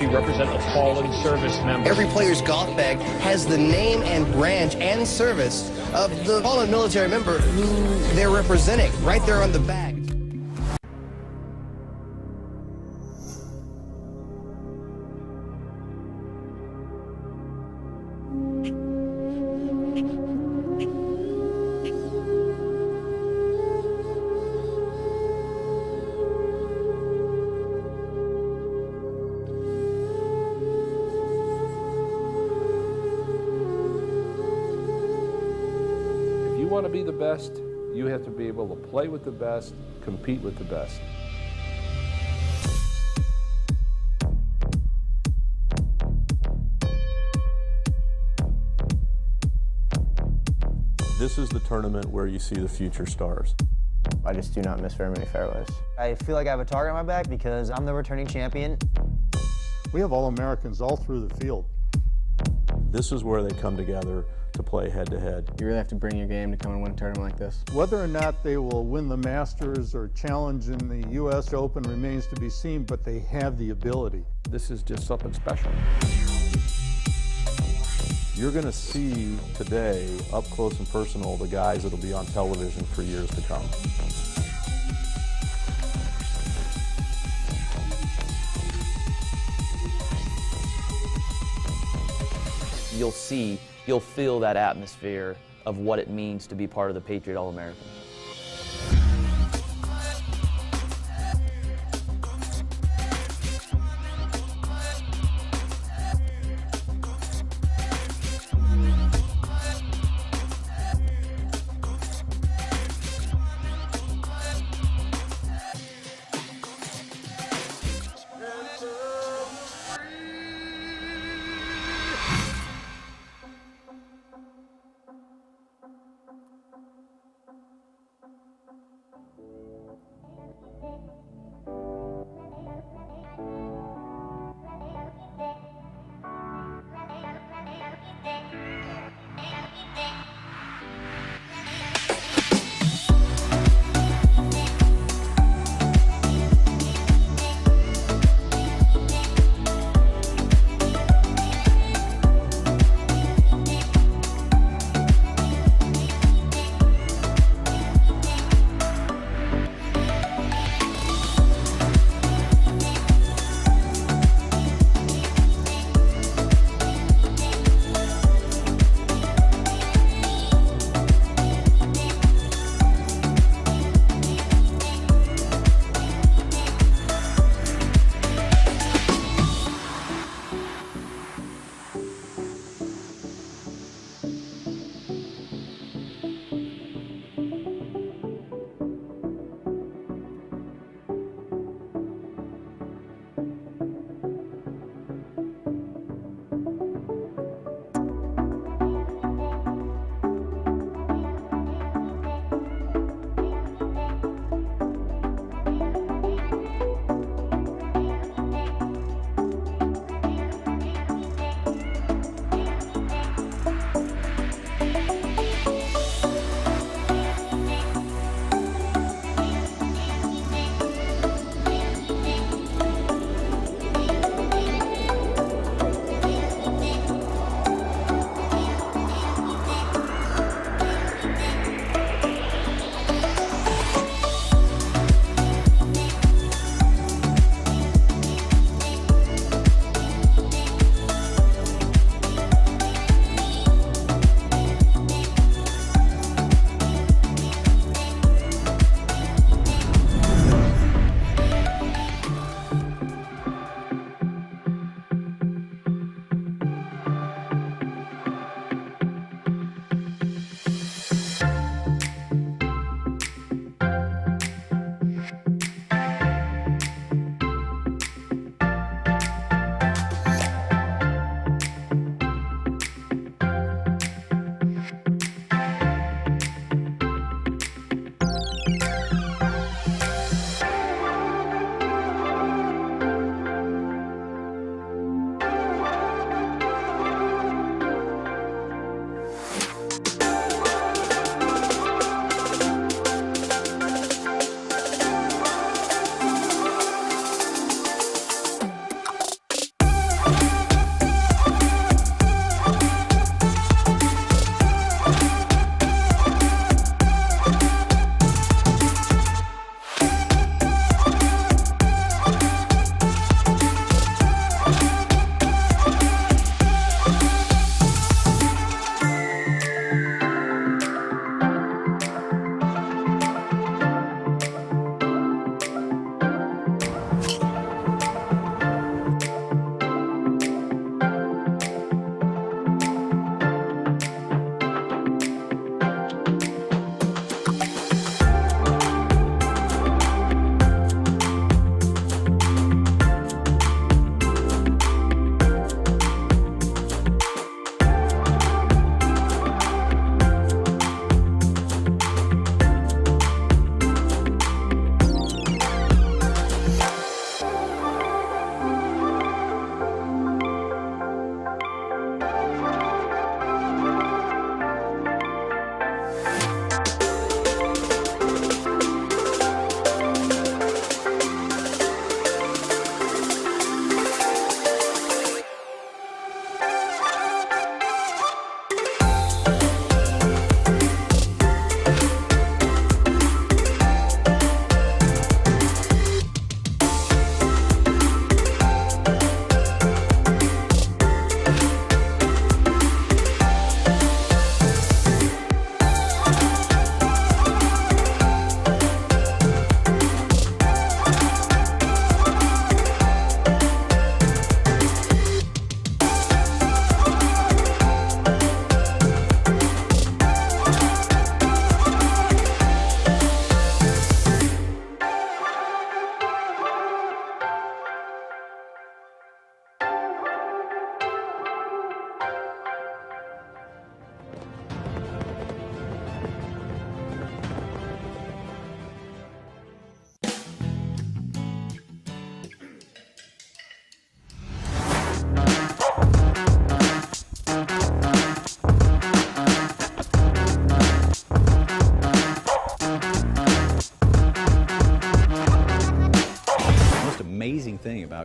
We represent a fallen service member. Every player's golf bag has the name and branch and service of the fallen military member who they're representing right there on the bag. If you want to be the best, you have to be able to play with the best, compete with the best. This is the tournament where you see the future stars. I just do not miss very many fairways. I feel like I have a target on my back because I'm the returning champion. We have All-Americans all through the field. This is where they come together to play head-to-head. You really have to bring your game to come and win a tournament like this. Whether or not they will win the Masters or challenge in the U.S. Open remains to be seen, but they have the ability. This is just something special. You're going to see today, up close and personal, the guys that'll be on television for years to come. You'll feel that atmosphere of what it means to be part of the Patriot All-American.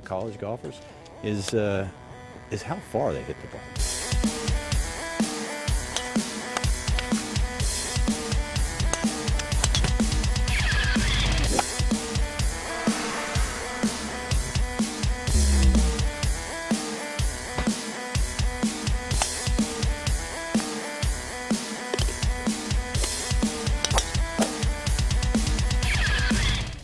college golfers is how far they hit the ball.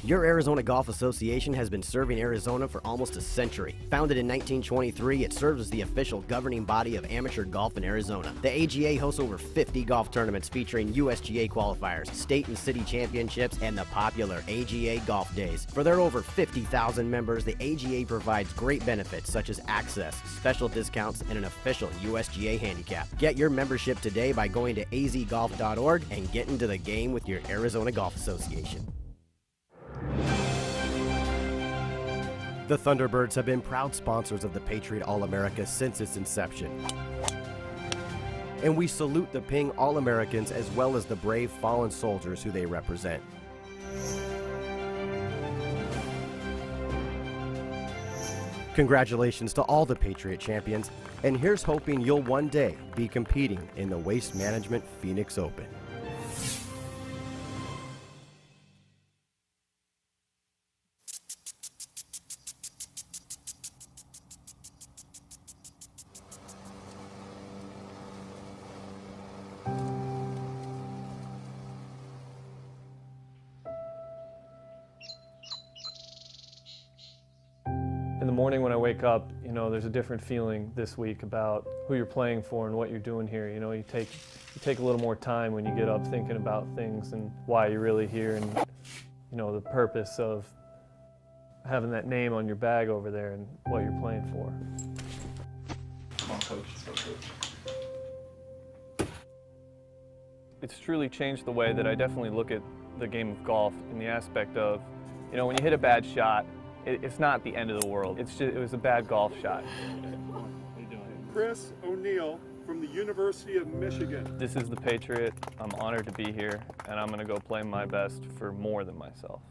Your Arizona Golf Association has been serving Arizona for almost a century. Founded in 1923, it serves as the official governing body of amateur golf in Arizona. The AGA hosts over 50 golf tournaments featuring USGA qualifiers, state and city championships, and the popular AGA Golf Days. For their over 50,000 members, the AGA provides great benefits such as access, special discounts, and an official USGA handicap. Get your membership today by going to azgolf.org and get into the game with your Arizona Golf Association. The Thunderbirds have been proud sponsors of the Patriot All-America since its inception. And we salute the Ping All-Americans as well as the brave fallen soldiers who they represent. Congratulations to all the Patriot champions, and here's hoping you'll one day be competing in the Waste Management Phoenix Open. In the morning when I wake up, you know, there's a different feeling this week about who you're playing for and what you're doing here. You know, you take a little more time when you get up thinking about things and why you're really here and, you know, the purpose of having that name on your bag over there and what you're playing for. Come on, coach. Let's go, coach. It's truly changed the way that I definitely look at the game of golf in the aspect of, you know, when you hit a bad shot, it's not the end of the world. It's just, it was a bad golf shot. Chris O'Neill from the University of Michigan. This is the Patriot. I'm honored to be here, and I'm going to go play my best for more than myself.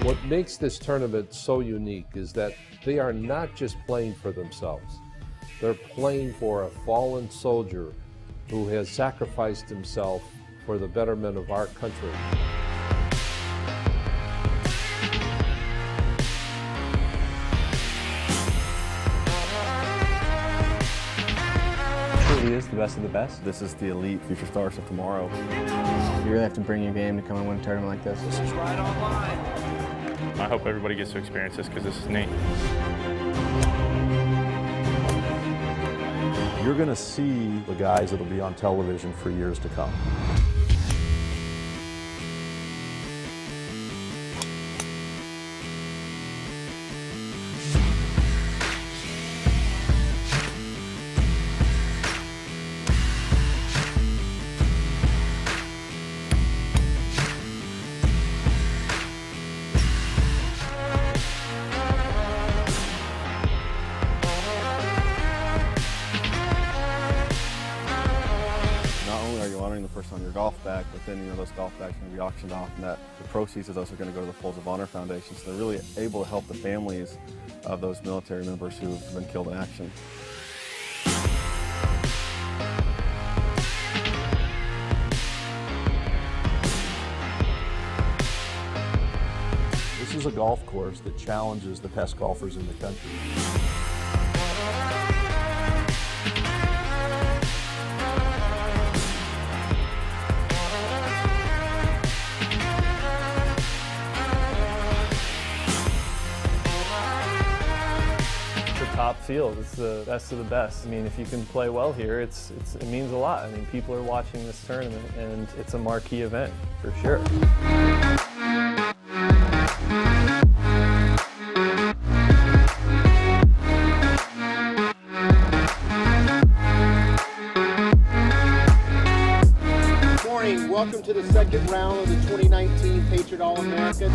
What makes this tournament so unique is that they are not just playing for themselves. They're playing for a fallen soldier who has sacrificed himself for the betterment of our country. Truly is the best of the best. This is the elite future stars of tomorrow. You really have to bring your game to come and win a tournament like this. This is right online. I hope everybody gets to experience this because this is neat. You're going to see the guys that'll be on television for years to come. honoring the person on your golf bag, but then those golf bags are going to be auctioned off, and that the proceeds of those are going to go to the Folds of Honor Foundation. So they're really able to help the families of those military members who've been killed in action. This is a golf course that challenges the best golfers in the country. top field. It's the best of the best. I mean, if you can play well here, it means a lot. I mean, people are watching this tournament, and it's a marquee event for sure. Welcome to the second round of the 2019 Patriot All-America.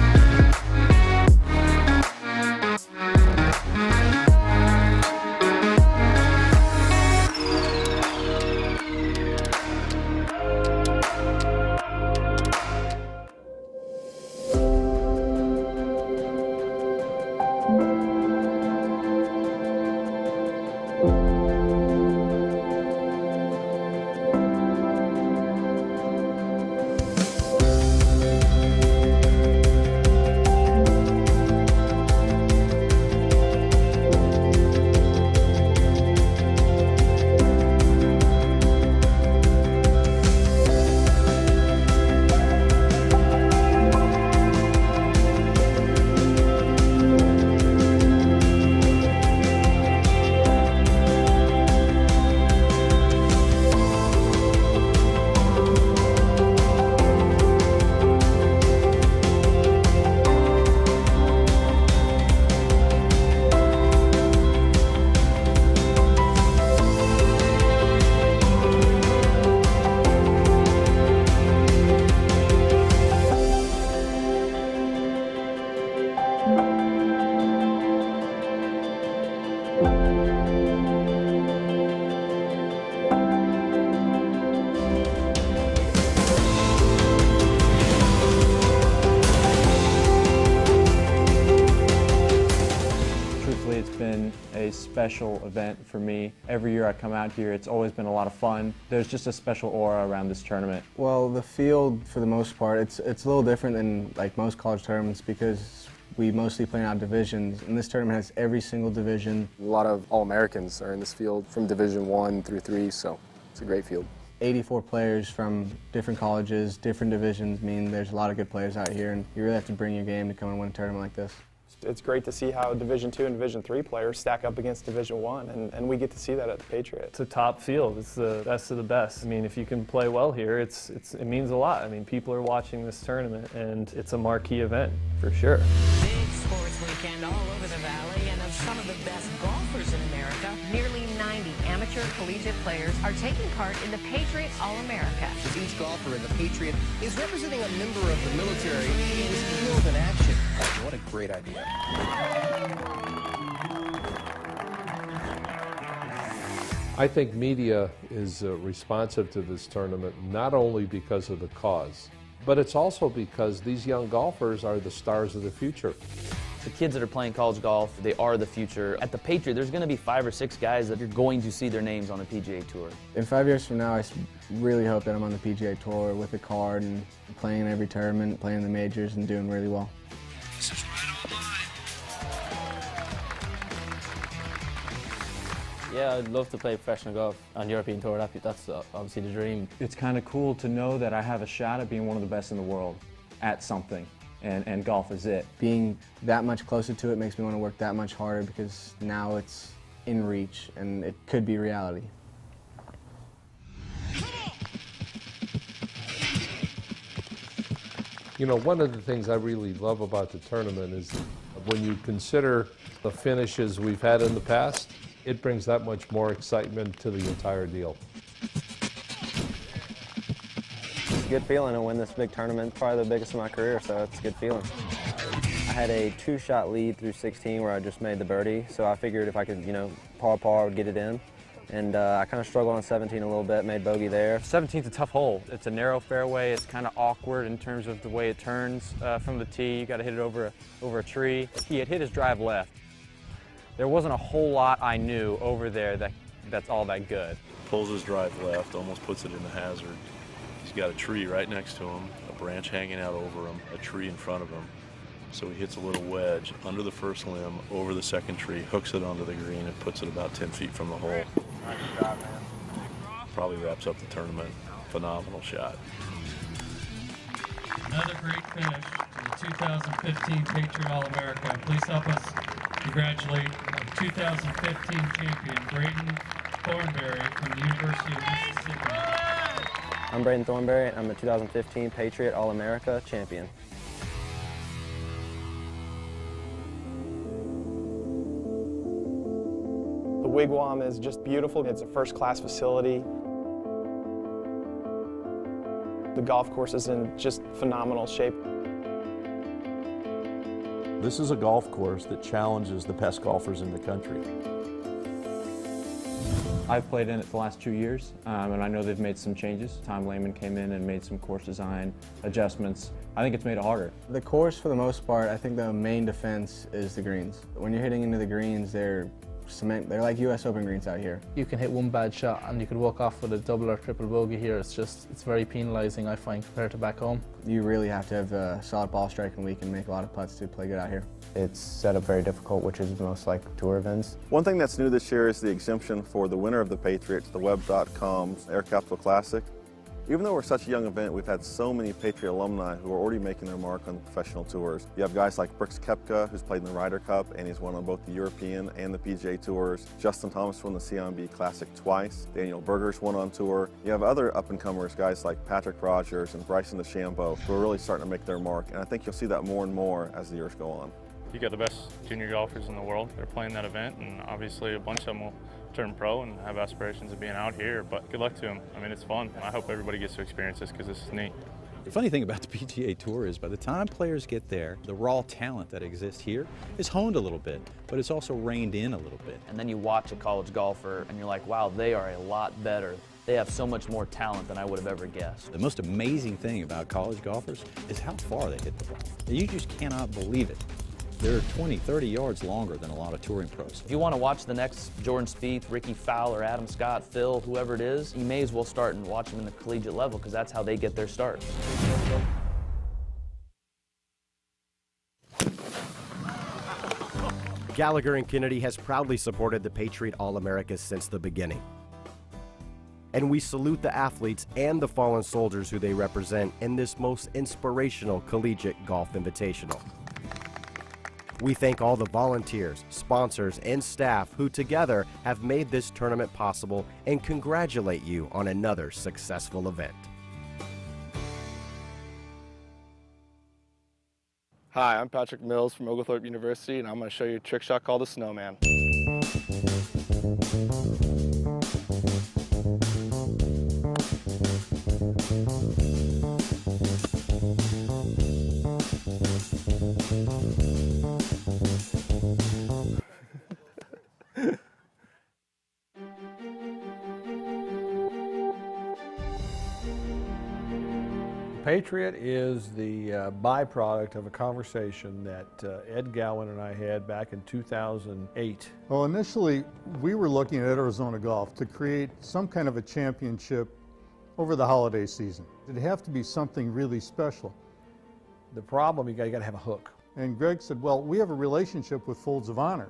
A special event for me. Every year I come out here, it's always been a lot of fun. There's just a special aura around this tournament. Well, the field, for the most part, it's a little different than like most college tournaments because we mostly play out divisions, and this tournament has every single division. A lot of All-Americans are in this field from Division 1 through 3, so it's a great field. 84 players from different colleges, different divisions, mean there's a lot of good players out here, and you really have to bring your game to come and win a tournament like this. It's great to see how Division II and Division III players stack up against Division I, and we get to see that at the Patriot. It's a top field. It's the best of the best. I mean, if you can play well here, it means a lot. I mean, people are watching this tournament, and it's a marquee event for sure. Big sports weekend all over the Valley, and of some of the best golfers in America, nearly 90 amateur collegiate players are taking part in the Patriot All-America. Each golfer in the Patriot is representing a member of the military in field and action. What a great idea. I think media is responsive to this tournament not only because of the cause, but it's also because these young golfers are the stars of the future. The kids that are playing college golf, they are the future. At the Patriot, there's going to be 5 or 6 guys that you're going to see their names on the PGA Tour. In 5 years from now, I really hope that I'm on the PGA Tour with a card and playing in every tournament, playing in the majors, and doing really well. This is right on the line. Yeah, I'd love to play professional golf on European Tour. That's obviously the dream. It's kind of cool to know that I have a shot at being one of the best in the world at something. And golf is it. Being that much closer to it makes me want to work that much harder because now it's in reach and it could be reality. You know, one of the things I really love about the tournament is when you consider the finishes we've had in the past, it brings that much more excitement to the entire deal. It's a good feeling to win this big tournament, probably the biggest of my career, so it's a good feeling. I had a 2-shot lead through 16 where I just made the birdie, so I figured if I could, par, I would get it in. And I kind of struggled on 17 a little bit, made bogey there. 17's a tough hole. It's a narrow fairway. It's kind of awkward in terms of the way it turns from the tee. You got to hit it over a tree. He had hit his drive left. There wasn't a whole lot I knew over there that's all that good. Pulls his drive left, almost puts it in the hazard. He's got a tree right next to him, a branch hanging out over him, a tree in front of him. So he hits a little wedge under the first limb, over the second tree, hooks it onto the green, and puts it about 10 feet from the hole. Nice job, man. Probably wraps up the tournament. Phenomenal shot. Another great finish to the 2015 Patriot All-America. Please help us congratulate our 2015 champion, Braden Thornberry from the University of Mississippi. I'm Braden Thornberry. I'm a 2015 Patriot All-America champion. The Wigwam is just beautiful. It's a first-class facility. The golf course is in just phenomenal shape. This is a golf course that challenges the best golfers in the country. I've played in it the last 2 years, and I know they've made some changes. Tom Lehman came in and made some course design adjustments. I think it's made it harder. The course, for the most part, I think the main defense is the greens. When you're hitting into the greens, they're cement. They're like US Open greens out here. You can hit one bad shot and you could walk off with a double or triple bogey here. It's very penalising, I find, compared to back home. You really have to have a solid ball striking week and make a lot of putts to play good out here. It's set up very difficult, which is most like tour events. One thing that's new this year is the exemption for the winner of the Patriots, the Web.com's Air Capital Classic. Even though we're such a young event, we've had so many Patriot alumni who are already making their mark on the professional tours. You have guys like Brooks Koepka, who's played in the Ryder Cup, and he's won on both the European and the PGA Tours. Justin Thomas won the CIMB Classic twice. Daniel Berger's won on tour. You have other up-and-comers, guys like Patrick Rogers and Bryson DeChambeau, who are really starting to make their mark, and I think you'll see that more and more as the years go on. You got the best junior golfers in the world. They're playing that event, and obviously a bunch of them will turn pro and have aspirations of being out here, but good luck to them. I mean, it's fun. I hope everybody gets to experience this because this is neat. The funny thing about the PGA Tour is by the time players get there, the raw talent that exists here is honed a little bit, but it's also reined in a little bit. And then you watch a college golfer and you're like, wow, they are a lot better. They have so much more talent than I would have ever guessed. The most amazing thing about college golfers is how far they hit the ball. You just cannot believe it. They're 20, 30 yards longer than a lot of touring pros. If you want to watch the next Jordan Spieth, Ricky Fowler, Adam Scott, Phil, whoever it is, you may as well start and watch them in the collegiate level because that's how they get their start. Gallagher & Kennedy has proudly supported the Patriot All-Americas since the beginning. And we salute the athletes and the fallen soldiers who they represent in this most inspirational collegiate golf invitational. We thank all the volunteers, sponsors, and staff who together have made this tournament possible and congratulate you on another successful event. Hi, I'm Patrick Mills from Oglethorpe University, and I'm going to show you a trick shot called the Snowman. Patriot is the byproduct of a conversation that Ed Gowan and I had back in 2008. Well, initially, we were looking at Arizona Golf to create some kind of a championship over the holiday season. It'd have to be something really special. The problem, you got to have a hook. And Greg said, well, we have a relationship with Folds of Honor,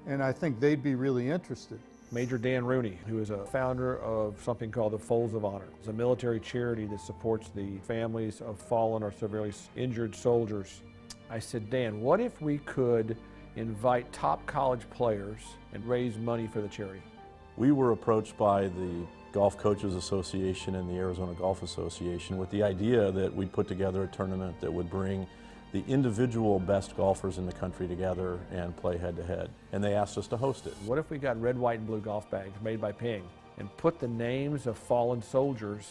and I think they'd be really interested. Major Dan Rooney, who is a founder of something called the Folds of Honor. It's a military charity that supports the families of fallen or severely injured soldiers. I said, Dan, what if we could invite top college players and raise money for the charity? We were approached by the Golf Coaches Association and the Arizona Golf Association with the idea that we'd put together a tournament that would bring the individual best golfers in the country together and play head-to-head. And they asked us to host it. What if we got red, white, and blue golf bags made by Ping and put the names of fallen soldiers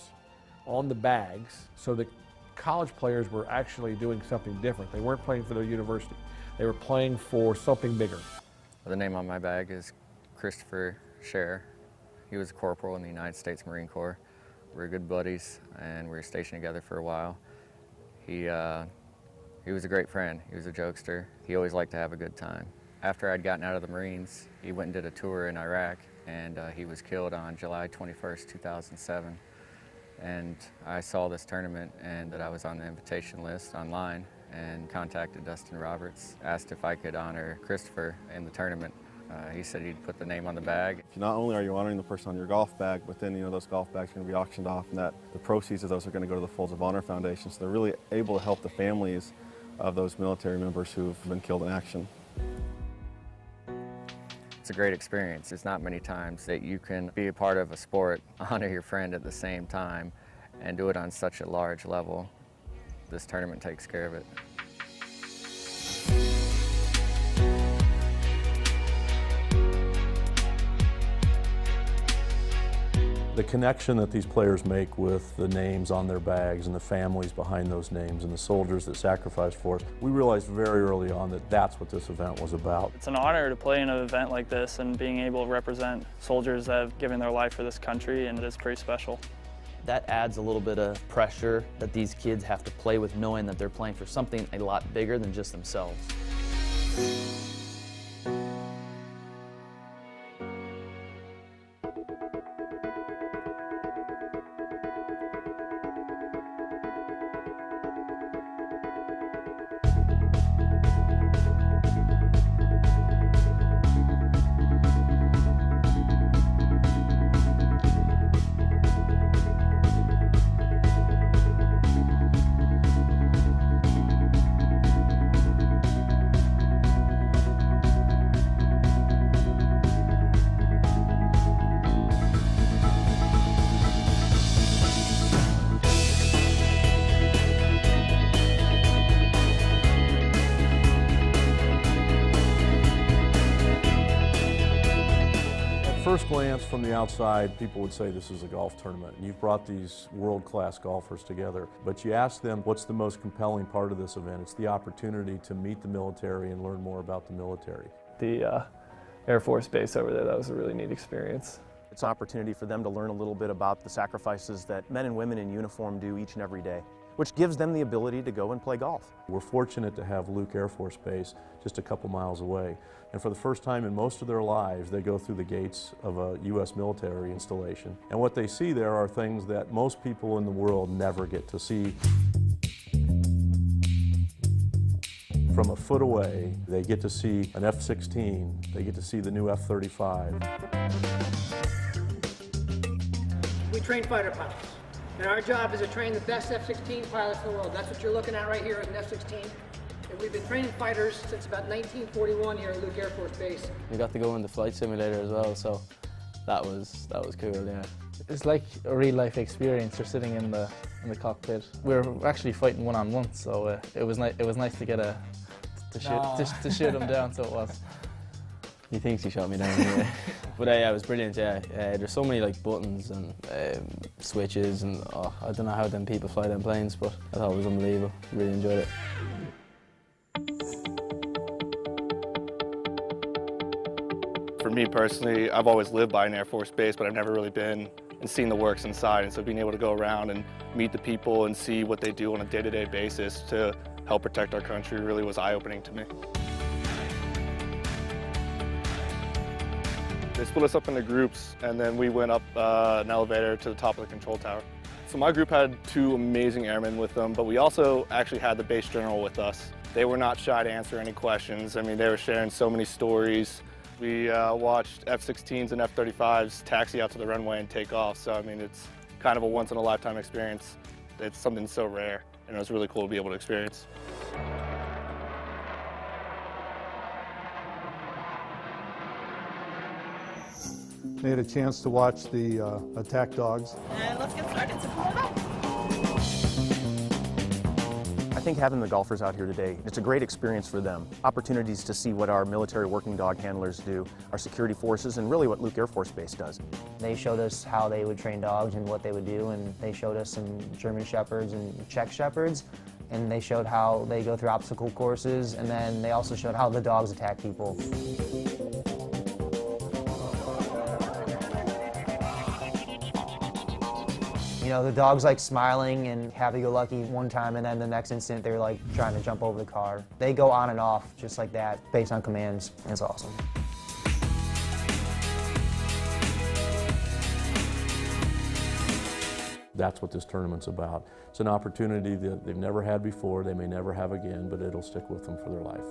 on the bags so that college players were actually doing something different. They weren't playing for their university. They were playing for something bigger. The name on my bag is Christopher Scherer. He was a corporal in the United States Marine Corps. We were good buddies, and we were stationed together for a while. He was a great friend. He was a jokester. He always liked to have a good time. After I'd gotten out of the Marines, he went and did a tour in Iraq, and he was killed on July 21st, 2007. And I saw this tournament and that I was on the invitation list online and contacted Dustin Roberts, asked if I could honor Christopher in the tournament. He said he'd put the name on the bag. Not only are you honoring the person on your golf bag, but then those golf bags are going to be auctioned off, and that the proceeds of those are going to go to the Folds of Honor Foundation. So they're really able to help the families of those military members who've been killed in action. It's a great experience. It's not many times that you can be a part of a sport, honor your friend at the same time, and do it on such a large level. This tournament takes care of it. The connection that these players make with the names on their bags and the families behind those names and the soldiers that sacrificed for us, we realized very early on that that's what this event was about. It's an honor to play in an event like this and being able to represent soldiers that have given their life for this country, and it is pretty special. That adds a little bit of pressure that these kids have to play with, knowing that they're playing for something a lot bigger than just themselves. First glance from the outside, people would say this is a golf tournament, and you've brought these world-class golfers together. But you ask them, what's the most compelling part of this event? It's the opportunity to meet the military and learn more about the military. The Air Force Base over there, that was a really neat experience. It's an opportunity for them to learn a little bit about the sacrifices that men and women in uniform do each and every day, which gives them the ability to go and play golf. We're fortunate to have Luke Air Force Base just a couple miles away. And for the first time in most of their lives, they go through the gates of a U.S. military installation. And what they see there are things that most people in the world never get to see. From a foot away, they get to see an F-16, they get to see the new F-35. We train fighter pilots. And our job is to train the best F-16 pilots in the world. That's what you're looking at right here is an F-16. And we've been training fighters since about 1941 here at Luke Air Force Base. We got to go in the flight simulator as well, so that was cool, yeah. It's like a real life experience. You're sitting in the cockpit. We were actually fighting one-on-one, so it was nice to get to shoot him down. So it was. He thinks he shot me down anyway. But yeah, it was brilliant, yeah. There's so many like buttons and switches, and I don't know how them people fly them planes, but I thought it was unbelievable. Really enjoyed it. For me personally, I've always lived by an Air Force base, but I've never really been and seen the works inside. And so being able to go around and meet the people and see what they do on a day-to-day basis to help protect our country really was eye-opening to me. They split us up into groups, and then we went up an elevator to the top of the control tower. So my group had 2 amazing airmen with them, but we also actually had the base general with us. They were not shy to answer any questions. I mean, they were sharing so many stories. We watched F-16s and F-35s taxi out to the runway and take off. So, I mean, it's kind of a once-in-a-lifetime experience. It's something so rare, and it was really cool to be able to experience. They had a chance to watch the attack dogs. And let's get started. So come on back. I think having the golfers out here today, it's a great experience for them. Opportunities to see what our military working dog handlers do, our security forces, and really what Luke Air Force Base does. They showed us how they would train dogs and what they would do, and they showed us some German Shepherds and Czech Shepherds, and they showed how they go through obstacle courses, and then they also showed how the dogs attack people. You know, the dog's like smiling and happy-go-lucky one time, and then the next instant they're like trying to jump over the car. They go on and off just like that, based on commands. It's awesome. That's what this tournament's about. It's an opportunity that they've never had before, they may never have again, but it'll stick with them for their life.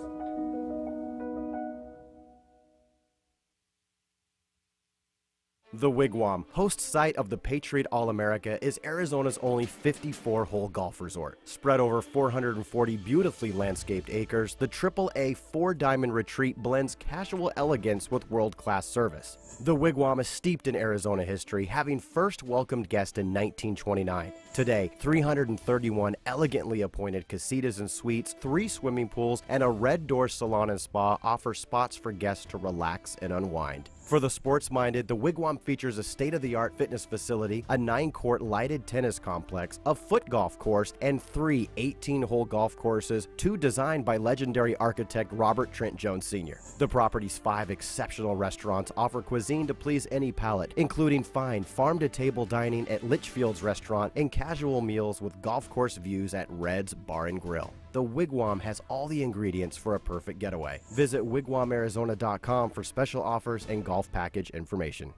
The Wigwam, host site of the Patriot All-America, is Arizona's only 54-hole golf resort. Spread over 440 beautifully landscaped acres, the AAA 4-diamond retreat blends casual elegance with world-class service. The Wigwam is steeped in Arizona history, having first welcomed guests in 1929. Today, 331 elegantly appointed casitas and suites, 3 swimming pools, and a Red Door salon and spa offer spots for guests to relax and unwind. For the sports-minded, the Wigwam features a state-of-the-art fitness facility, a 9-court lighted tennis complex, a foot golf course, and 3 18-hole golf courses, 2 designed by legendary architect Robert Trent Jones Sr. The property's 5 exceptional restaurants offer cuisine to please any palate, including fine farm-to-table dining at Litchfield's restaurant and casual meals with golf course views at Red's Bar and Grill. The Wigwam has all the ingredients for a perfect getaway. Visit wigwamarizona.com for special offers and golf package information.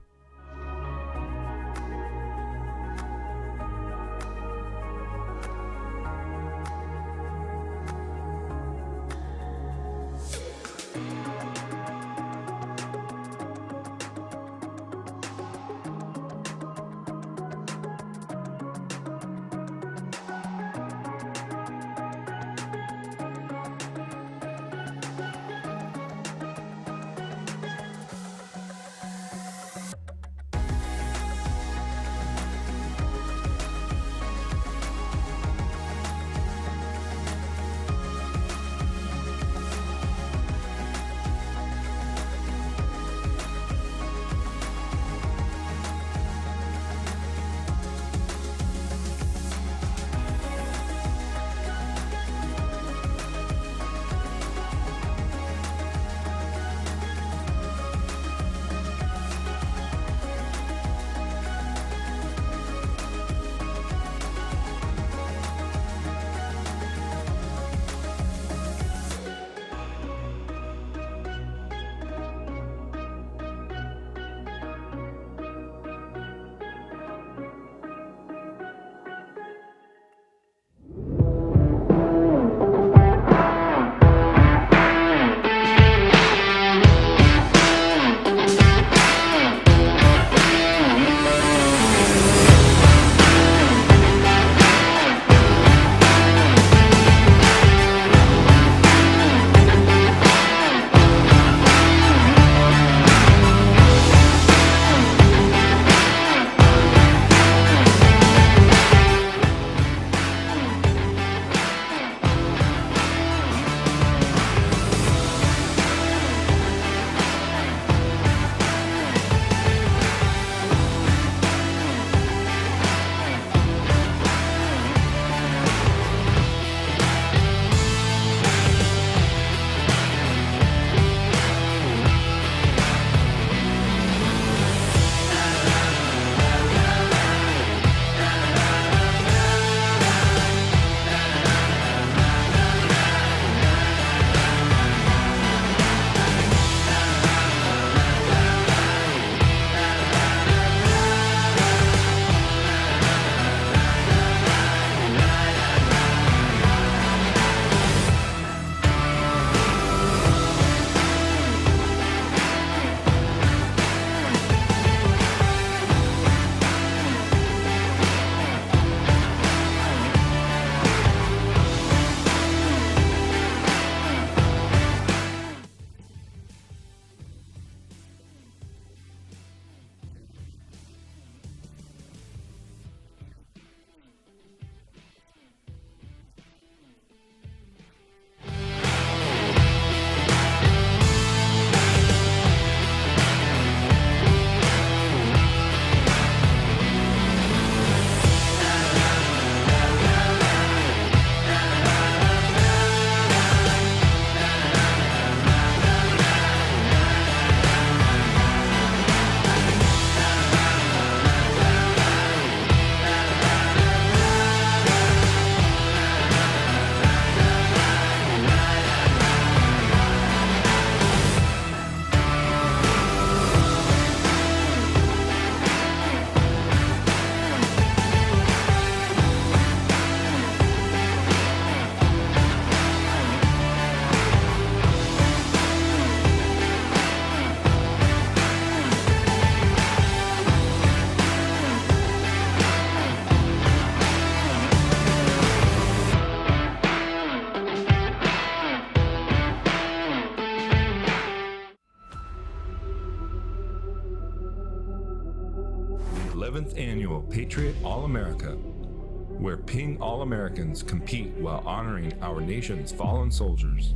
11th Annual Patriot All-America, where Ping All-Americans compete while honoring our nation's fallen soldiers.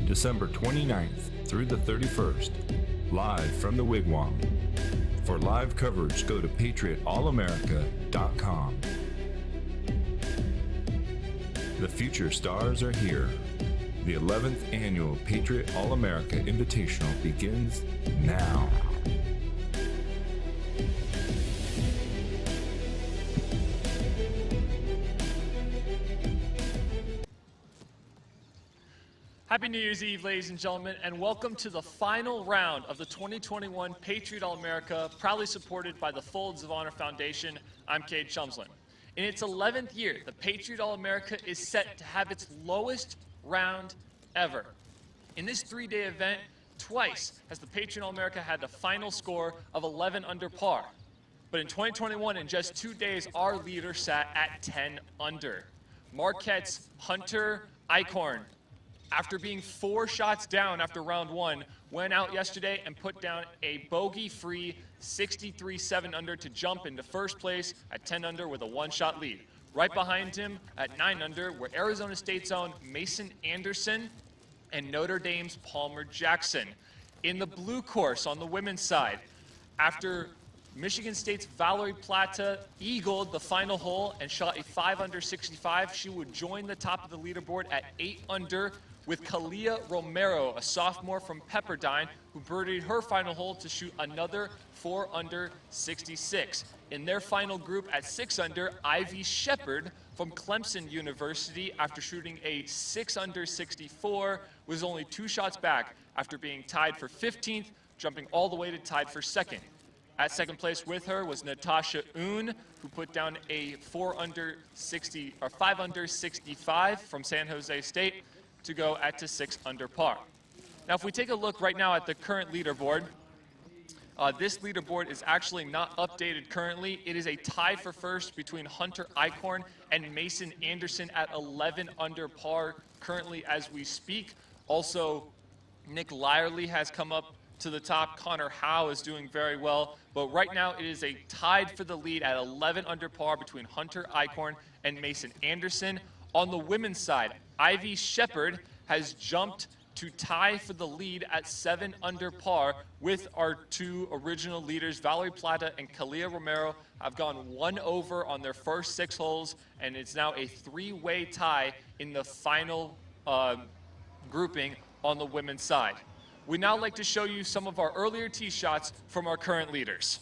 December 29th through the 31st, live from the Wigwam. For live coverage, go to patriotallamerica.com. The future stars are here. The 11th Annual Patriot All-America Invitational begins now. Happy New Year's Eve, ladies and gentlemen, and welcome to the final round of the 2021 Patriot All-America, proudly supported by the Folds of Honor Foundation. I'm Cade Chumslin. In its 11th year, the Patriot All-America is set to have its lowest round ever. In this three-day event, twice has the Patriot All-America had the final score of 11 under par. But in 2021, in just 2 days, our leader sat at 10 under. Marquette's Hunter Eichhorn, after being 4 shots down after round 1, went out yesterday and put down a bogey-free 63-7 under to jump into first place at 10 under with a 1-shot lead. Right behind him at 9 under were Arizona State's own Mason Anderson and Notre Dame's Palmer Jackson. In the blue course on the women's side, after Michigan State's Valerie Plata eagled the final hole and shot a 5 under 65, she would join the top of the leaderboard at 8 under with Kalia Romero, a sophomore from Pepperdine, who birdied her final hole to shoot another 4 under 66. In their final group at 6 under, Ivy Shepard from Clemson University, after shooting a 6 under 64, was only 2 shots back after being tied for 15th, jumping all the way to tied for 2nd. At second place with her was Natasha Oon, who put down a 5 under 65 from San Jose State to go to 6 under par. Now, if we take a look right now at the current leaderboard, this leaderboard is actually not updated currently. It is a tie for first between Hunter Eichhorn and Mason Anderson at 11 under par currently as we speak. Also, Nick Lyerly has come up to the top. Connor Howe is doing very well. But right now, it is a tied for the lead at 11 under par between Hunter Eichhorn and Mason Anderson. On the women's side, Ivy Shepard has jumped to tie for the lead at 7 under par with our 2 original leaders. Valerie Plata and Kalia Romero have gone 1 over on their first 6 holes, and it's now a 3-way tie in the final grouping on the women's side. We'd now like to show you some of our earlier tee shots from our current leaders.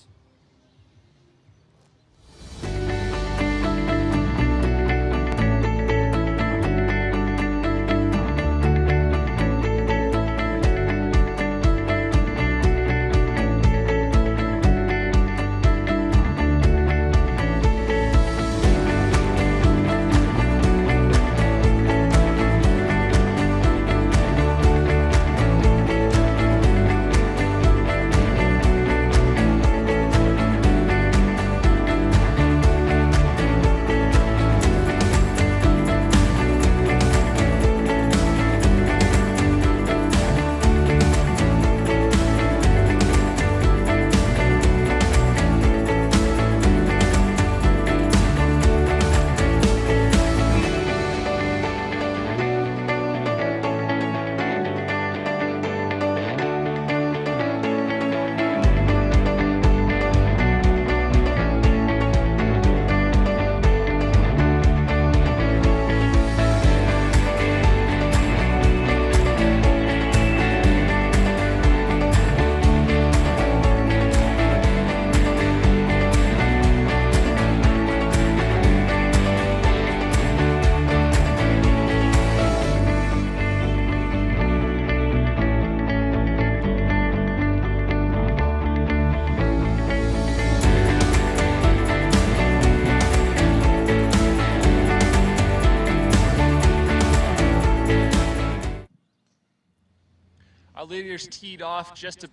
Leaders teed off just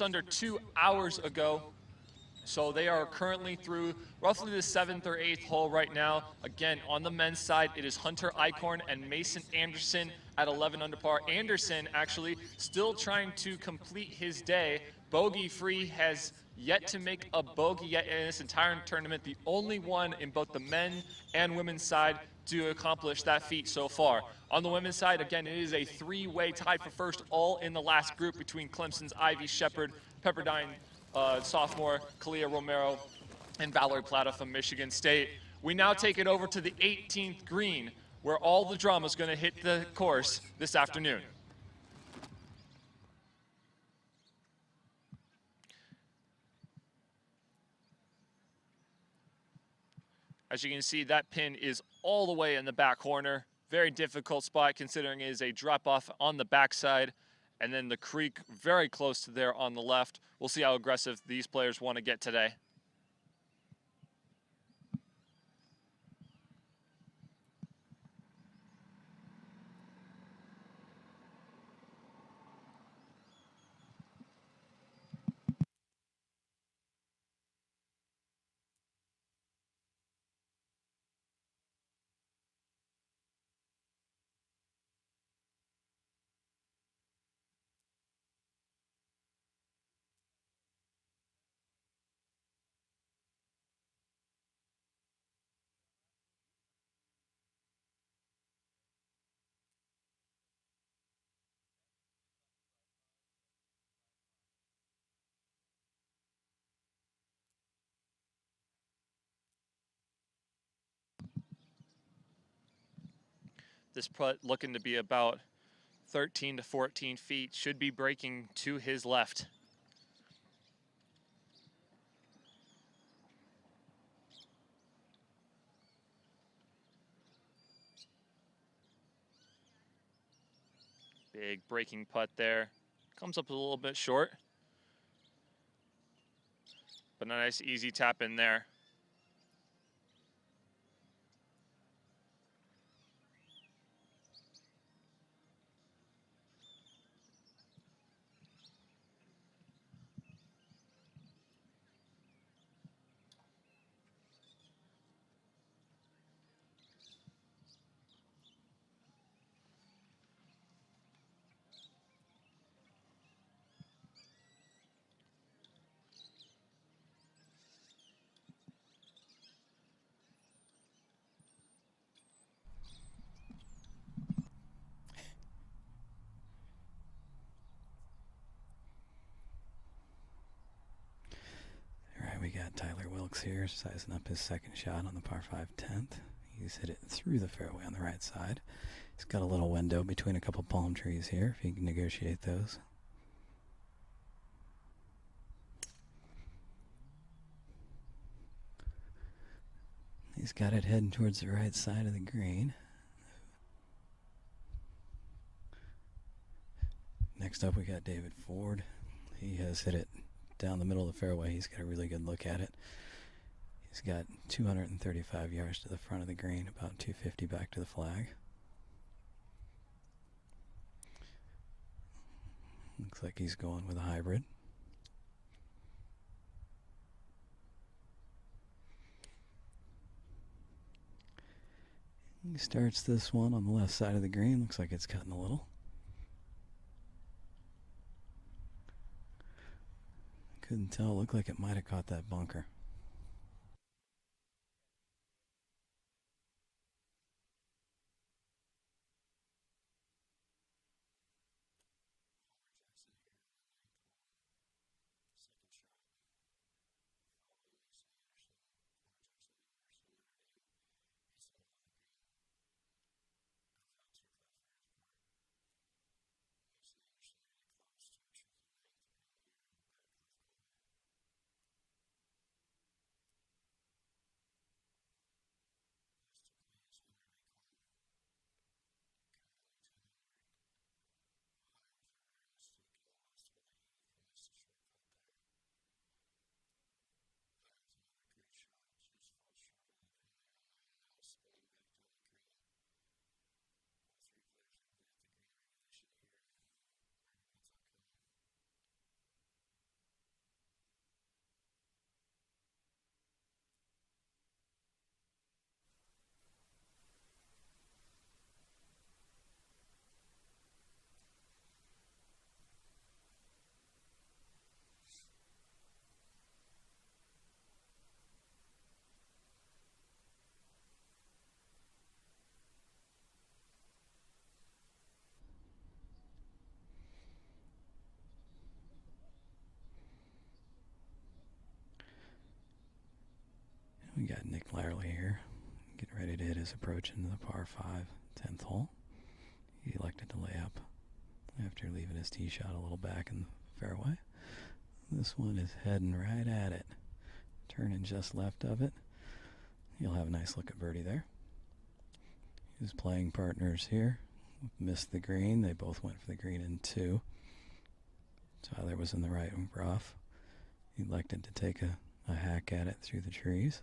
under 2 hours ago. So they are currently through roughly the 7th or 8th hole right now. Again, on the men's side, it is Hunter Eichhorn and Mason Anderson at 11 under par. Anderson actually still trying to complete his day. Bogey free has yet to make a bogey yet in this entire tournament, the only one in both the men and women's side to accomplish that feat so far. On the women's side, again, it is a three-way tie for first, all in the last group between Clemson's Ivy Shepard, Pepperdine sophomore Kalia Romero, and Valerie Plata from Michigan State. We now take it over to the 18th green, where all the drama is going to hit the course this afternoon. As you can see, that pin is all the way in the back corner. Very difficult spot considering it is a drop-off on the backside, and then the creek very close to there on the left. We'll see how aggressive these players want to get today. This putt looking to be about 13 to 14 feet, should be breaking to his left. Big breaking putt there. Comes up a little bit short, but a nice easy tap in there. We got Tyler Wilkes here, sizing up his second shot on the par 5 10th. He's hit it through the fairway on the right side. He's got a little window between a couple palm trees here, if he can negotiate those. He's got it heading towards the right side of the green. Next up we got David Ford. He has hit it down the middle of the fairway. He's got a really good look at it. He's got 235 yards to the front of the green, about 250 back to the flag. Looks like he's going with a hybrid. He starts this one on the left side of the green. Looks like it's cutting a little. Couldn't tell. Looked like it might have caught that bunker. We got Nick Larley here, getting ready to hit his approach into the par 5, 10th hole. He elected to lay up after leaving his tee shot a little back in the fairway. This one is heading right at it, turning just left of it. He'll have a nice look at birdie there. His playing partners here missed the green. They both went for the green in 2. Tyler was in the right rough. He elected to take a hack at it through the trees.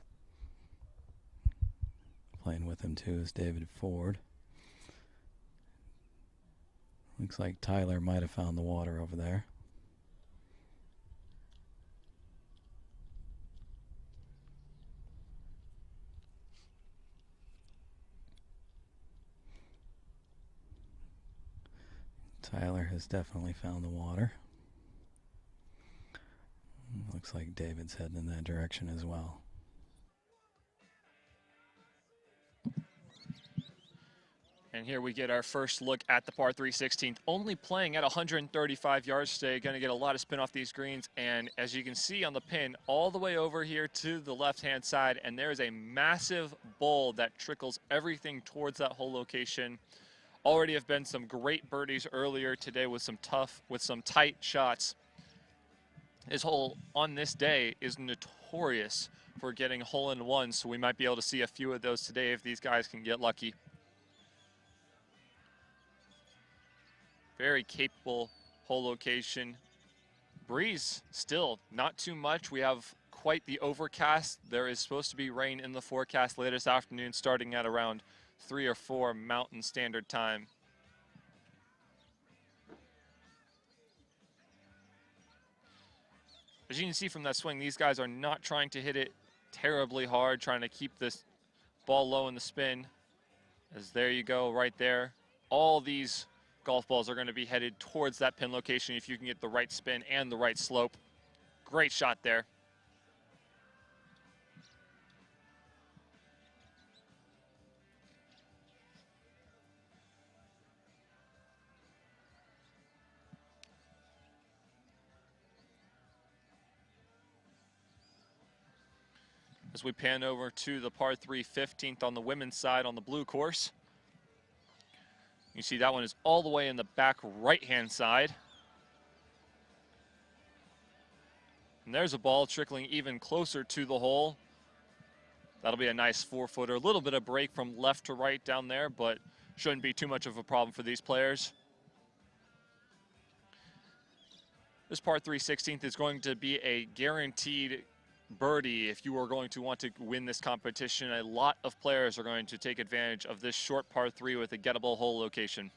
Playing with him too is David Ford. Looks like Tyler might have found the water over there. Tyler has definitely found the water. Looks like David's heading in that direction as well. And here we get our first look at the par 3 16th. Only playing at 135 yards today. Going to get a lot of spin off these greens. And as you can see on the pin, all the way over here to the left-hand side, and there is a massive bowl that trickles everything towards that hole location. Already have been some great birdies earlier today with some tight shots. This hole on this day is notorious for getting hole-in-ones, so we might be able to see a few of those today if these guys can get lucky. Very capable hole location. Breeze still not too much. We have quite the overcast. There is supposed to be rain in the forecast later this afternoon, starting at around 3 or 4 Mountain Standard Time. As you can see from that swing, these guys are not trying to hit it terribly hard, trying to keep this ball low in the spin. As there you go, right there. All these golf balls are going to be headed towards that pin location if you can get the right spin and the right slope. Great shot there. As we pan over to the par 3 15th on the women's side on the blue course. You see that one is all the way in the back right-hand side. And there's a ball trickling even closer to the hole. That'll be a nice 4-footer. A little bit of break from left to right down there, but shouldn't be too much of a problem for these players. This par 3 16th is going to be a guaranteed birdie if you are going to want to win this competition. A lot of players are going to take advantage of this short par 3 with a gettable hole location.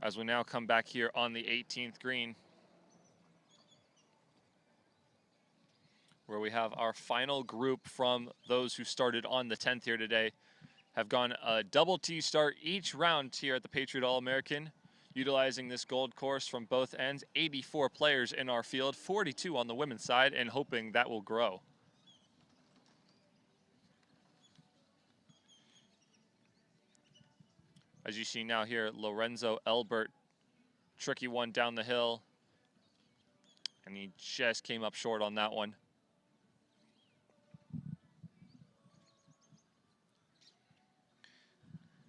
As we now come back here on the 18th green, where we have our final group from those who started on the 10th here today, have gone a double T start each round here at the Patriot All-American, utilizing this gold course from both ends. 84 players in our field, 42 on the women's side, and hoping that will grow. As you see now here, Lorenzo Elbert, tricky one down the hill, and he just came up short on that one.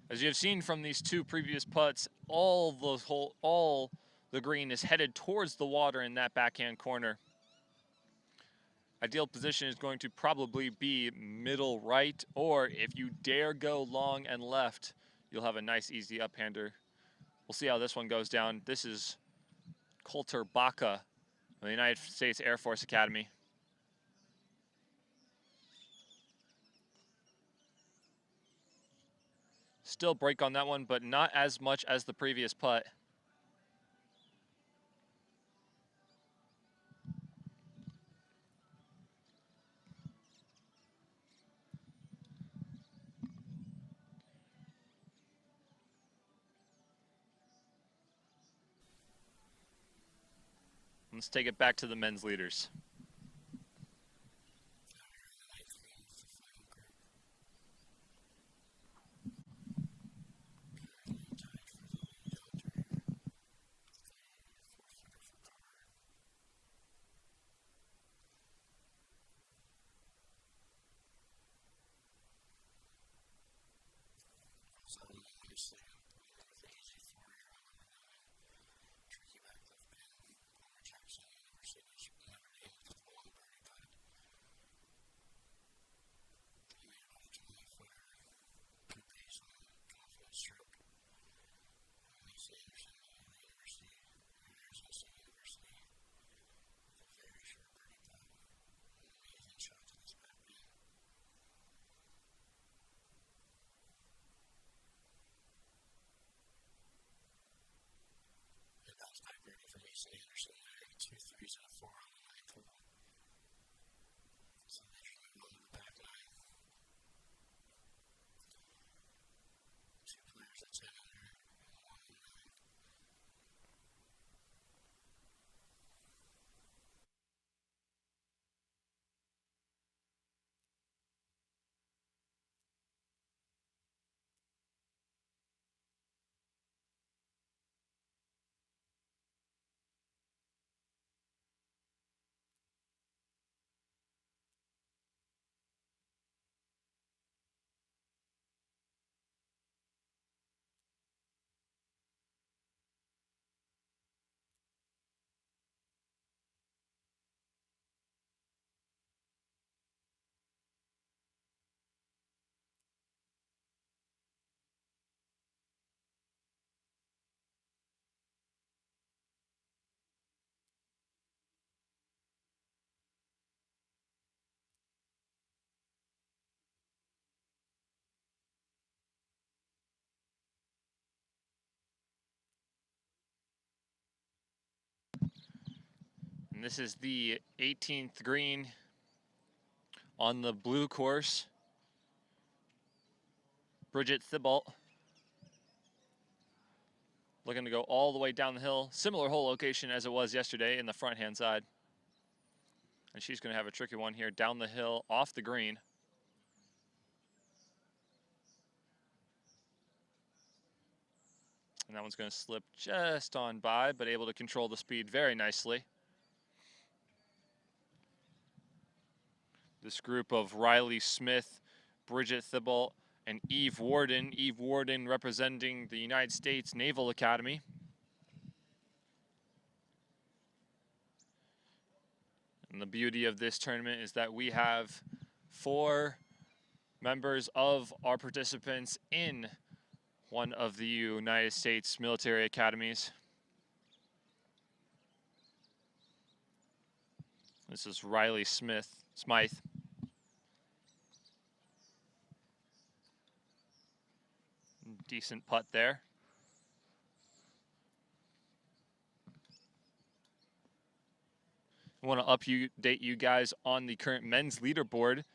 As you have seen from these 2 previous putts, all the green is headed towards the water in that backhand corner. Ideal position is going to probably be middle right, or if you dare go long and left, you'll have a nice easy uphander. We'll see how this one goes down. This is Coulter Baca of the United States Air Force Academy. Still break on that one, but not as much as the previous putt. Let's take it back to the men's leaders. Mason Anderson there, 2 threes and a 4 on the 9th hole. So they just move on to the back 9. 2 players at 10 under and 1 and 9. And this is the 18th green on the blue course. Bridget Thibault looking to go all the way down the hill. Similar hole location as it was yesterday in the front-hand side. And she's going to have a tricky one here down the hill off the green. And that one's going to slip just on by, but able to control the speed very nicely. This group of Riley Smith, Bridget Thibault, and Eve Warden. Eve Warden representing the United States Naval Academy. And the beauty of this tournament is that we have 4 members of our participants in one of the United States military academies. This is Riley Smythe. Decent putt there. I want to update you guys on the current men's leaderboard.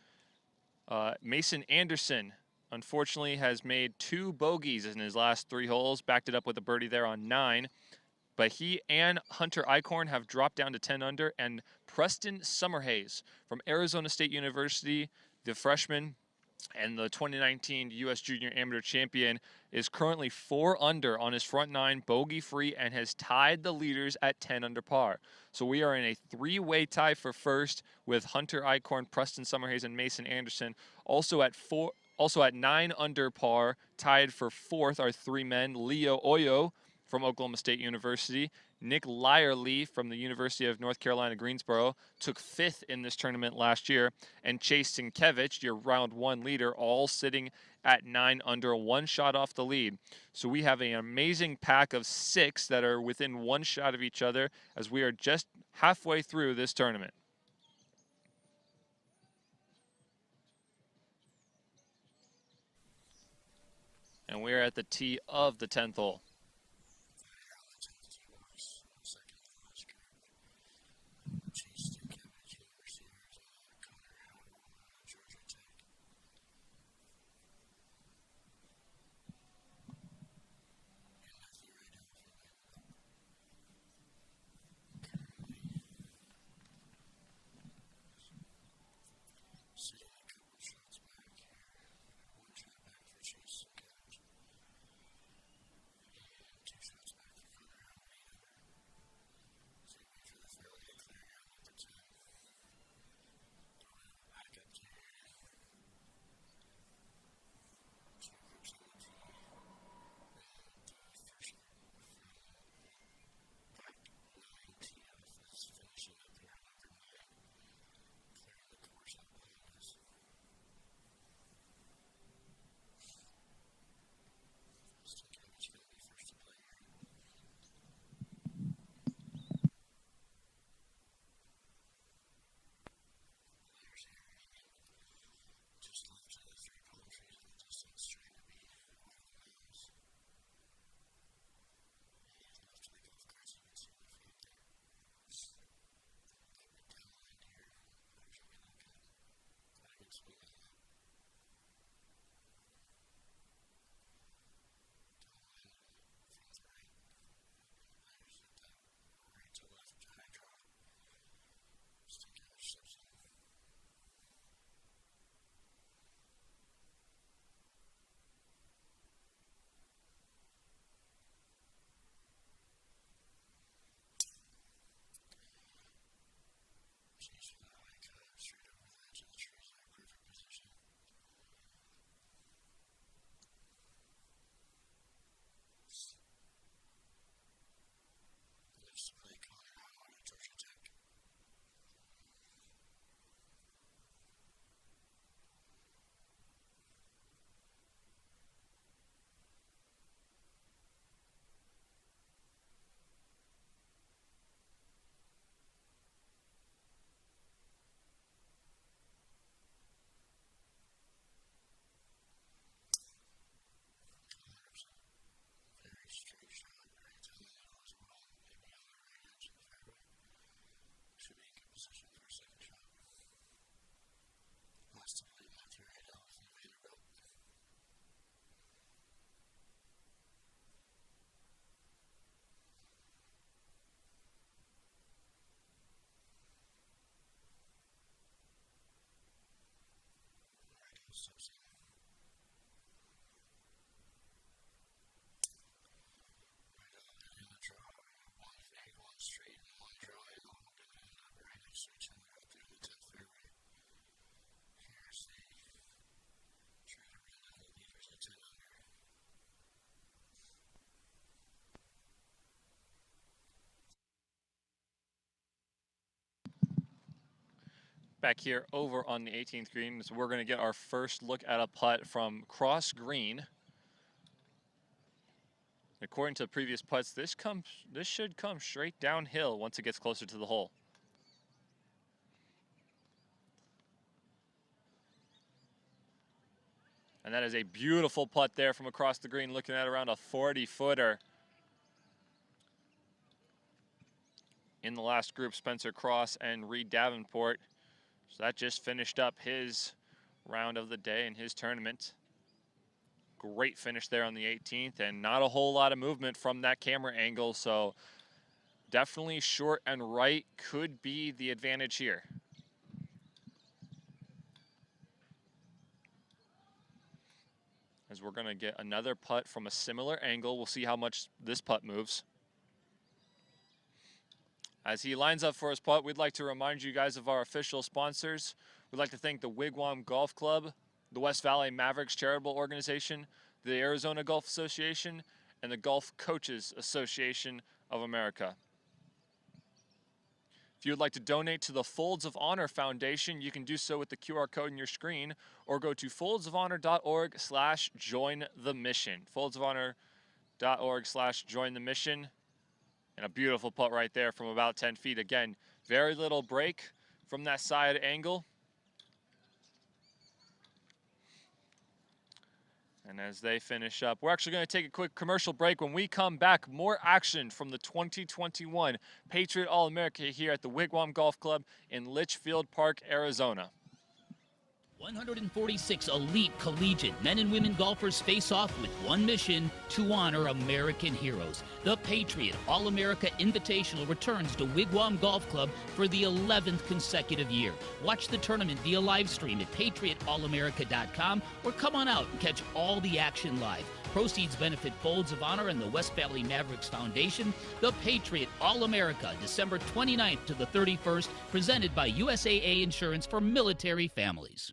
Mason Anderson, unfortunately, has made 2 bogeys in his last 3 holes, backed it up with a birdie there on 9. But he and Hunter Eichhorn have dropped down to 10 under, and Preston Summerhays from Arizona State University, the freshman and the 2019 U.S. Junior Amateur Champion, is currently 4 under on his front 9, bogey-free, and has tied the leaders at 10 under par. So we are in a 3-way tie for first with Hunter Eichhorn, Preston Summerhays, and Mason Anderson. Also at 9 under par, tied for 4th, are 3 men: Leo Oyo from Oklahoma State University, Nick Lyerly from the University of North Carolina, Greensboro, took 5th in this tournament last year, and Chase Sienkiewicz, your round 1 leader, all sitting at 9 under, 1 shot off the lead. So we have an amazing pack of 6 that are within 1 shot of each other as we are just halfway through this tournament. And we're at the tee of the 10th hole. Back here over on the 18th green, so we're going to get our first look at a putt from cross green. According to previous putts, this should come straight downhill once it gets closer to the hole. And that is a beautiful putt there from across the green, looking at around a 40-footer. In the last group, Spencer Cross and Reed Davenport. So that just finished up his round of the day in his tournament. Great finish there on the 18th, and not a whole lot of movement from that camera angle, so definitely short and right could be the advantage here. As we're gonna get another putt from a similar angle. We'll see how much this putt moves. As he lines up for his putt, we'd like to remind you guys of our official sponsors. We'd like to thank the Wigwam Golf Club, the West Valley Mavericks Charitable Organization, the Arizona Golf Association, and the Golf Coaches Association of America. If you would like to donate to the Folds of Honor Foundation, you can do so with the QR code on your screen, or go to foldsofhonor.org/join-the-mission. foldsofhonor.org/join-the-mission. And a beautiful putt right there from about 10 feet. Again, very little break from that side angle. And as they finish up, we're actually going to take a quick commercial break. When we come back, more action from the 2021 Patriot All-America here at the Wigwam Golf Club in Litchfield Park, Arizona. 146 elite collegiate men and women golfers face off with one mission: to honor American heroes. The Patriot All-America Invitational returns to Wigwam Golf Club for the 11th consecutive year. Watch the tournament via live stream at patriotallamerica.com, or come on out and catch all the action live. Proceeds benefit Folds of Honor and the West Valley Mavericks Foundation. The Patriot All-America, December 29th to the 31st, presented by USAA Insurance for military families.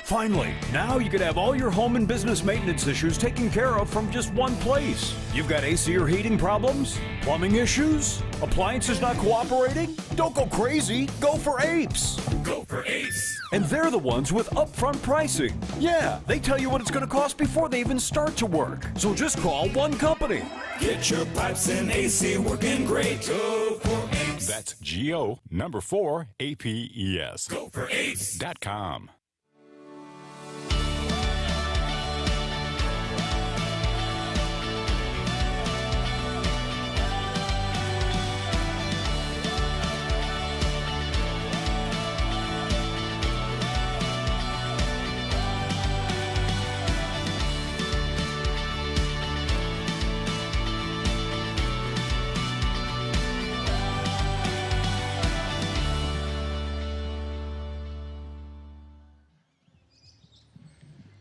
Finally, now you can have all your home and business maintenance issues taken care of from just one place. You've got AC or heating problems? Plumbing issues? Appliances not cooperating? Don't go crazy. Go for Apes. Go for Apes. And they're the ones with upfront pricing. Yeah, they tell you what it's going to cost before they even start to work. So just call one company. Get your pipes and AC working great. Go for Apes. That's GO number 4 APES. Go for Apes.com.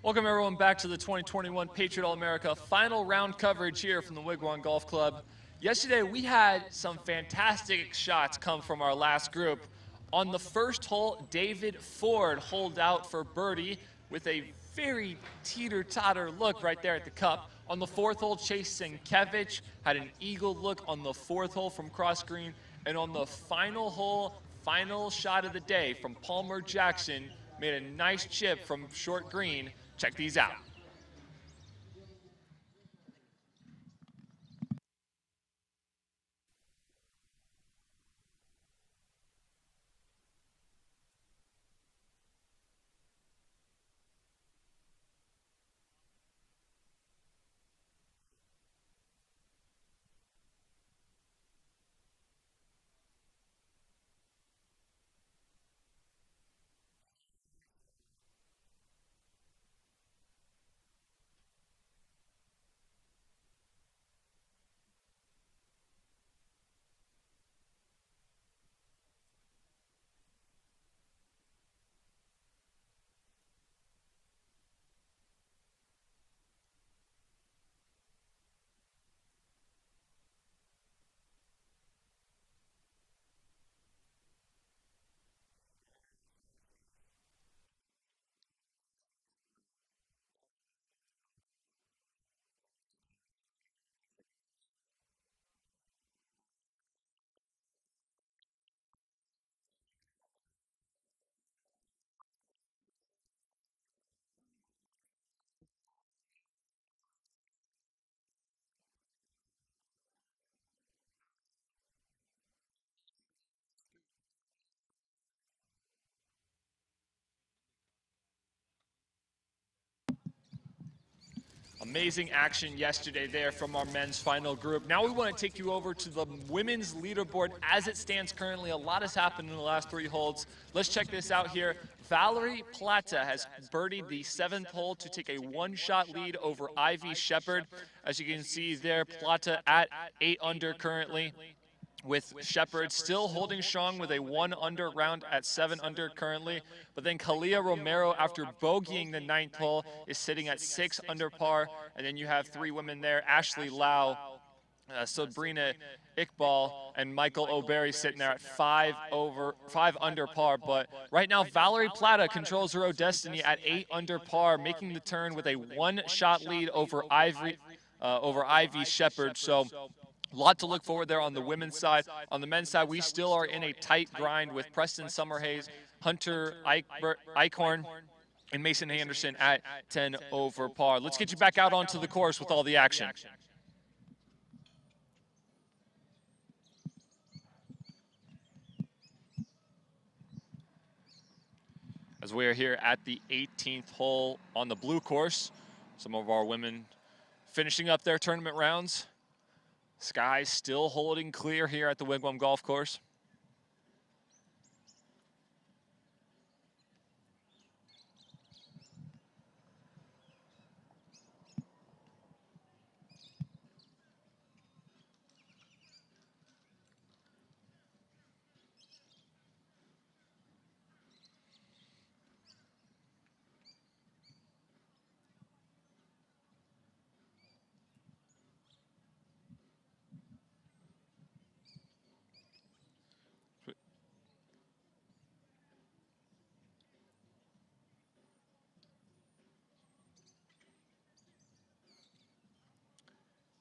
Welcome everyone back to the 2021 Patriot All-America final round coverage here from the Wigwam Golf Club. Yesterday we had some fantastic shots come from our last group. On the first hole, David Ford holed out for birdie with a very teeter-totter look right there at the cup. On the fourth hole, Chase Sienkiewicz had an eagle look on the fourth hole from cross green. And on the final hole, final shot of the day from Palmer Jackson, made a nice chip from short green. Check these out. Amazing action yesterday there from our men's final group. Now we want to take you over to the women's leaderboard as it stands currently. A lot has happened in the last 3 holes. Let's check this out here. Valerie Plata has birdied the 7th hole to take a 1-shot lead over Ivy Shepard. As you can see there, Plata at 8 under currently, with Shepard still holding strong with a 1 under round at 7 under currently. But then Kalia Romero, after bogeying the 9th hole, is sitting at 6 under par. And then you have 3 women there, Ashley Lau, Sabrina Iqbal, and Michael O'Berry sitting there at 5 under par. But right now, Valerie Plata controls her own destiny at 8 under par, making the turn with a 1-shot lead over Ivy Shepard. So a lot to look forward there on the women's side. On the men's side, we still are in a tight grind with Preston Summerhays, Hunter Eichhorn, and Mason Anderson at 10 over par. Let's get you back out onto the course with all the action. As we are here at the 18th hole on the blue course, some of our women finishing up their tournament rounds. Skies still holding clear here at the Wigwam Golf Course.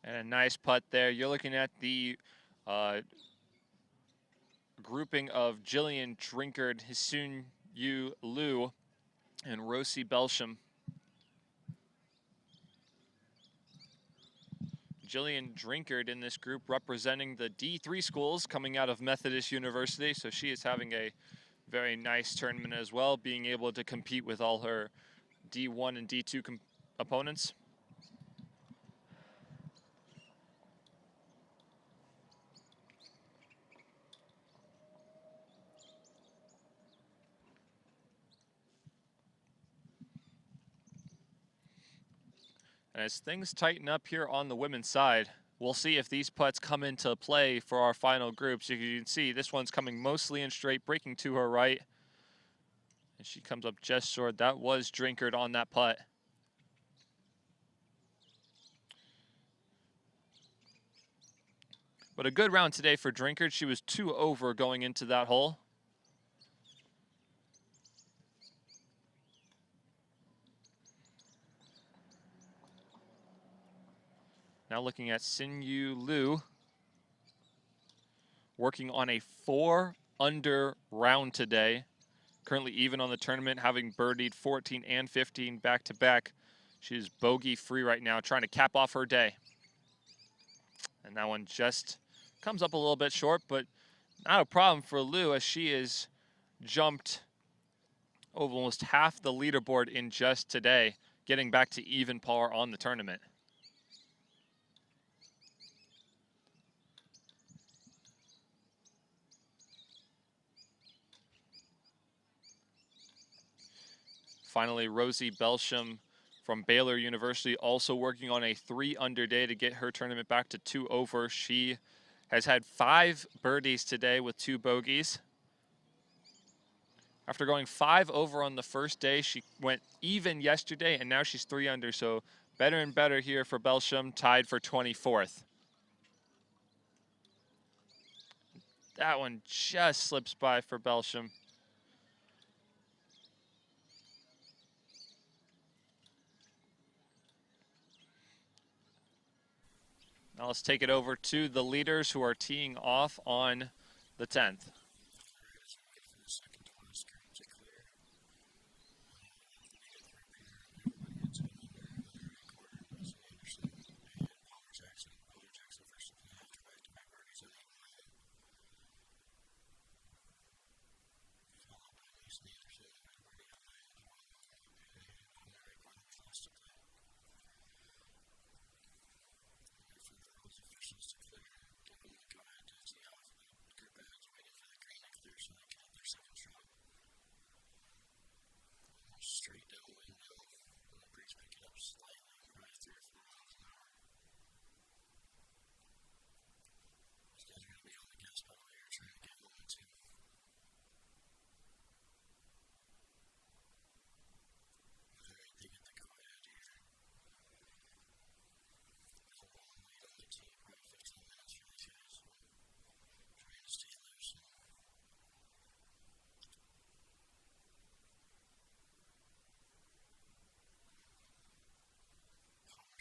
And a nice putt there. You're looking at the grouping of Jillian Drinkard, Hisun Yu Liu, and Rosie Belsham. Jillian Drinkard in this group representing the D3 schools coming out of Methodist University, so she is having a very nice tournament as well, being able to compete with all her D1 and D2 opponents. And as things tighten up here on the women's side, we'll see if these putts come into play for our final groups. You can see this one's coming mostly in straight, breaking to her right. And she comes up just short. That was Drinkard on that putt. But a good round today for Drinkard. She was 2 over going into that hole. Now looking at Sinyu Liu, working on a 4 under round today. Currently even on the tournament, having birdied 14 and 15 back-to-back. She's bogey-free right now, trying to cap off her day. And that one just comes up a little bit short, but not a problem for Liu, as she has jumped almost half the leaderboard in just today, getting back to even par on the tournament. Finally, Rosie Belsham from Baylor University also working on a 3 under day to get her tournament back to 2 over. She has had 5 birdies today with 2 bogeys. After going 5 over on the first day, she went even yesterday, and now she's 3 under. So better and better here for Belsham, tied for 24th. That one just slips by for Belsham. Now let's take it over to the leaders who are teeing off on the 10th.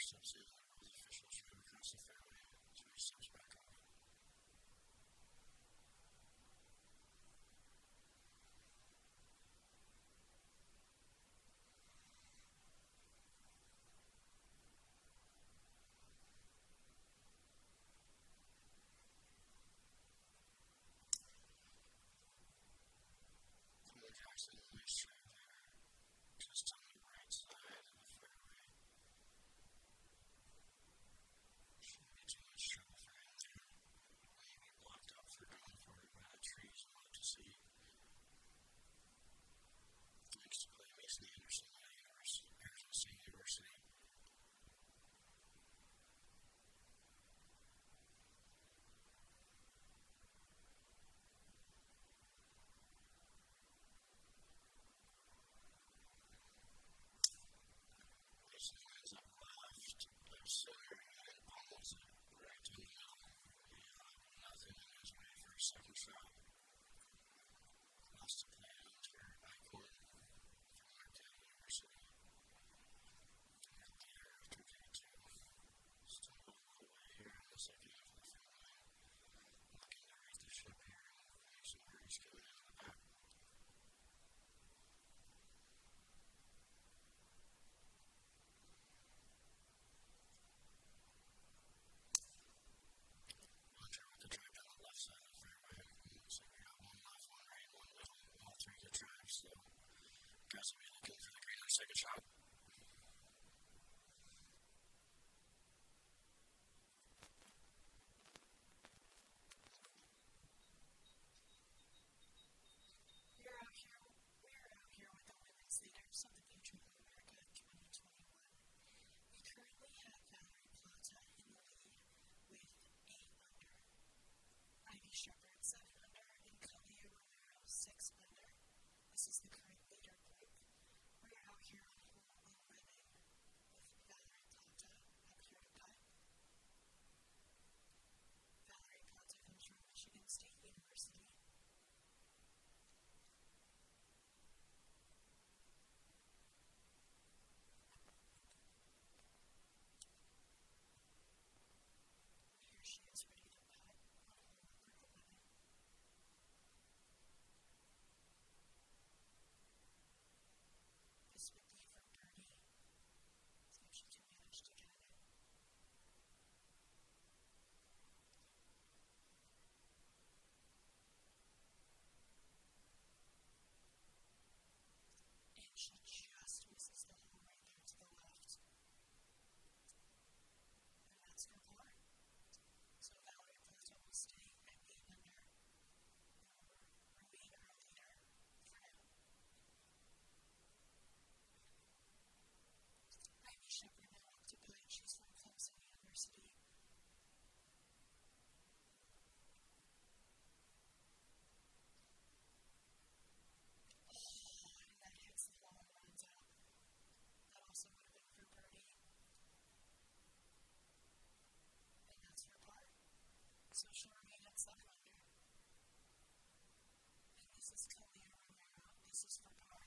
steps in, the officials move across the fairway, 3 steps back on. Jackson, nice try there. Just on the right side of the fairway. Shouldn't be too much trouble for him there. Maybe blocked up for going forward by the trees. We'll have to see. Next to play Mason Anderson at Arizona State University. Mason lines up left, left center, and pumels it right to the middle. Nothing in his way for a second shot. Lost to play Hunter Eichhorn from Marquette University. And leader after day 2. Still a little way here in the second half of the fairway. Looking to right the ship here. Mason Birdie's coming in the back. Hunter with the drive down the left side of the fairway. Looks like we got one left, one right, one middle. All 3 good drives, so guys will be looking for the green on second shot. We're out here with the women's leaders of the Patriot All-America 2021. We currently have Valerie Plata in the lead with 8 under. Ivy Shepherd 7 under and Kalia Romero 6 under. This is the current leader group. We're out here on hole 11 with Valerie Plata up here to putt. Valerie Plata comes from Michigan State University. Here she is ready to putt on hole number 11. This would be for birdie. So she can manage to get it. And she just misses the hole right there to the left. And that's her par. So Valerie Plata will stay at 8 under. And will remain our leader for now. Ivy Shepherd now up to play. She's from Clemson University. And that hits the ball and runs out. That also would have been for birdie. And that's for par. So she'll remain at 7 under. And this is Kalia Romero. This is for par.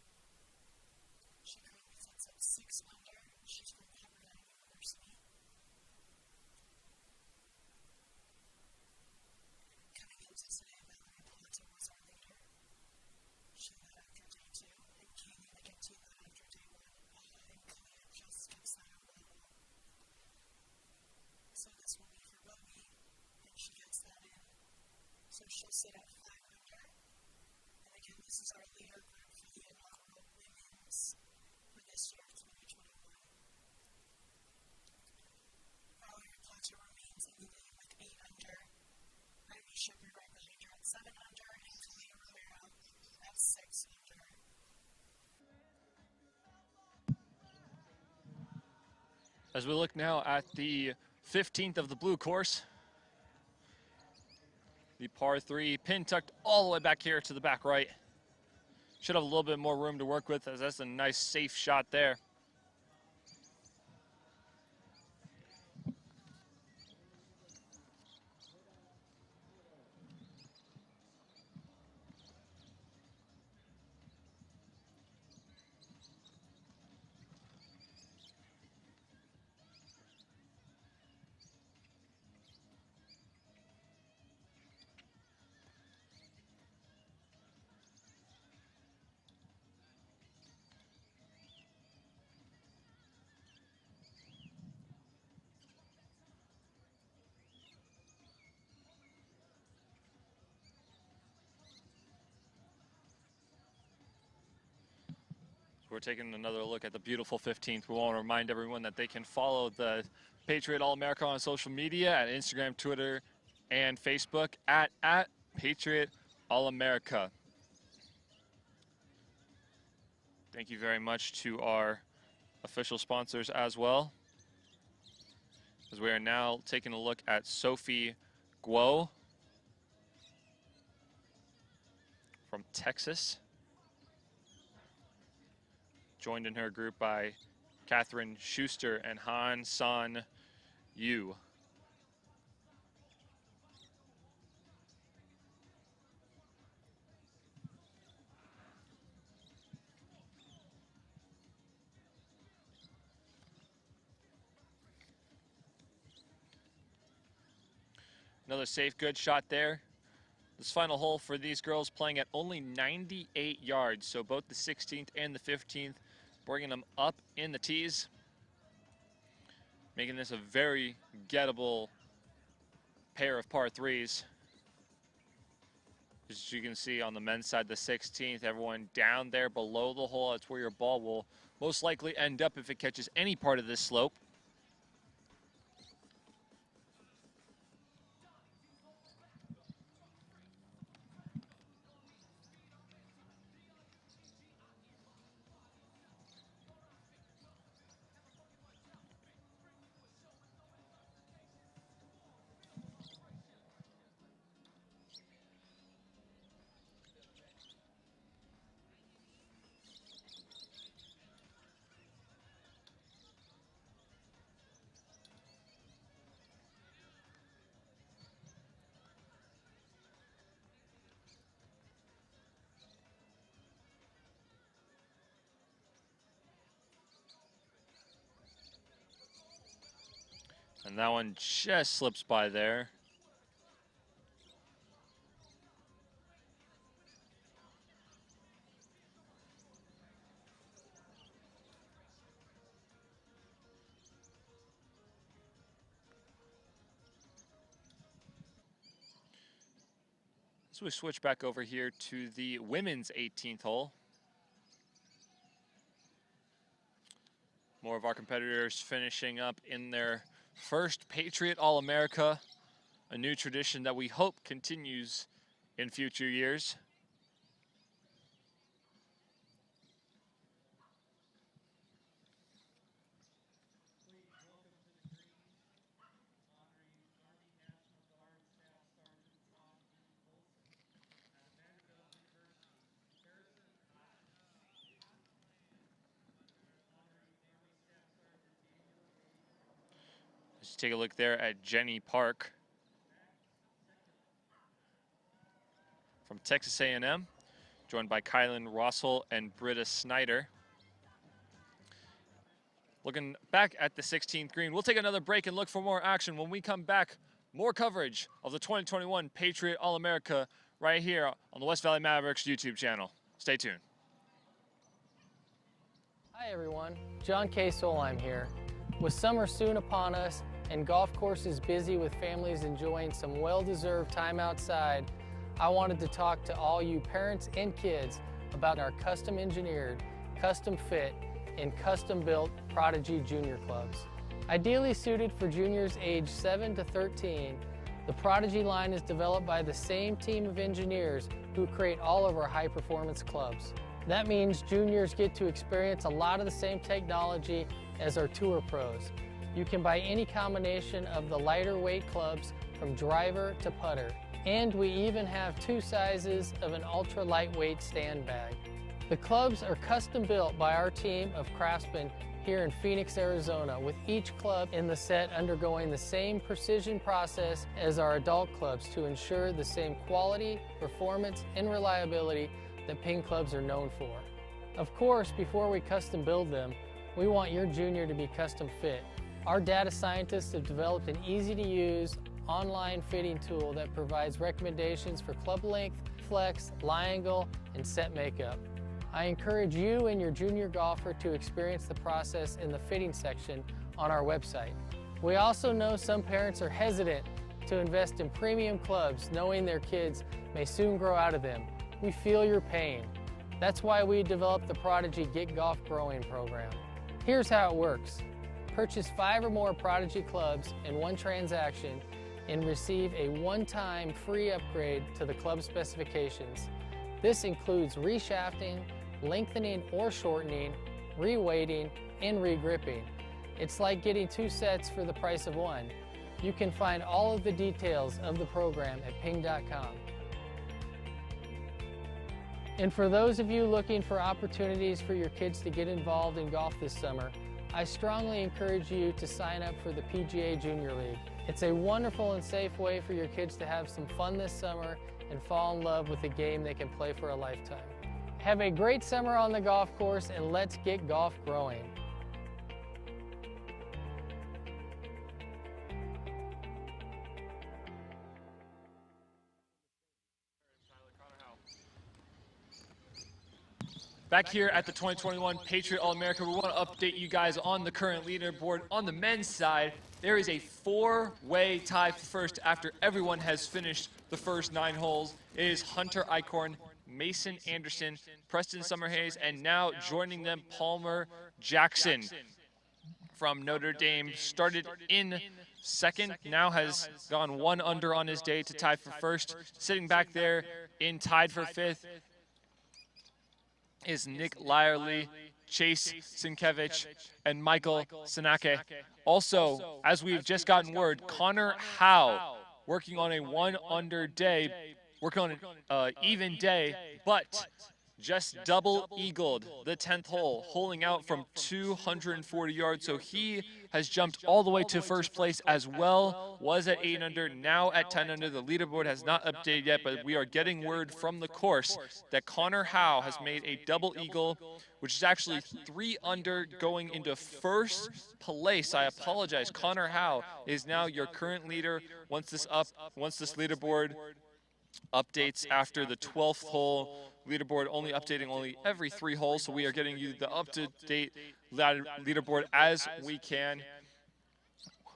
She currently sets up 6 under. She's from Pepperdine University. Coming into today, Valerie Plata was our leader. She led after day 2, and Kalia McGinty led after day 1. And Kalia just gets that out of the hole. So this will be for bogey, and she gets that in. So she'll sit at 5 under. And again, this is our leader group for the inaugural women's for this year, 2021. Valerie Plata remains in the lead with 8 under. Ivy Shepherd right behind her at 7 under, and Kalia Romero at 6 under. As we look now at the 15th of the blue course, the par 3 pin tucked all the way back here to the back right. Should have a little bit more room to work with, as that's a nice safe shot there. we're taking another look at the beautiful 15th. We want to remind everyone that they can follow the Patriot All-America on social media at Instagram, Twitter, and Facebook at Patriot All-America. Thank you very much to our official sponsors as well, as we are now taking a look at Sophie Guo from Texas, joined in her group by Catherine Schuster and Han San Yu. Another safe, good shot there. This final hole for these girls playing at only 98 yards, so both the 16th and the 15th bringing them up in the tees, making this a very gettable pair of par threes. As you can see on the men's side, the 16th, everyone down there below the hole. That's where your ball will most likely end up if it catches any part of this slope. And that one just slips by there. So we switch back over here to the women's 18th hole. More of our competitors finishing up in their first Patriot All-America, a new tradition that we hope continues in future years. Let's take a look there at Jenny Park from Texas A&M, joined by Kylan Rossell and Britta Snyder. Looking back at the 16th green, we'll take another break and look for more action. When we come back, more coverage of the 2021 Patriot All-America right here on the West Valley Mavericks YouTube channel. Stay tuned. Hi everyone, John K. Solheim here. With summer soon upon us and golf courses busy with families enjoying some well-deserved time outside, I wanted to talk to all you parents and kids about our custom engineered, custom fit, and custom built Prodigy Junior Clubs. Ideally suited for juniors aged 7 to 13, the Prodigy line is developed by the same team of engineers who create all of our high-performance clubs. That means juniors get to experience a lot of the same technology as our tour pros. You can buy any combination of the lighter weight clubs from driver to putter. And we even have 2 sizes of an ultra lightweight stand bag. The clubs are custom built by our team of craftsmen here in Phoenix, Arizona, with each club in the set undergoing the same precision process as our adult clubs to ensure the same quality, performance, and reliability that Ping clubs are known for. Of course, before we custom build them, we want your junior to be custom fit. Our data scientists have developed an easy-to-use online fitting tool that provides recommendations for club length, flex, lie angle, and set makeup. I encourage you and your junior golfer to experience the process in the fitting section on our website. We also know some parents are hesitant to invest in premium clubs knowing their kids may soon grow out of them. We feel your pain. That's why we developed the Prodigy Get Golf Growing program. Here's how it works. Purchase 5 or more Prodigy clubs in one transaction and receive a one-time free upgrade to the club specifications. This includes reshafting, lengthening or shortening, reweighting, and regripping. It's like getting 2 sets for the price of 1. You can find all of the details of the program at ping.com. And for those of you looking for opportunities for your kids to get involved in golf this summer, I strongly encourage you to sign up for the PGA Junior League. It's a wonderful and safe way for your kids to have some fun this summer and fall in love with a game they can play for a lifetime. Have a great summer on the golf course, and let's get golf growing. Back here at the 2021 Patriot All-America, we want to update you guys on the current leaderboard. On the men's side, there is a 4-way tie for first after everyone has finished the first 9 holes. It is Hunter Eichhorn, Mason Anderson, Preston Summerhays, and now joining them, Palmer Jackson from Notre Dame. Started in second, now has gone 1 under on his day to tie for first. Sitting back there in tied for 5th is Nick Lyerly, Chase Sienkiewicz, and Michael Sinake. Also, as we've just gotten word, Connor Howe working on a 1 under day, working on an even day, but just double-eagled the 10th hole, holing out from 240 yards. So he has jumped all the way to first place as well, was at 8 under, now at 10 under. The leaderboard has not updated yet, but we are getting word from the course that Connor Howe has made a double eagle, which is actually 3 under going into first place. I apologize. Connor Howe is now your current leader. Once this leaderboard updates after the 12th hole, leaderboard only updating every 3 holes, so we are getting you the up-to-date leaderboard as we can.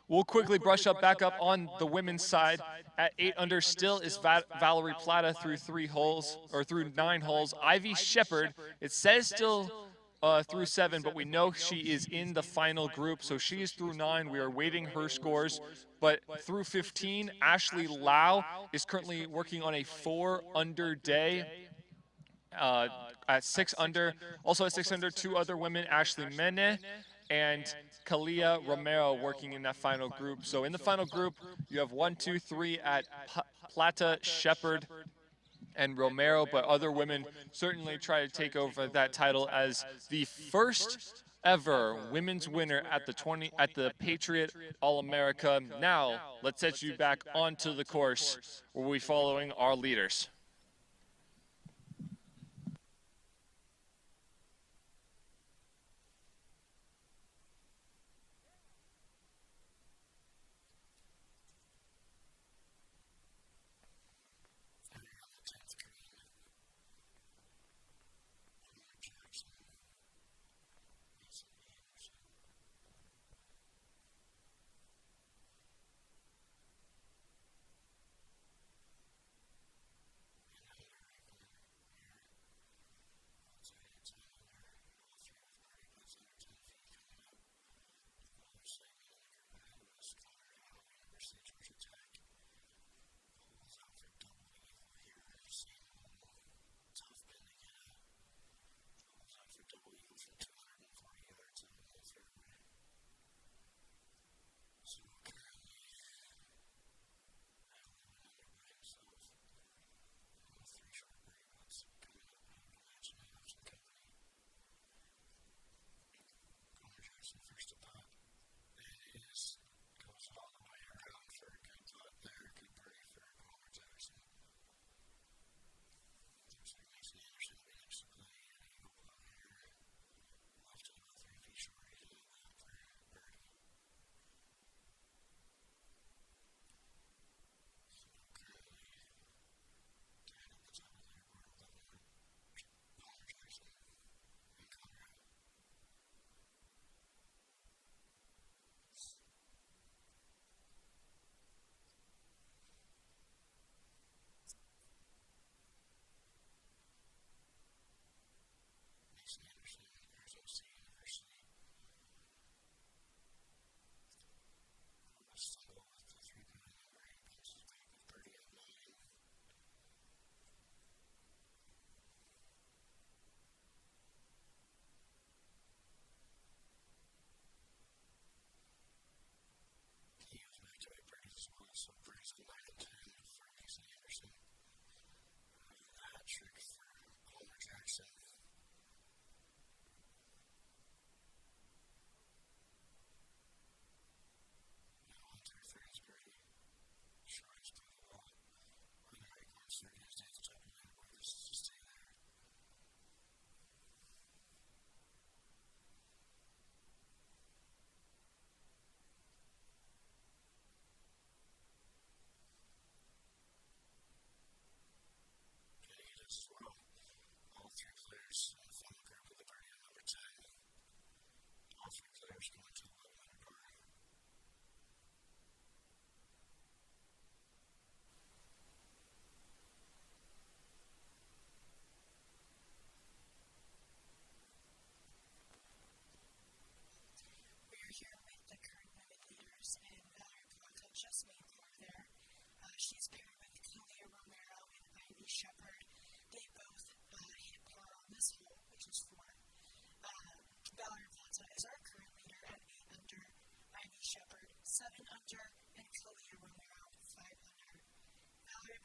We'll quickly brush up back up on the women's side. At 8 under still is Valerie Plata through 9 holes. Ivy Shepard, it says still through 7, but we know she is in the final group, so she is through 9. We are waiting her scores. But through 15, Ashley Lau is currently working on a 4 under day. At 6 under, also at 6 under, 2 other women, Ashley Mene and Kalia Romero, working in that final group. So in the final group, you have 1, 2, 3 at Plata, Shepard, and Romero, but other women certainly try to take over that title as the first ever women's winner at the Patriot All-America. Now, let's set you back onto the course where we'll be following our leaders.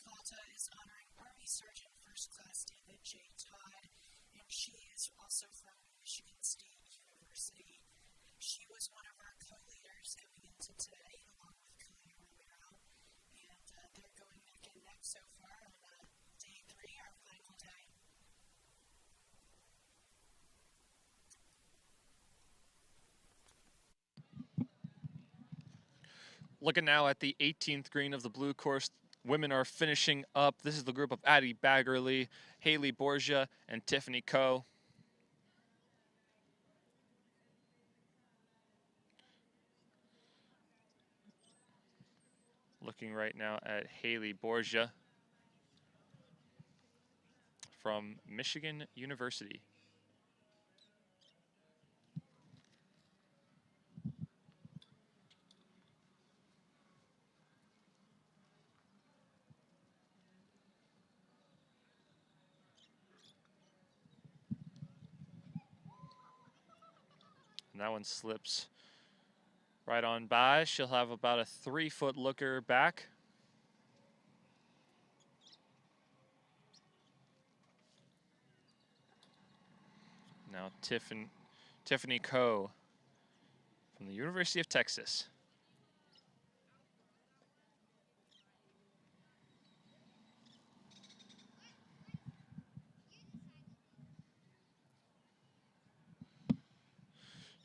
Plata is honoring Army Sergeant First Class David J. Todd, and she is also from Michigan State University. She was one of our co-leaders coming into today, along with Kalina Romero, and they're going neck and neck so far on day 3, our final day. Looking now at the 18th green of the blue course, women are finishing up. This is the group of Addie Baggerly, Haley Borgia, and Tiffany Coe. Looking right now at Haley Borgia from Michigan University. And that one slips right on by. She'll have about a 3-foot looker back. Now Tiffany Coe from the University of Texas.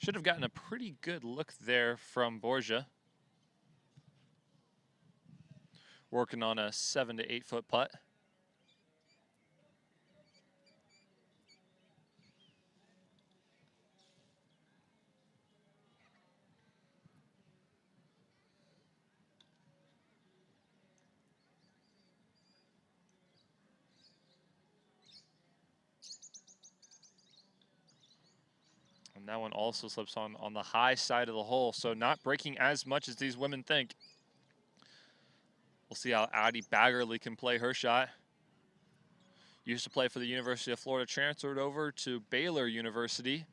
Should have gotten a pretty good look there from Borgia. Working on a 7 to 8 foot putt. And that one also slips on the high side of the hole, so not breaking as much as these women think. We'll see how Addie Baggerly can play her shot. Used to play for the University of Florida, transferred over to Baylor University.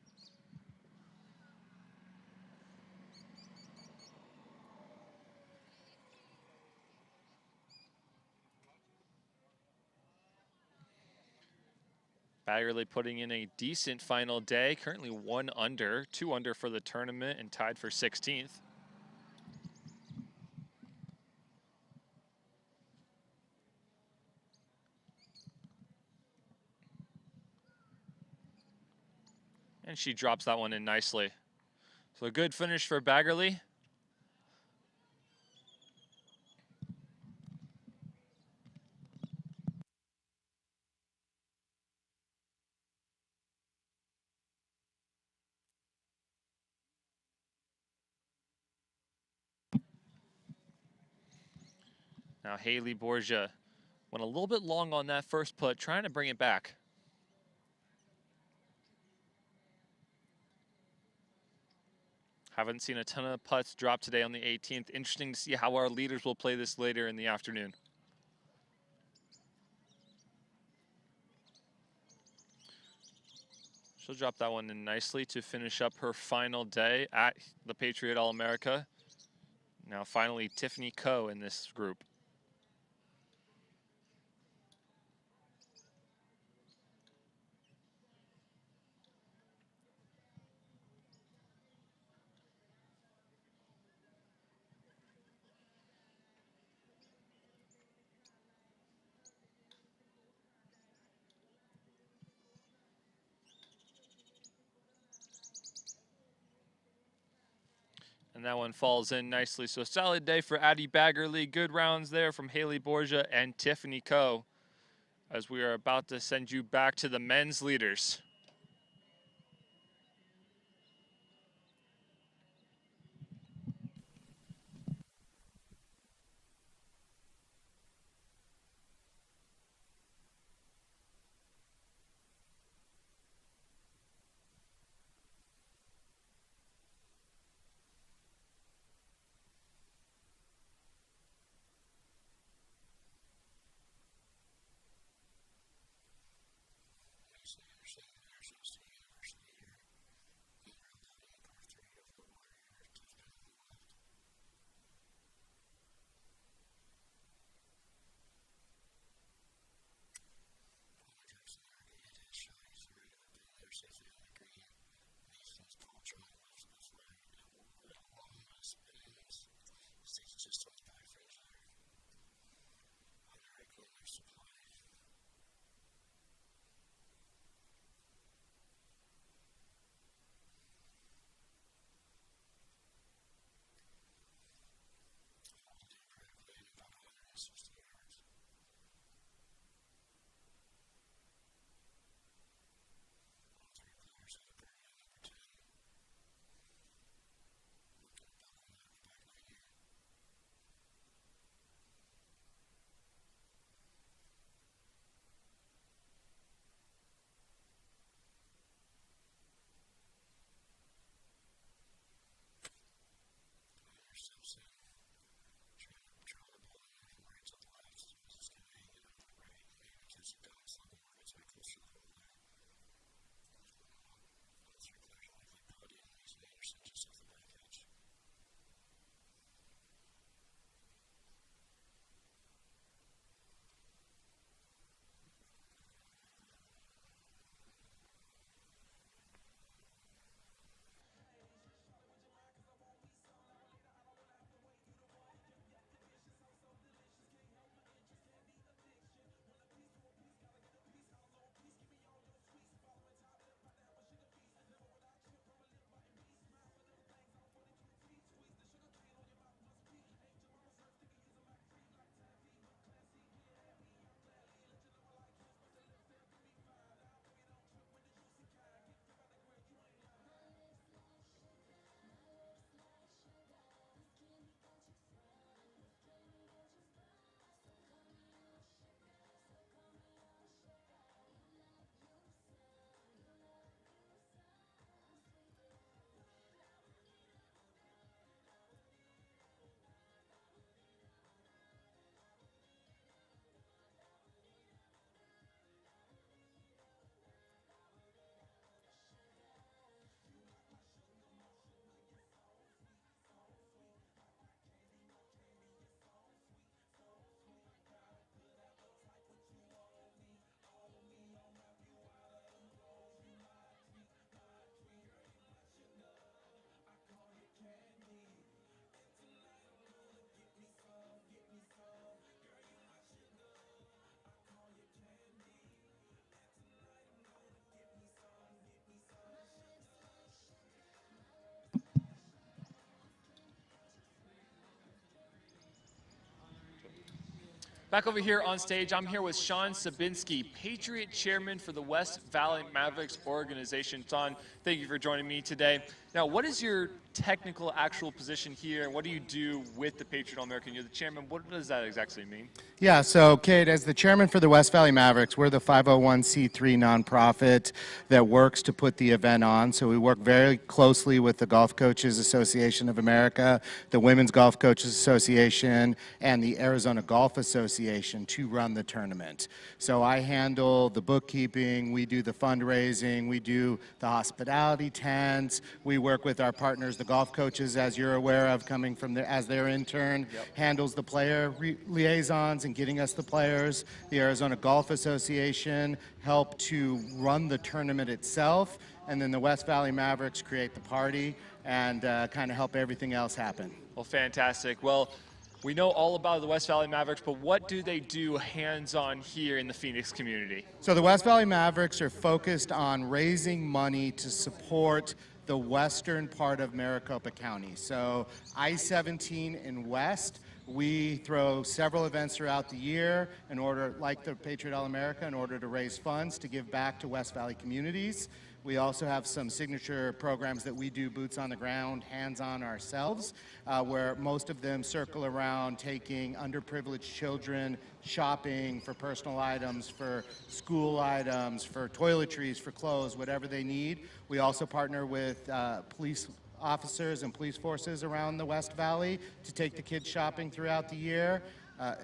Baggerly putting in a decent final day, currently 1 under, 2 under for the tournament and tied for 16th. And she drops that one in nicely. So a good finish for Baggerly. Now Haley Borgia went a little bit long on that first putt, trying to bring it back. Haven't seen a ton of putts drop today on the 18th. Interesting to see how our leaders will play this later in the afternoon. She'll drop that one in nicely to finish up her final day at the Patriot All-America. Now finally Tiffany Coe in this group. And that one falls in nicely. So solid day for Addie Baggerly. Good rounds there from Haley Borgia and Tiffany Coe, as we are about to send you back to the men's leaders. Back over here on stage, I'm here with Sean Sabinski, Patriot Chairman for the West Valley Mavericks organization. Sean, thank you for joining me today. Now, what is your technical actual position here, and what do you do with the Patriot All-American? You're the chairman. What does that exactly mean? Yeah, so Kate, as the chairman for the West Valley Mavericks, we're the 501c3 nonprofit that works to put the event on. So we work very closely with the Golf Coaches Association of America, the Women's Golf Coaches Association, and the Arizona Golf Association to run the tournament. So I handle the bookkeeping, we do the fundraising, we do the hospitality tents, we work with our partners, the golf coaches, as you're aware of, coming from as their intern, handles the player liaisons and getting us the players. The Arizona Golf Association help to run the tournament itself, and then the West Valley Mavericks create the party and kind of help everything else happen. Well, fantastic. Well, we know all about the West Valley Mavericks, but what do they do hands-on here in the Phoenix community? So the West Valley Mavericks are focused on raising money to support the western part of Maricopa County. So I-17 and west, we throw several events throughout the year in order, like the Patriot All-America, in order to raise funds to give back to West Valley communities. We also have some signature programs that we do boots on the ground, hands-on ourselves, where most of them circle around taking underprivileged children shopping for personal items, for school items, for toiletries, for clothes, whatever they need. We also partner with police officers and police forces around the West Valley to take the kids shopping throughout the year.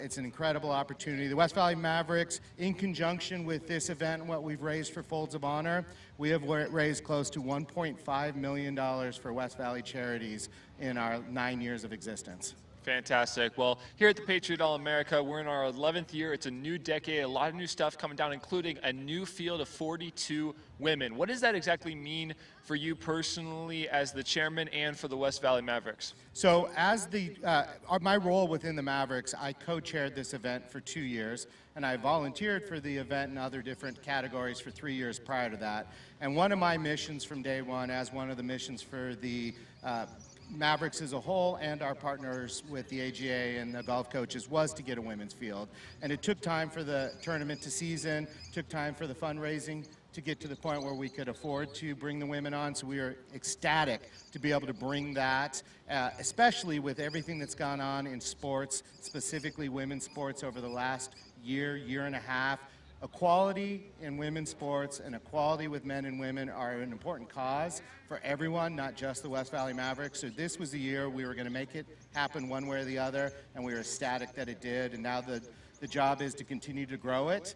It's an incredible opportunity. The West Valley Mavericks, in conjunction with this event and what we've raised for Folds of Honor, we have raised close to $1.5 million for West Valley charities in our 9 years of existence. Fantastic. Well, here at the Patriot All-America, we're in our 11th year. It's a new decade, a lot of new stuff coming down, including a new field of 42 women. What does that exactly mean for you personally as the chairman and for the West Valley Mavericks? So as my role within the Mavericks, I co-chaired this event for 2 years, and I volunteered for the event in other different categories for 3 years prior to that. And one of my missions from day one, as one of the missions for the Mavericks as a whole and our partners with the AGA and the golf coaches, was to get a women's field. And it took time for the tournament to season, took time for the fundraising to get to the point where we could afford to bring the women on. So we are ecstatic to be able to bring that, especially with everything that's gone on in sports, specifically women's sports over the last year, year and a half. Equality in women's sports and equality with men and women are an important cause for everyone, not just the West Valley Mavericks. So this was the year we were going to make it happen one way or the other, and we were ecstatic that it did. And now the job is to continue to grow it.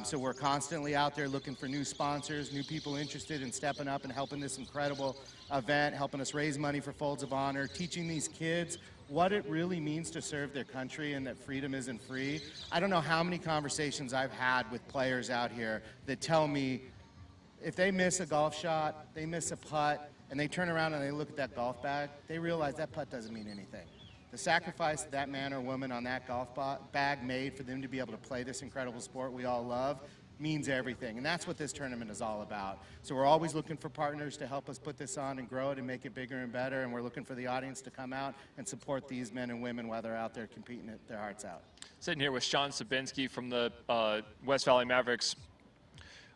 So we're constantly out there looking for new sponsors, new people interested in stepping up and helping this incredible event, helping us raise money for Folds of Honor, teaching these kids what it really means to serve their country and that freedom isn't free. I don't know how many conversations I've had with players out here that tell me if they miss a golf shot, they miss a putt, and they turn around and they look at that golf bag, they realize that putt doesn't mean anything. The sacrifice that man or woman on that golf bag made for them to be able to play this incredible sport we all love means everything, and that's what this tournament is all about. So we're always looking for partners to help us put this on and grow it and make it bigger and better, and we're looking for the audience to come out and support these men and women while they're out there competing their hearts out. Sitting here with Sean Sabinski from the West Valley Mavericks.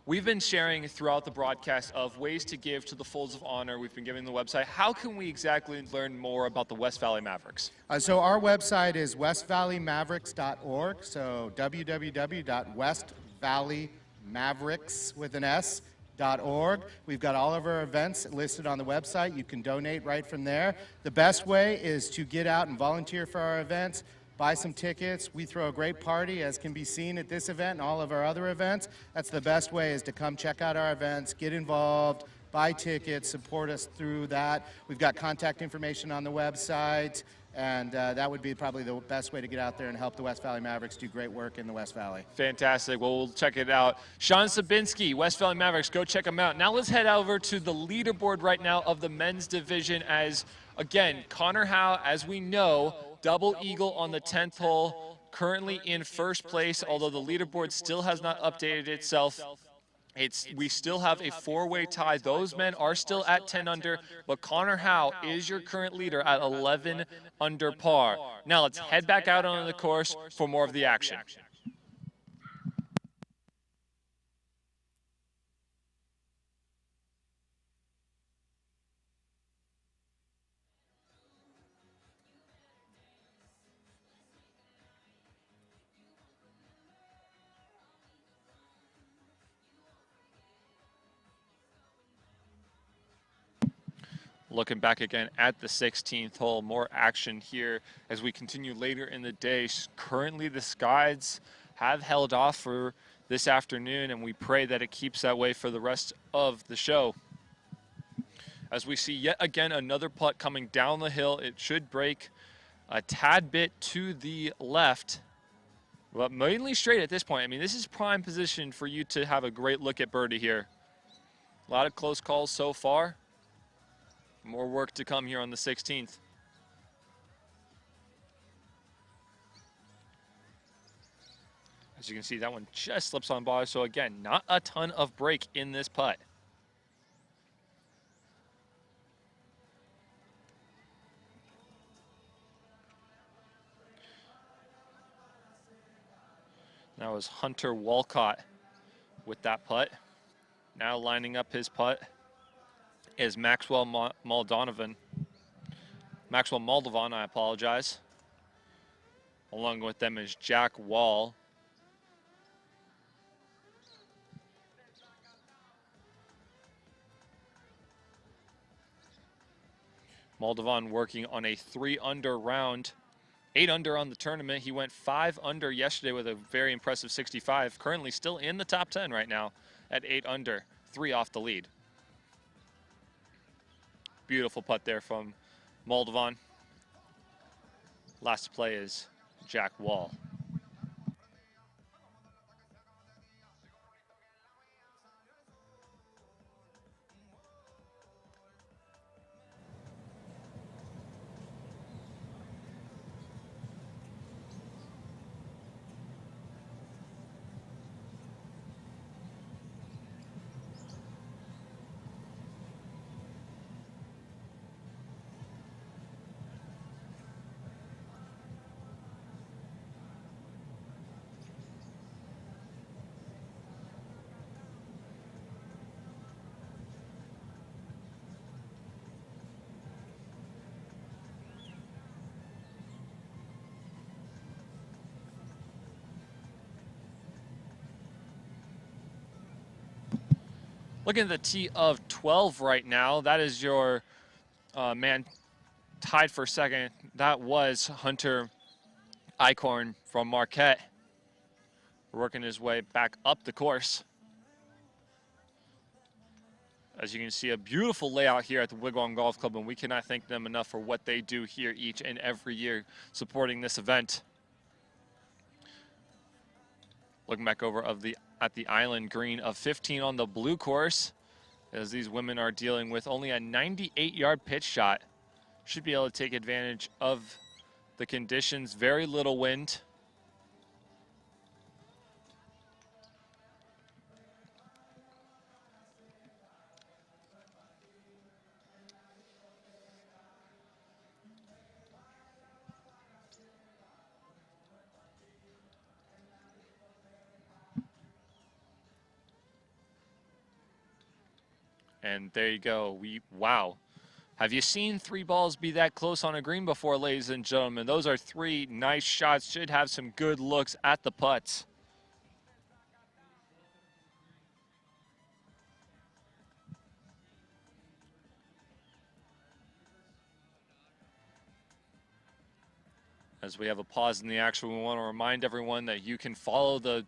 We've been sharing throughout the broadcast of ways to give to the Folds of Honor. We've been giving the website. How can we exactly learn more about the West Valley Mavericks? So our website is westvalleymavericks.org, so www.westvalleymavericks with an S.org. We've got all of our events listed on the website. You can donate right from there. The best way is to get out and volunteer for our events. Buy some tickets. We throw a great party, as can be seen at this event and all of our other events. That's the best way, is to come check out our events, get involved, buy tickets, support us through that. We've got contact information on the website, and that would be probably the best way to get out there and help the West Valley Mavericks do great work in the West Valley. Fantastic. Well, we'll check it out. Sean Sabinski, West Valley Mavericks, go check them out. Now let's head over to the leaderboard right now of the men's division as, again, Connor Howe, as we know, double eagle on the 10th hole, currently in first place, although the leaderboard still has not updated itself. We still have a four-way tie. Those men are still at 10 under, but Connor Howe is your current leader at 11 under par. Now let's head back out on the course for more of the action. Looking back again at the 16th hole, more action here as we continue later in the day. Currently, the skies have held off for this afternoon, and we pray that it keeps that way for the rest of the show. As we see yet again another putt coming down the hill, it should break a tad bit to the left, but mainly straight at this point. I mean, this is prime position for you to have a great look at birdie here. A lot of close calls so far. More work to come here on the 16th. As you can see, that one just slips on by. So again, not a ton of break in this putt. That was Hunter Walcott with that putt. Now lining up his putt is Maxwell Moldovan, I apologize. Along with them is Jack Wall. Moldovan working on a 3 under round, 8 under on the tournament. He went 5 under yesterday with a very impressive 65. Currently still in the top 10 right now at 8 under, 3 off the lead. Beautiful putt there from Moldovan. Last play is Jack Wall. Looking at the tee of 12 right now, that is your man tied for second. That was Hunter Eichhorn from Marquette, working his way back up the course. As you can see, a beautiful layout here at the Wigwam Golf Club, and we cannot thank them enough for what they do here each and every year supporting this event. Looking back over at the island green of 15 on the blue course, as these women are dealing with only a 98-yard pitch shot. Should be able to take advantage of the conditions, very little wind. And there you go. Wow. Have you seen 3 balls be that close on a green before, ladies and gentlemen? Those are 3 nice shots. Should have some good looks at the putts. As we have a pause in the action, we want to remind everyone that you can follow the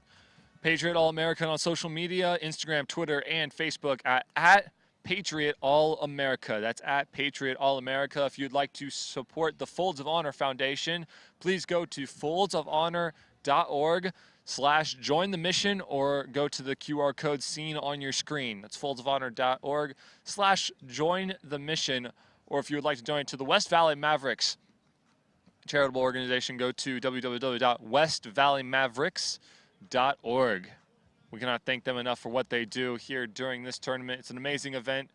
Patriot All-American on social media, Instagram, Twitter, and Facebook at Patriot All-America. That's at Patriot All-America. If you'd like to support the Folds of Honor Foundation, please go to foldsofhonor.org/join the mission, or go to the QR code seen on your screen. That's foldsofhonor.org/join the mission. Or if you would like to donate to the West Valley Mavericks charitable organization, go to www.westvalleymavericks.org. We cannot thank them enough for what they do here during this tournament. It's an amazing event,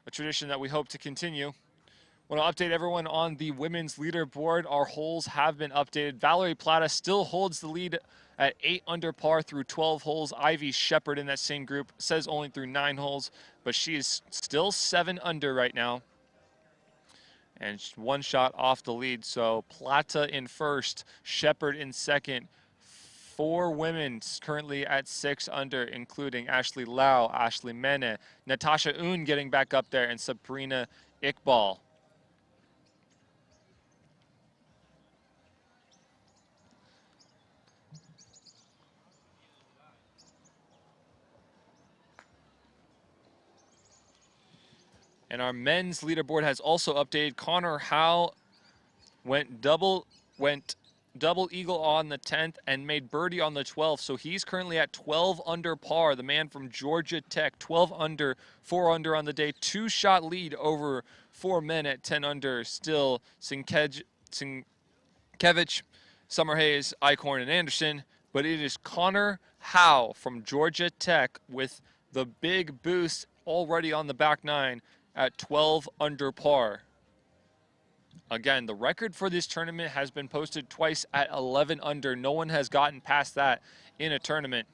a tradition that we hope to continue. I want to update everyone on the women's leaderboard. Our holes have been updated. Valerie Plata still holds the lead at 8 under par through 12 holes. Ivy Shepard in that same group says only through 9 holes, but she is still 7 under right now. And 1 shot off the lead. So Plata in first, Shepard in second. 4 women currently at 6 under, including Ashley Lau, Ashley Mene, Natasha Un getting back up there, and Sabrina Iqbal. And our men's leaderboard has also updated. Connor Howe went double eagle on the 10th and made birdie on the 12th. So he's currently at 12 under par. The man from Georgia Tech, 12 under, 4 under on the day. 2-shot lead over 4 men at 10 under. Still Sinkevich, Summerhays, Eichhorn, and Anderson. But it is Connor Howe from Georgia Tech with the big boost already on the back 9 at 12 under par. Again, the record for this tournament has been posted twice at 11 under. No one has gotten past that in a tournament.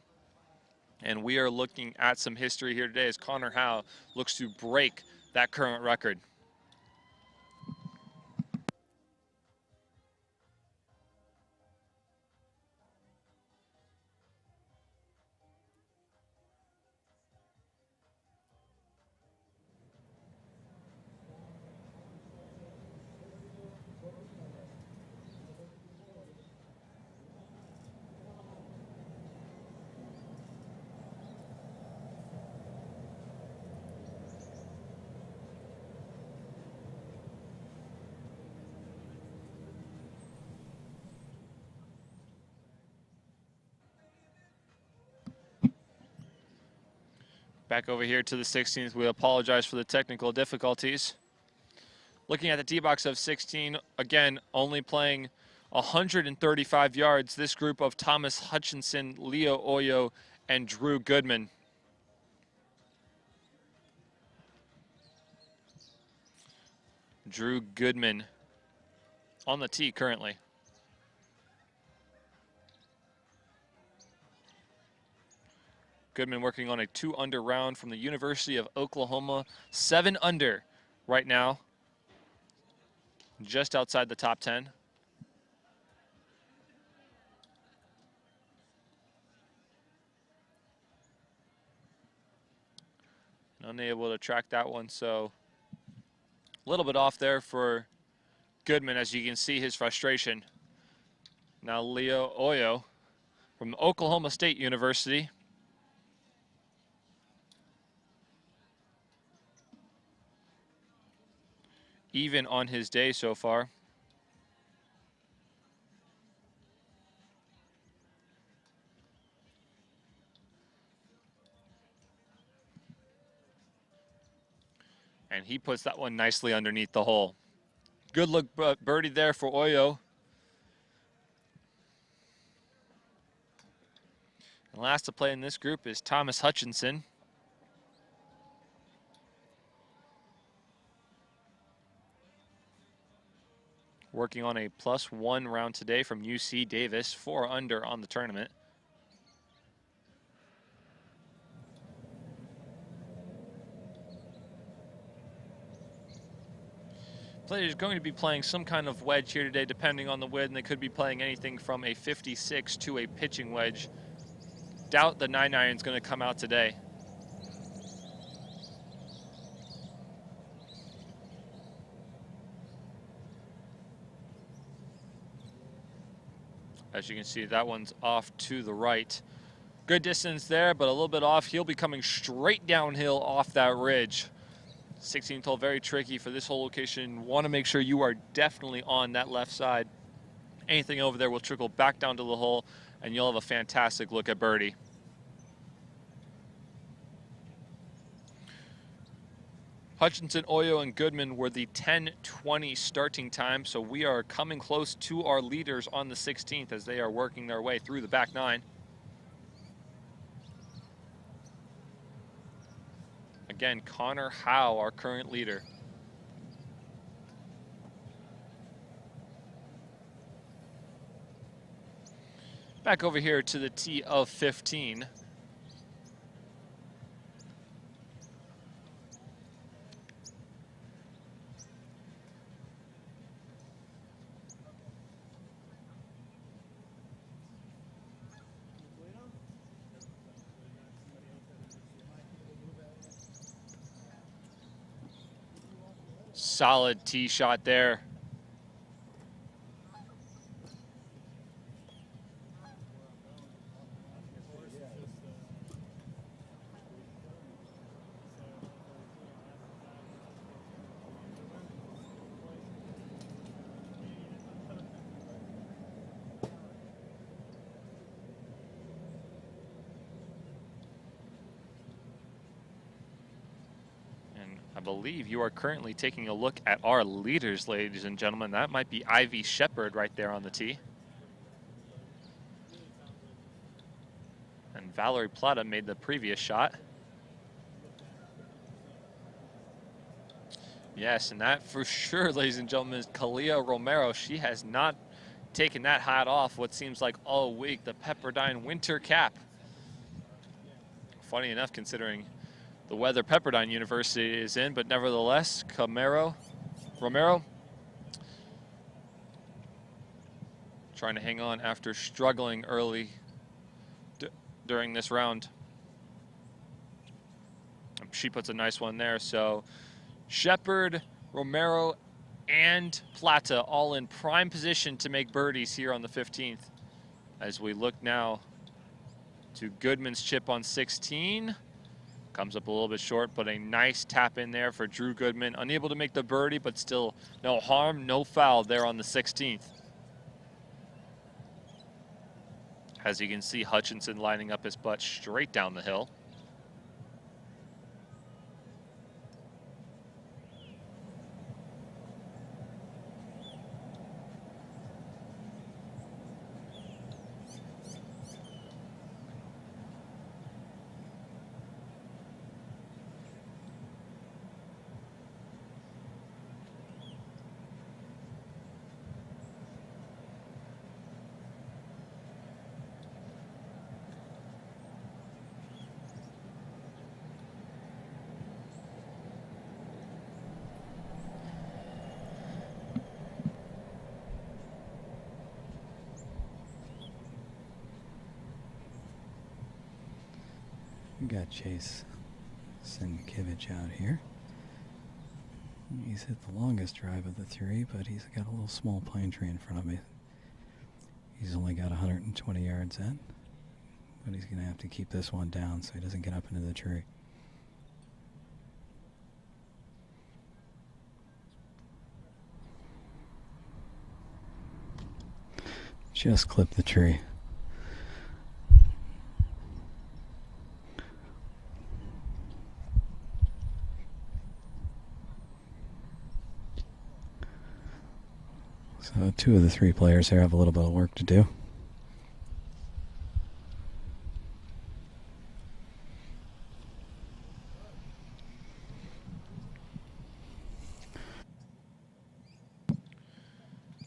And we are looking at some history here today as Connor Howe looks to break that current record. Back over here to the 16th. We apologize for the technical difficulties. Looking at the tee box of 16, again, only playing 135 yards. This group of Thomas Hutchinson, Leo Oyo, and Drew Goodman. Drew Goodman on the tee currently. Goodman working on a 2 under round from the University of Oklahoma. 7 under right now. Just outside the top 10. Unable to track that one, so a little bit off there for Goodman, as you can see his frustration. Now Leo Oyo from Oklahoma State University. Even on his day so far. And he puts that one nicely underneath the hole. Good look birdie there for Oyo. And last to play in this group is Thomas Hutchinson. Working on a +1 round today from UC Davis, 4 under on the tournament. Players going to be playing some kind of wedge here today, depending on the wind. And they could be playing anything from a 56 to a pitching wedge. Doubt the 9-iron is going to come out today. As you can see, that one's off to the right. Good distance there, but a little bit off. He'll be coming straight downhill off that ridge. 16th hole, very tricky for this whole location. Want to make sure you are definitely on that left side. Anything over there will trickle back down to the hole, and you'll have a fantastic look at birdie. Hutchinson, Oyo, and Goodman were the 10:20 starting time, so we are coming close to our leaders on the 16th as they are working their way through the back 9. Again, Connor Howe, our current leader. Back over here to the tee of 15. Solid tee shot there. I believe you are currently taking a look at our leaders, ladies and gentlemen. That might be Ivy Shepard right there on the tee. And Valerie Plata made the previous shot. Yes, and that for sure, ladies and gentlemen, is Kalia Romero. She has not taken that hat off what seems like all week, the Pepperdine winter cap. Funny enough, considering the weather Pepperdine University is in, but nevertheless, Romero trying to hang on after struggling early during this round. She puts a nice one there. So Shepard, Romero, and Plata all in prime position to make birdies here on the 15th. As we look now to Goodman's chip on 16. Comes up a little bit short, but a nice tap in there for Drew Goodman. Unable to make the birdie, but still no harm, no foul there on the 16th. As you can see, Hutchinson lining up his putt straight down the hill. We got Chase Sienkiewicz out here. He's hit the longest drive of the three, but he's got a little small pine tree in front of me. He's only got 120 yards in, but he's going to have to keep this one down so he doesn't get up into the tree. Just clip the tree. So 2 of the 3 players here have a little bit of work to do.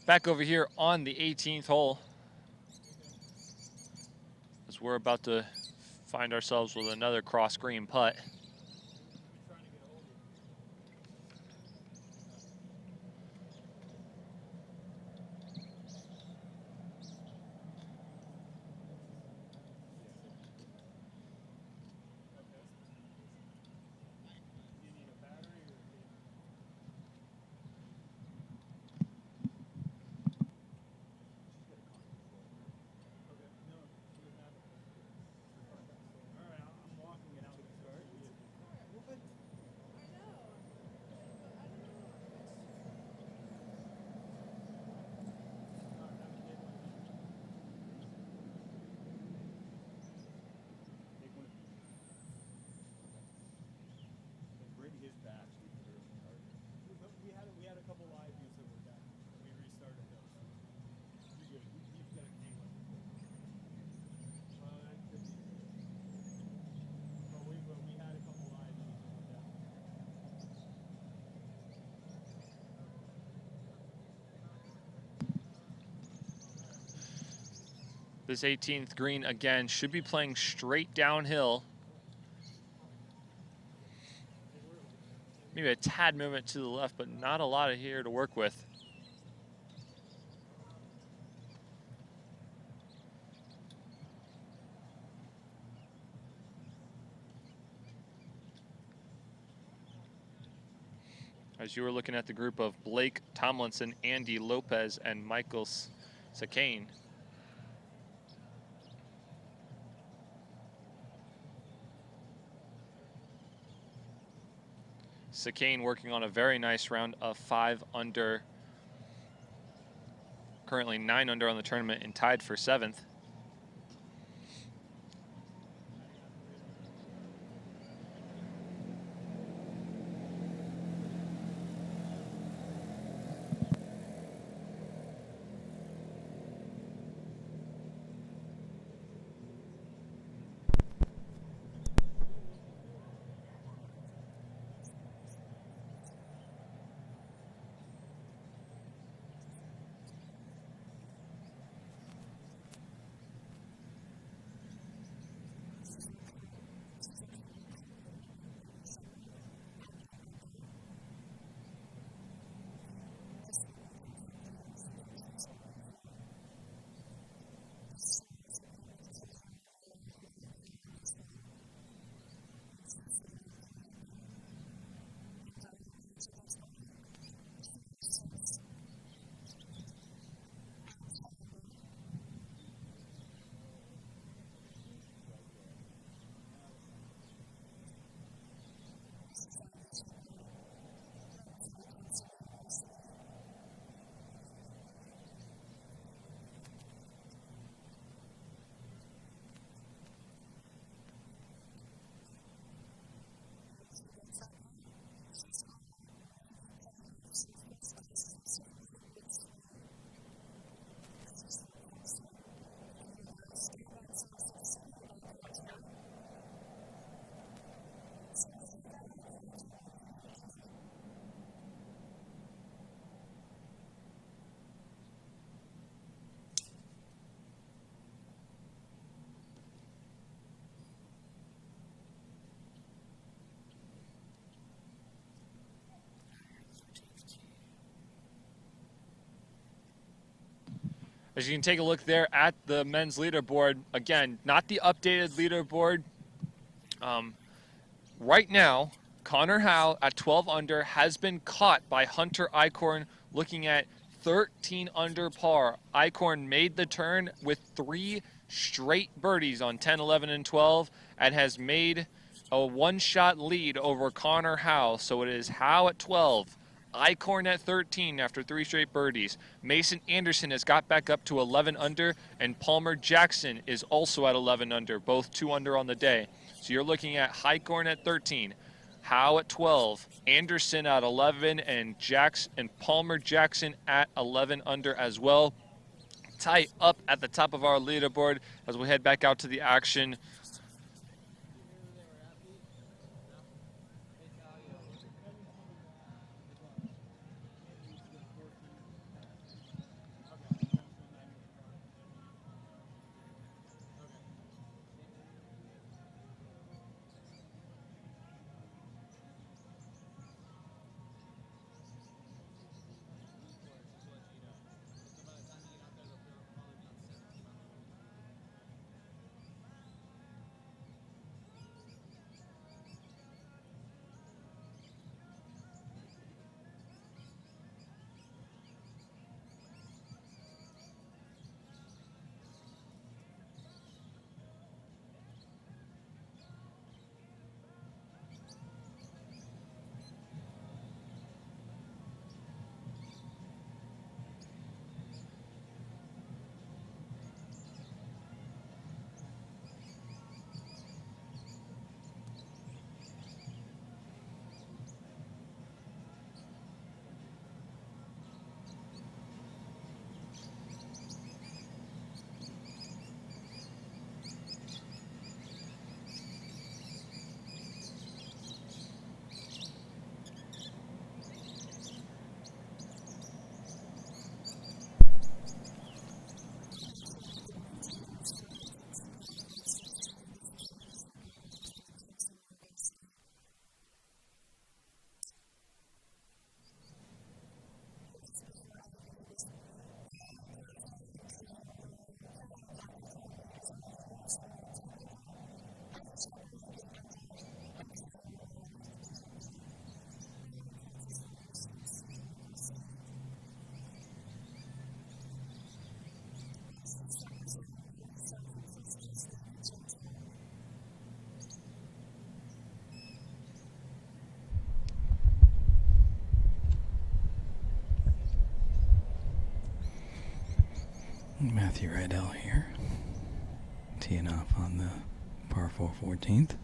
Back over here on the 18th hole, as we're about to find ourselves with another cross green putt. This 18th green, again, should be playing straight downhill. Maybe a tad movement to the left, but not a lot of here to work with. As you were looking at the group of Blake Tomlinson, Andy Lopez, and Michael Sakane. Sakane working on a very nice round of 5 under. Currently 9 under on the tournament and tied for 7th. As you can take a look there at the men's leaderboard, again, not the updated leaderboard. Right now, Connor Howe at 12 under has been caught by Hunter Eichhorn looking at 13 under par. Eichhorn made the turn with 3 straight birdies on 10, 11, and 12 and has made a one-shot lead over Connor Howe. So it is Howe at 12. Eichhorn at 13 after 3 straight birdies. Mason Anderson has got back up to 11 under, and Palmer Jackson is also at 11 under, both 2 under on the day. So you're looking at Eichhorn at 13, Howe at 12, Anderson at 11, and Palmer Jackson at 11 under as well. Tight up at the top of our leaderboard as we head back out to the action. Matthew Rydell here, teeing off on the par 4 14th.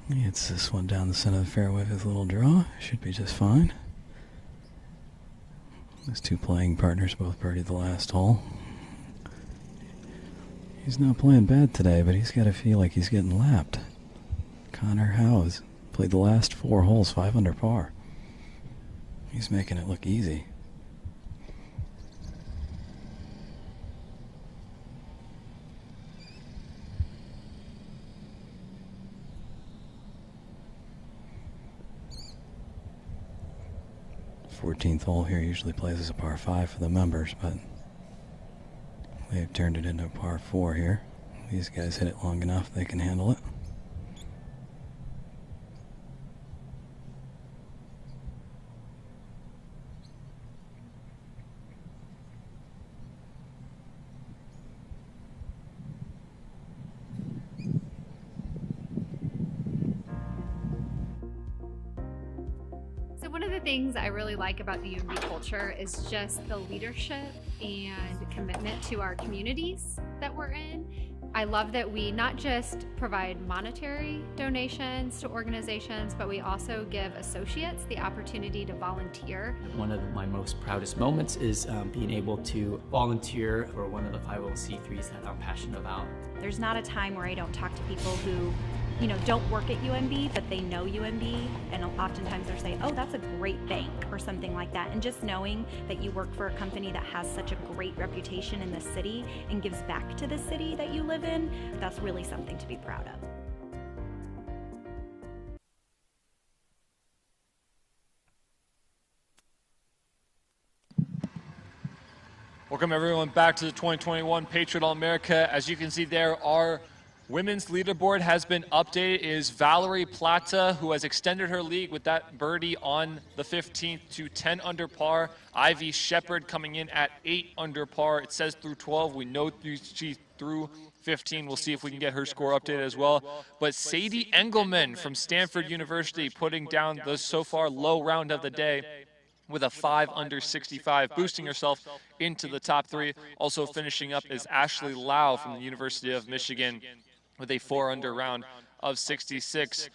He hits this one down the center of the fairway with his little draw. Should be just fine. His two playing partners both birdied the last hole. He's not playing bad today, but he's got to feel like he's getting lapped. Connor Howes played the last 4 holes 5 under par. He's making it look easy. The 14th hole here usually plays as a par 5 for the members, but they've turned it into a par 4 here. These guys hit it long enough they can handle it. One of the things I really like about the UMB culture is just the leadership and commitment to our communities that we're in. I love that we not just provide monetary donations to organizations, but we also give associates the opportunity to volunteer. One of my most proudest moments is being able to volunteer for one of the 501c3s that I'm passionate about. There's not a time where I don't talk to people who don't work at UMB, but they know UMB, and oftentimes they'll say, oh, that's a great bank, or something like that. And just knowing that you work for a company that has such a great reputation in the city and gives back to the city that you live in, that's really something to be proud of. Welcome everyone back to the 2021 Patriot All-America. As you can see there, our women's leaderboard has been updated. It is Valerie Plata, who has extended her lead with that birdie on the 15th to 10 under par. Ivy Shepard coming in at 8 under par. It says through 12. We know she's through 15. We'll see if we can get her score updated as well. But Sadie Engelman from Stanford University putting down the so far low round of the day with a 5 under 65, boosting herself into the top 3. Also finishing up is Ashley Lau from the University of Michigan with a 4 under round of 66.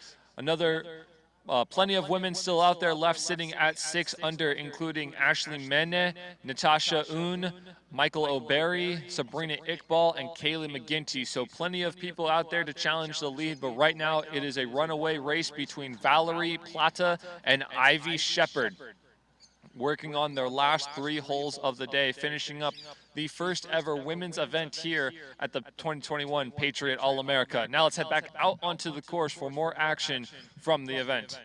Plenty of women still out there left sitting at 6 under, including Ashley Mene, Natasha Un, Michael O'Berry, Sabrina Iqbal, and Kaylee McGinty. So plenty of people out there to challenge the lead, but right now it is a runaway race between Valerie Plata and Ivy Shepard, working on their last 3 holes of the day, finishing up the first ever women's event here at the 2021 Patriot All-America. Now let's head back out onto the course for more action from the event.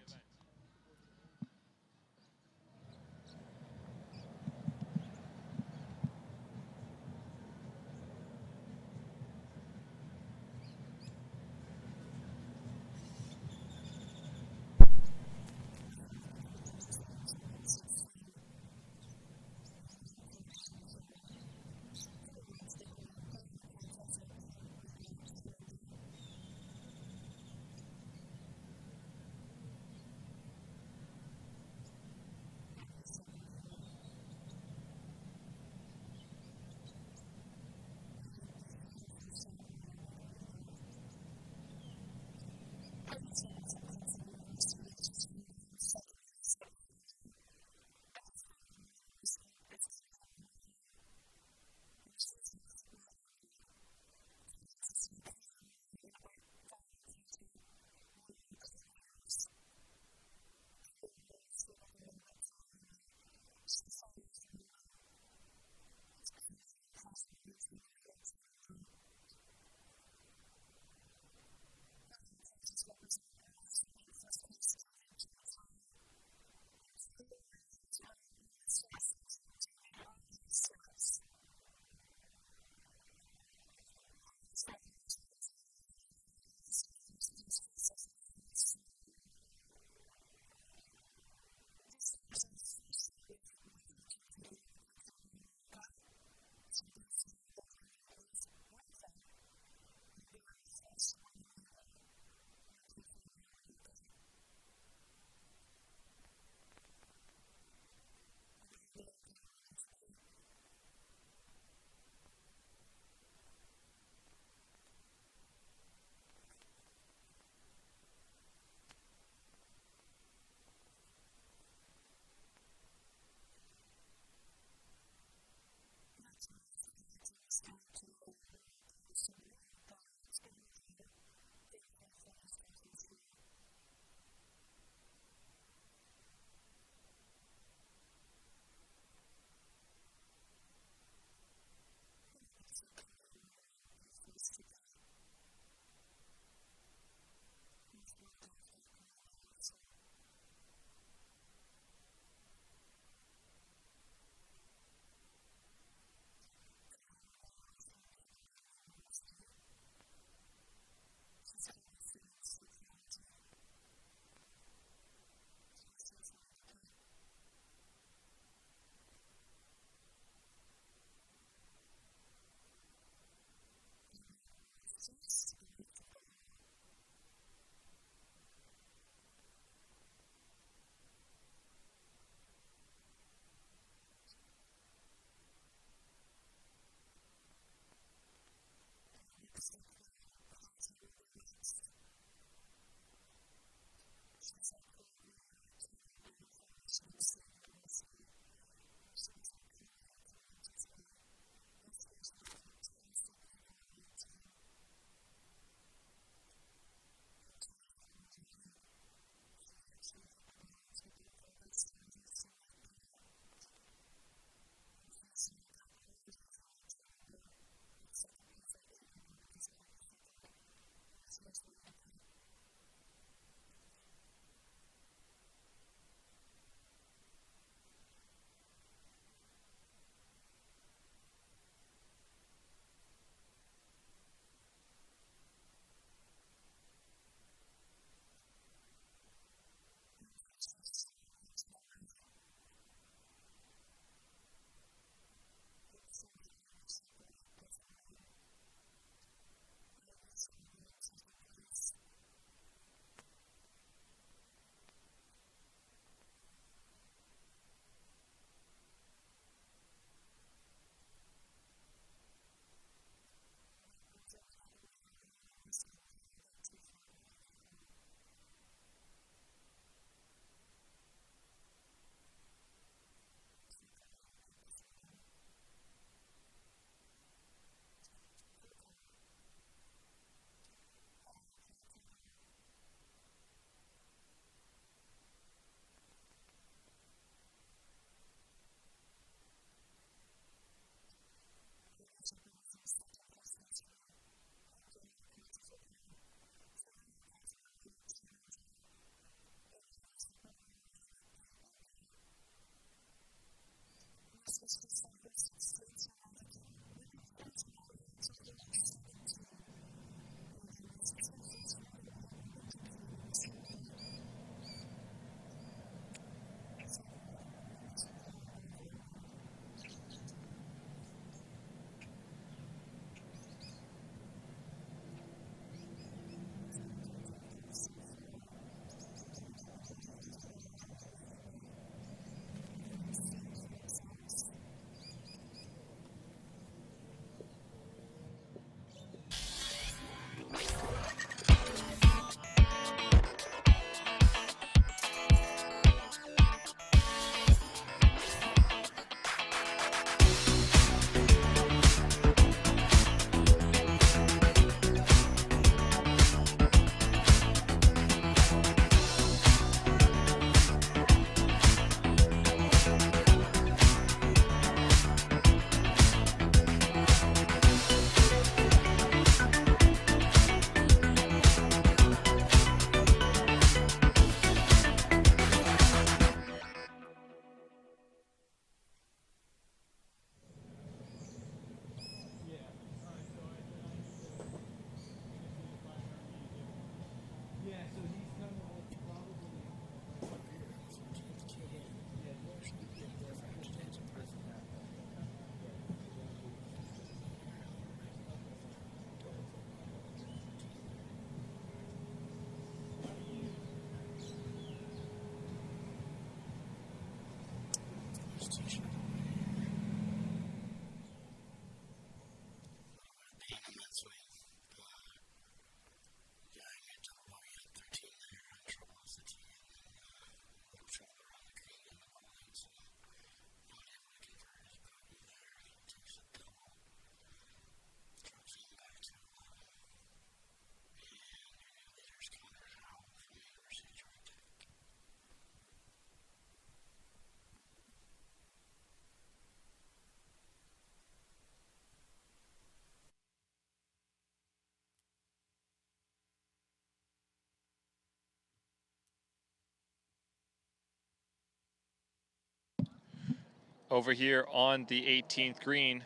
Over here on the 18th green,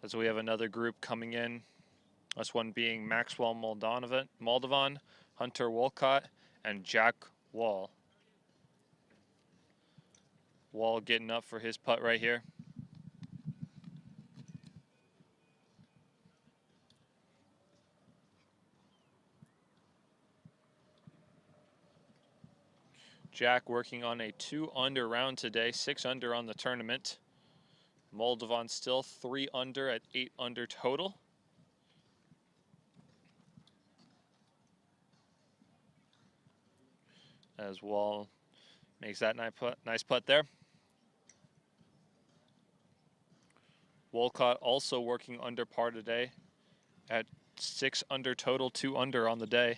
as we have another group coming in. This one being Maxwell Moldovan, Hunter Wolcott, and Jack Wall. Wall getting up for his putt right here. Jack working on a 2-under round today, 6-under on the tournament. Moldovan still 3-under at 8-under total. As Wall makes that nice putt there. Wolcott also working under par today at 6-under total, 2-under on the day.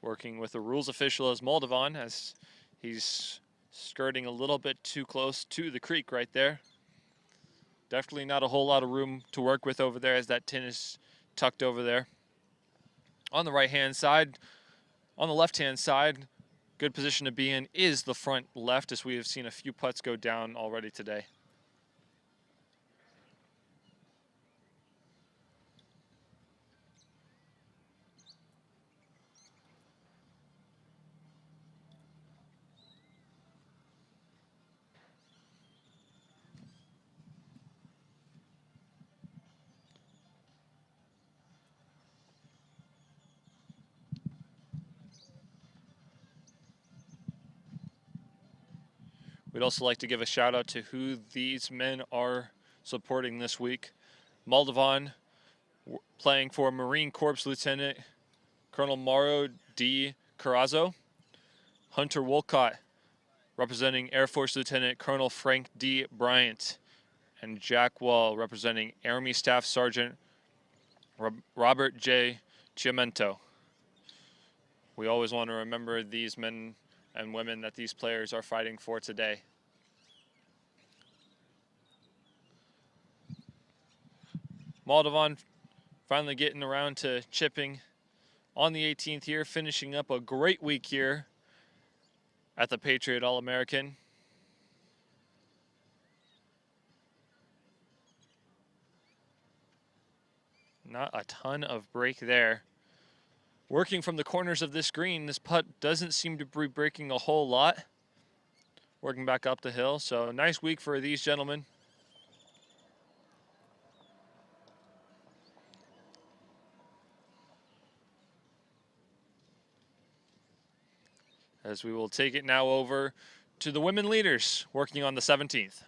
Working with the rules official as Moldovan, as he's skirting a little bit too close to the creek right there. Definitely not a whole lot of room to work with over there as that tin is tucked over there. On the right-hand side, on the left-hand side, good position to be in is the front left, as we have seen a few putts go down already today. We'd also like to give a shout out to who these men are supporting this week. Moldovan playing for Marine Corps Lieutenant Colonel Mauro D. Carrazzo. Hunter Wolcott representing Air Force Lieutenant Colonel Frank D. Bryant. And Jack Wall representing Army Staff Sergeant Robert J. Chiamento. We always want to remember these men and women that these players are fighting for today. Moldovan finally getting around to chipping on the 18th here, finishing up a great week here at the Patriot All-American. Not a ton of break there. Working from the corners of this green, this putt doesn't seem to be breaking a whole lot. Working back up the hill, so nice week for these gentlemen. As we will take it now over to the women leaders working on the 17th.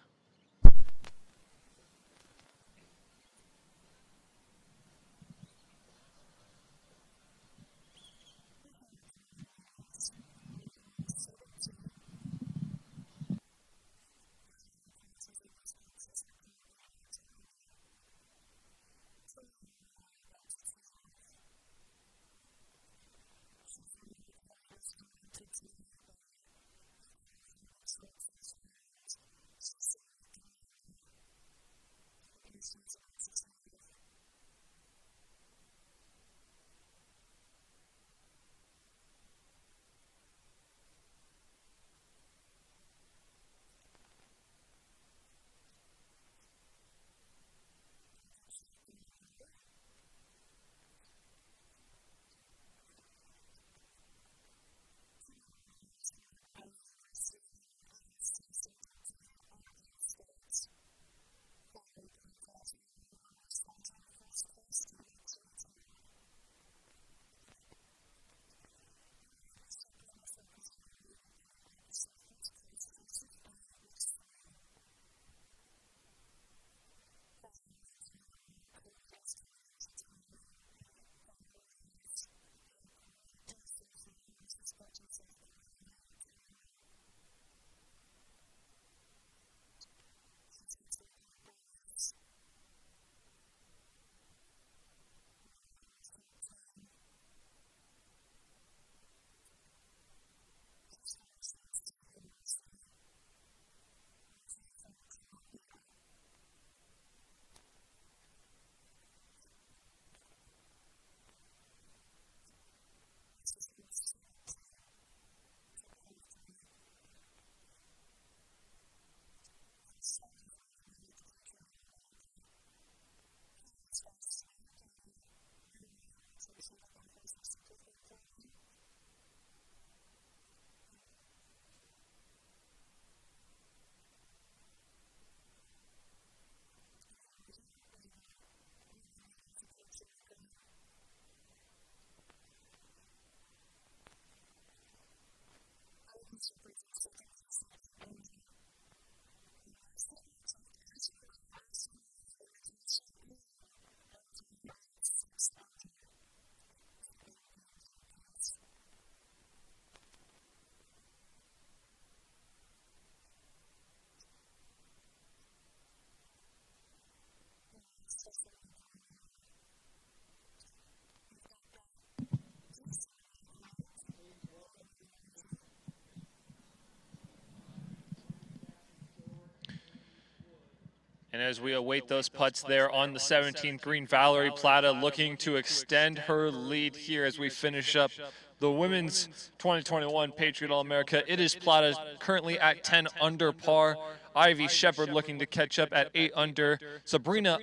And as we await those putts there on the 17th green, Valerie Plata looking to extend her lead here as we finish up the women's 2021 Patriot All-America. It is Plata currently at 10 under par. Ivy Shepard looking to catch up at 8 under. Sabrina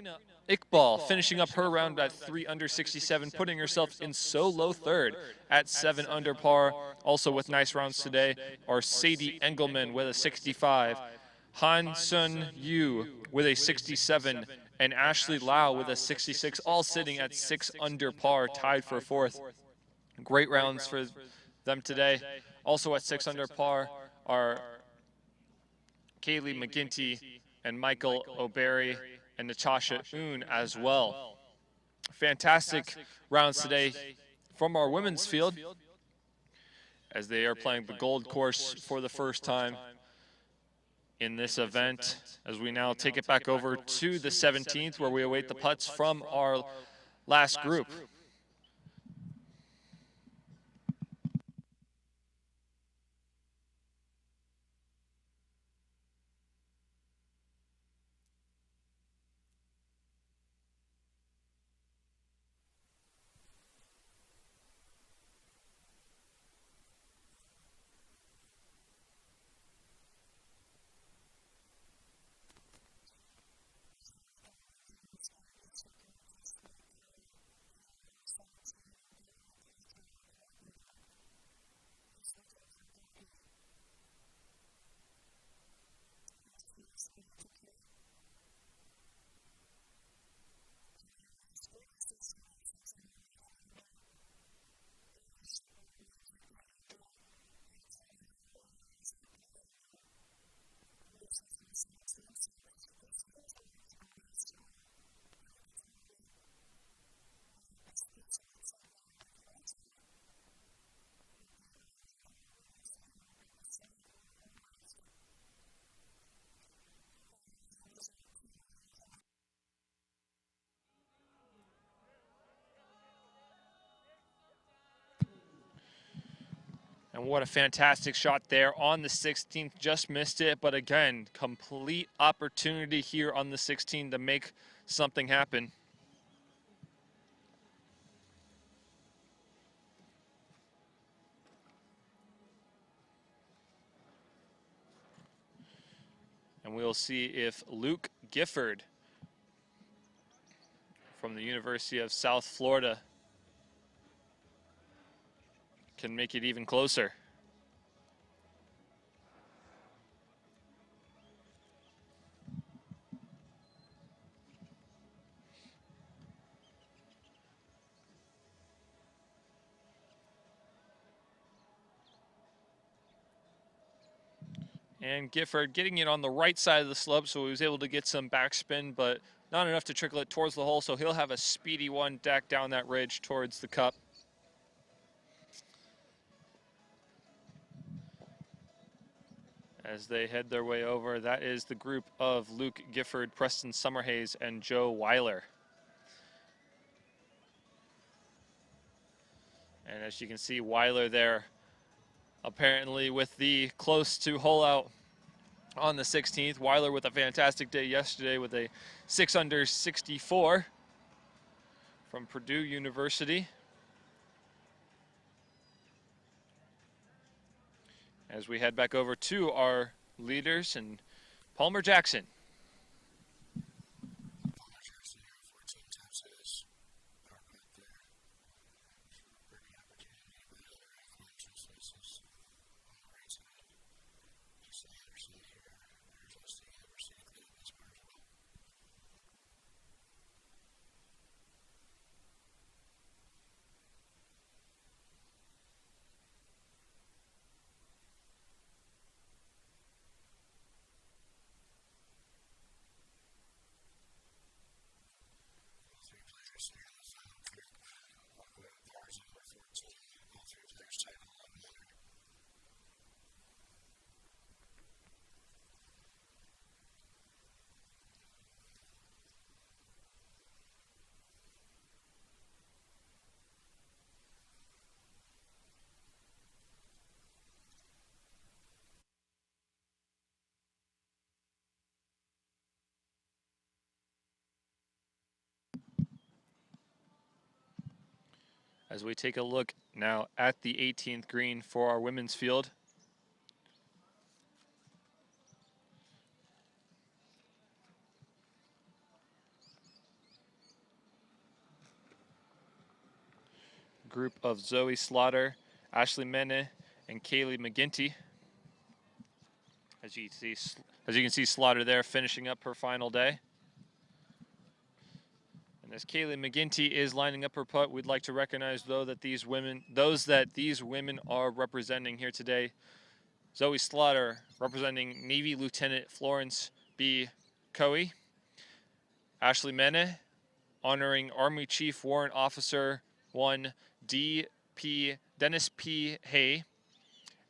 Iqbal finishing up her round at 3 under 67, putting herself in solo third at 7 under par. Also with nice rounds today are Sadie Engelman with a 65. Han Sun Yu with a 67, and Ashley Lau with a 66, all sitting at 6 under par, tied for fourth. Great rounds for them today. Also at 6 under par are Kaylee McGinty and Michael O'Berry and Natasha Oon as well. Fantastic rounds today from our women's field as they are playing the Gold Course for the first time in this event, as we now take it back over to the 17th where we await the putts from our last group. And what a fantastic shot there on the 16th. Just missed it, but again, complete opportunity here on the 16th to make something happen. And we'll see if Luke Gifford from the University of South Florida can make it even closer. And Gifford getting it on the right side of the slope, so he was able to get some backspin, but not enough to trickle it towards the hole, so he'll have a speedy one deck down that ridge towards the cup. As they head their way over, that is the group of Luke Gifford, Preston Summerhays, and Joe Weiler. And as you can see, Weiler there, apparently with the close to hole out on the 16th. Weiler with a fantastic day yesterday with a 6 under 64 from Purdue University. As we head back over to our leaders and Palmer Jackson. As we take a look now at the 18th green for our women's field. Group of Zoe Slaughter, Ashley Mene, and Kaylee McGinty. As you can see Slaughter there finishing up her final day. And as Kaylee McGinty is lining up her putt, we'd like to recognize those that these women are representing here today. Zoe Slaughter representing Navy Lieutenant Florence B. Coey. Ashley Mene honoring Army Chief Warrant Officer 1 D.P. Dennis P. Hay.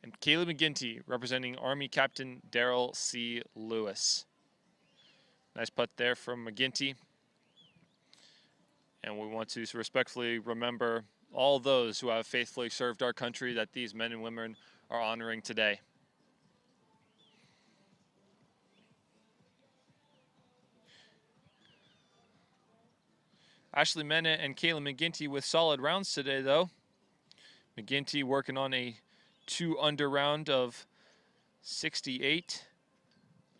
And Kaylee McGinty representing Army Captain Daryl C. Lewis. Nice putt there from McGinty. And we want to respectfully remember all those who have faithfully served our country that these men and women are honoring today. Ashley Mene and Kayla McGinty with solid rounds today, though. McGinty working on a 2 under round of 68,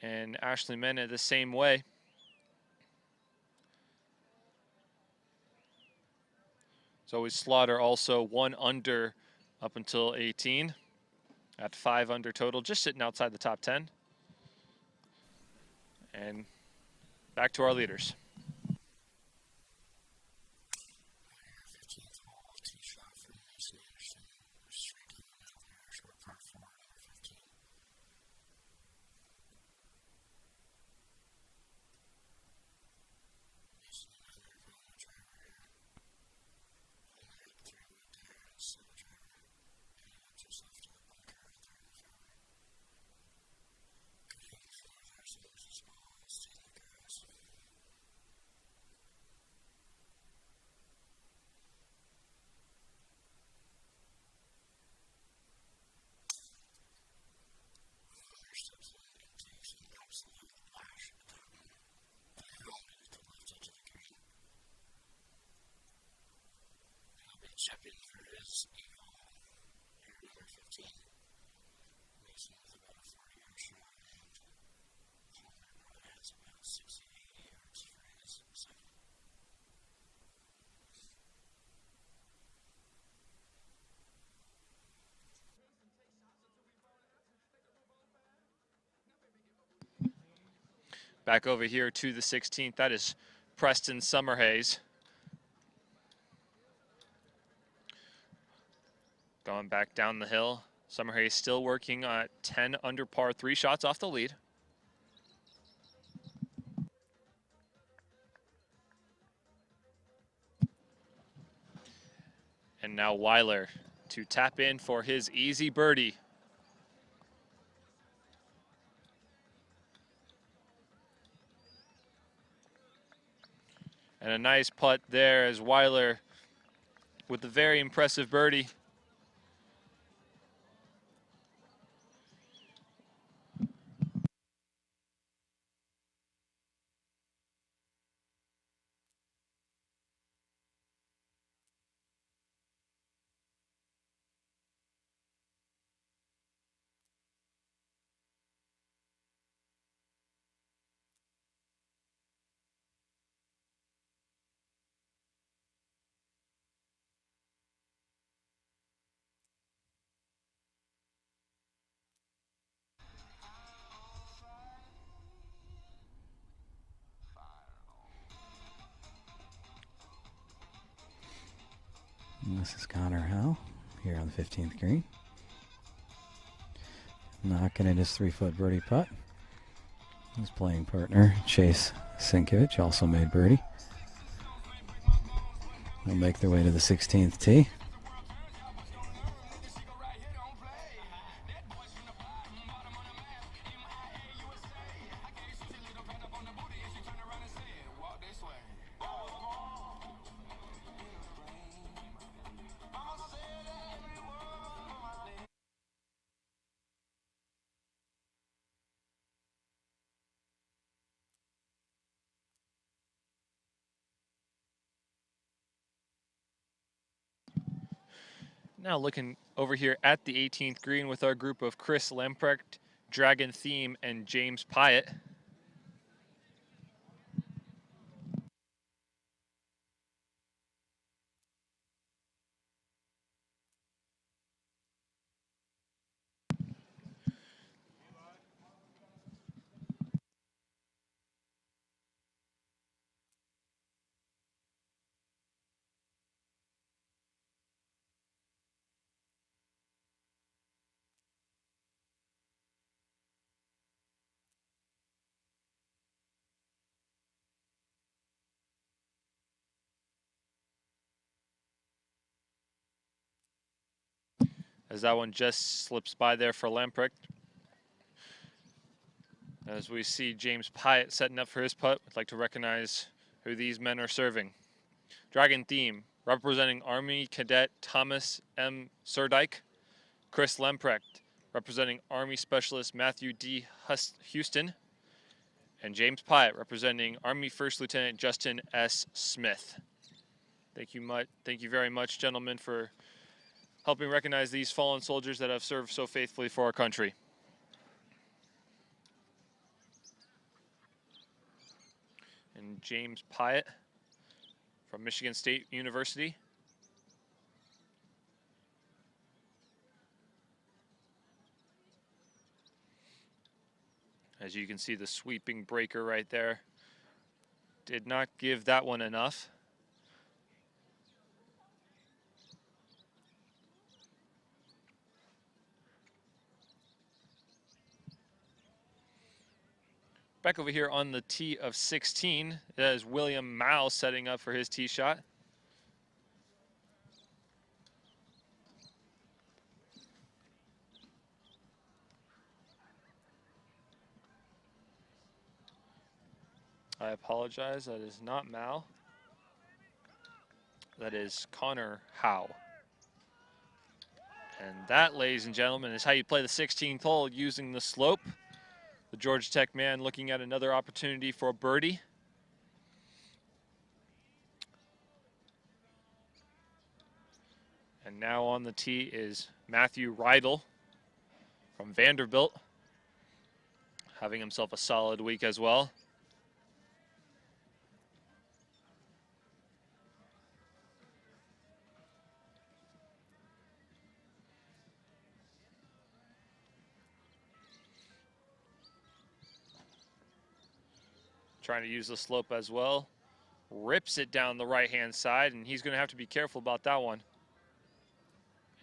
and Ashley Mene the same way. Zoe Slaughter also 1 under up until 18 at 5 under total, just sitting outside the top 10. And back to our leaders. step in for his eagle here at number 15. Mason with about a 40-yard shot, and Palmer has about 60 to 80 yards for his second. Back over here to the 16th. That is Preston Summerhays. Going back down the hill. Summerhays still working at 10 under par, 3 shots off the lead. And now Weiler to tap in for his easy birdie. And a nice putt there as Weiler with a very impressive birdie. And this is Connor Howe here on the 15th green. Knocking in his 3-foot birdie putt. His playing partner, Chase Sinkovich, also made birdie. They'll make their way to the 16th tee. Now looking over here at the 18th green with our group of Chris Lamprecht, Dragon Theme, and James Pyatt. As that one just slips by there for Lamprecht. As we see James Pyatt setting up for his putt, I'd like to recognize who these men are serving. Dragon Theme, representing Army Cadet Thomas M. Surdike. Chris Lamprecht, representing Army Specialist Matthew D. Houston. And James Pyatt, representing Army First Lieutenant Justin S. Smith. Thank you very much, gentlemen, for helping recognize these fallen soldiers that have served so faithfully for our country. And James Pyatt from Michigan State University. As you can see, the sweeping breaker right there did not give that one enough. Back over here on the tee of 16, that is William Mao setting up for his tee shot. I apologize, that is not Mao. That is Connor Howe. And that, ladies and gentlemen, is how you play the 16th hole using the slope. The Georgia Tech man looking at another opportunity for a birdie. And now on the tee is Matthew Rydell from Vanderbilt, having himself a solid week as well. Trying to use the slope as well. Rips it down the right-hand side, and he's going to have to be careful about that one.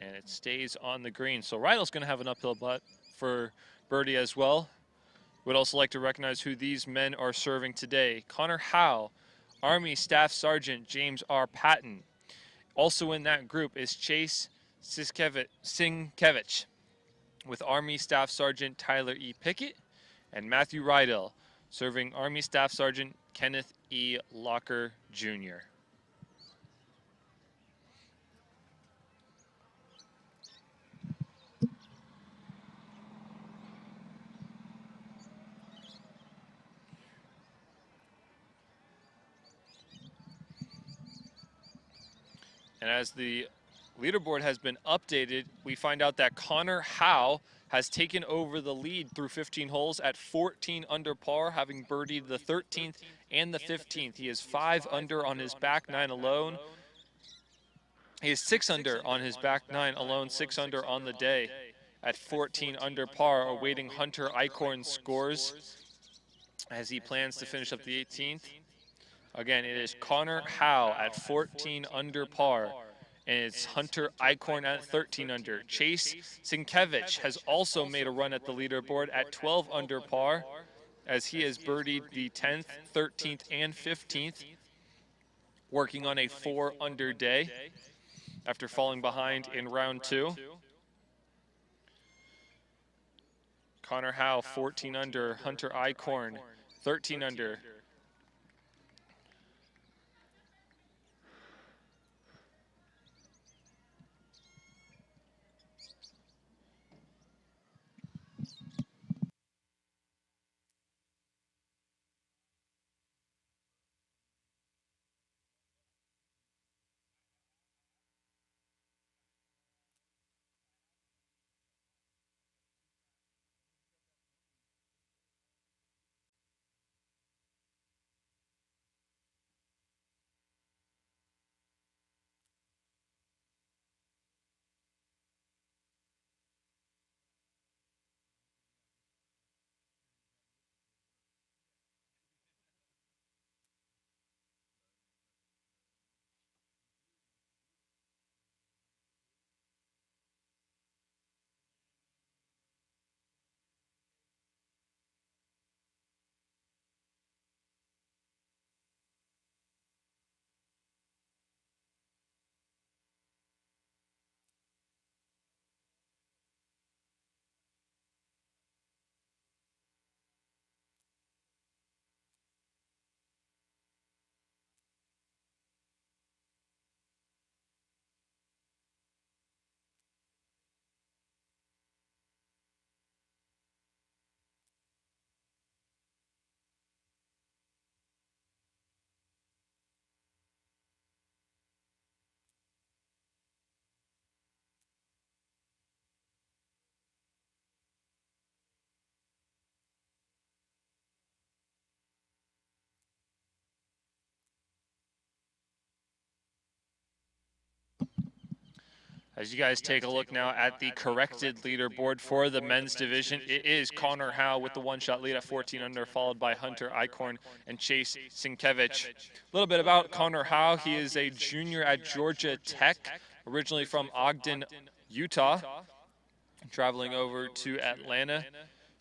And it stays on the green. So Rydell's going to have an uphill putt for birdie as well. Would also like to recognize who these men are serving today. Connor Howe, Army Staff Sergeant James R. Patton. Also in that group is Chase Sinkevich with Army Staff Sergeant Tyler E. Pickett, and Matthew Rydell serving Army Staff Sergeant Kenneth E. Locker, Jr. And as the leaderboard has been updated, we find out that Connor Howe has taken over the lead through 15 holes at 14 under par, having birdied the 13th and the 15th. He is 5 under on his back nine alone. He is 6 under on his back nine alone, 6 under on the day at 14 under par, awaiting Hunter Eichhorn's scores as he plans to finish up the 18th. Again, it is Connor Howe at 14 under par, and it's Hunter Eichhorn at 13 under. Chase Sinkevich has also made a run at the leaderboard at 12 under par, as he has birdied the 10th, 13th, and 15th, working on a 4 under day after falling behind in round 2. Connor Howe, 14 under. Hunter Eichhorn, 13 under. As you guys take a look now at the corrected leaderboard for the men's division, it is Connor Howe with the one-shot lead at 14 under, followed by Hunter Eichhorn and Chase Sinkevich. A little bit about Connor Howe. He is a junior at Georgia Tech, originally from Ogden, Utah, traveling over to Atlanta.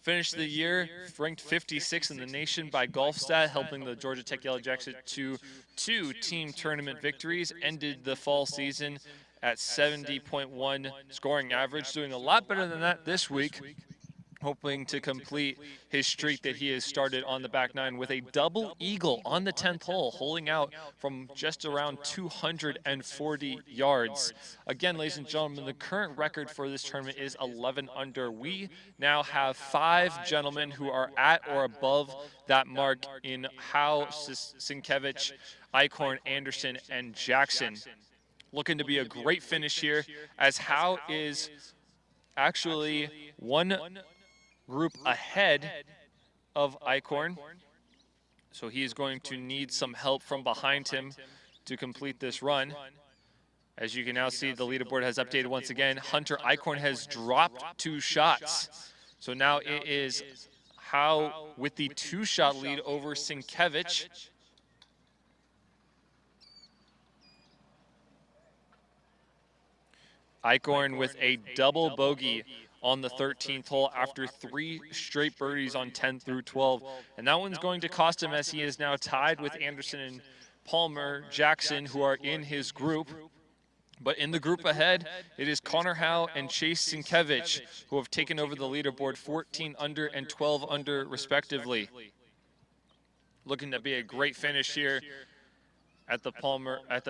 Finished the year ranked 56th in the nation by GolfStat, helping the Georgia Tech Yellow Jackets to 2 team tournament victories. Ended the fall season at 70.1 scoring average, doing a lot better than that this week, hoping to complete his streak that he has started on the back nine with a double eagle on the 10th hole, holing out from just around 240 yards. Again, ladies and gentlemen, the current record for this tournament is 11 under. We now have 5 gentlemen who are at or above that mark in Howe, Sinkevich, Eichhorn, Anderson, and Jackson. Looking to be a great finish here, as Howe is actually one group ahead of Eichhorn. So he is going to need some help from behind him to complete this run. As you can now see, the leaderboard has updated once again. Hunter Eichhorn has dropped 2 shots. So now it is Howe with the 2-shot lead over Sienkiewicz. Eichhorn with a double bogey on the 13th hole after 3 straight birdies on 10 through 12. And that one's going to cost him, as he is now tied with Anderson and Palmer Jackson, who are in his group. But in the group ahead, it is Connor Howe and Chase Sienkiewicz, who have taken over the leaderboard, 14 under and 12 under respectively. Looking to be a great finish here at the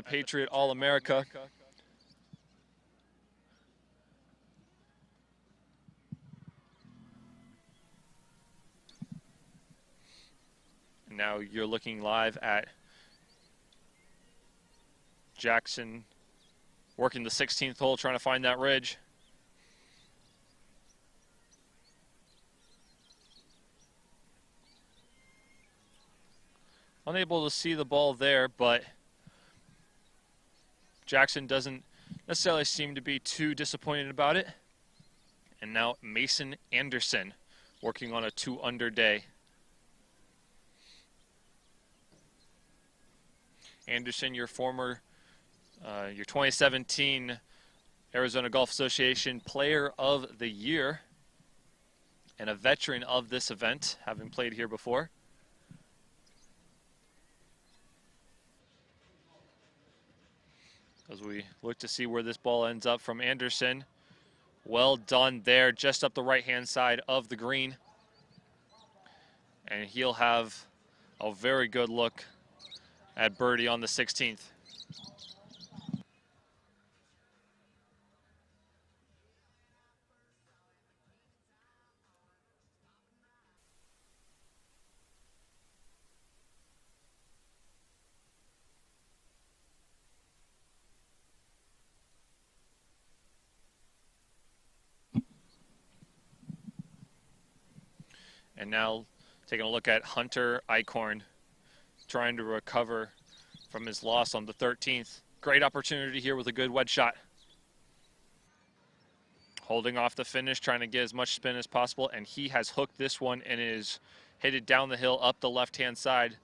Patriot All-America. Now you're looking live at Jackson working the 16th hole, trying to find that ridge. Unable to see the ball there, but Jackson doesn't necessarily seem to be too disappointed about it. And now Mason Anderson working on a 2-under day. Anderson, your 2017 Arizona Golf Association Player of the Year and a veteran of this event, having played here before. As we look to see where this ball ends up from Anderson. Well done there, just up the right-hand side of the green. And he'll have a very good look at birdie on the 16th. And now taking a look at Hunter Eichhorn, trying to recover from his loss on the 13th. Great opportunity here with a good wedge shot. Holding off the finish, trying to get as much spin as possible, and he has hooked this one and is headed down the hill up the left-hand side.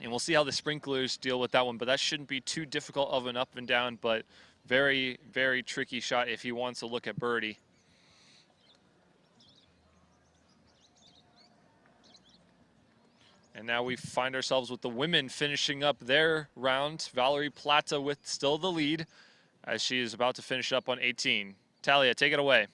And we'll see how the sprinklers deal with that one, but that shouldn't be too difficult of an up and down, but very, very tricky shot if he wants to look at birdie. And now we find ourselves with the women finishing up their round. Valerie Plata with still the lead as she is about to finish up on 18. Talia, take it away.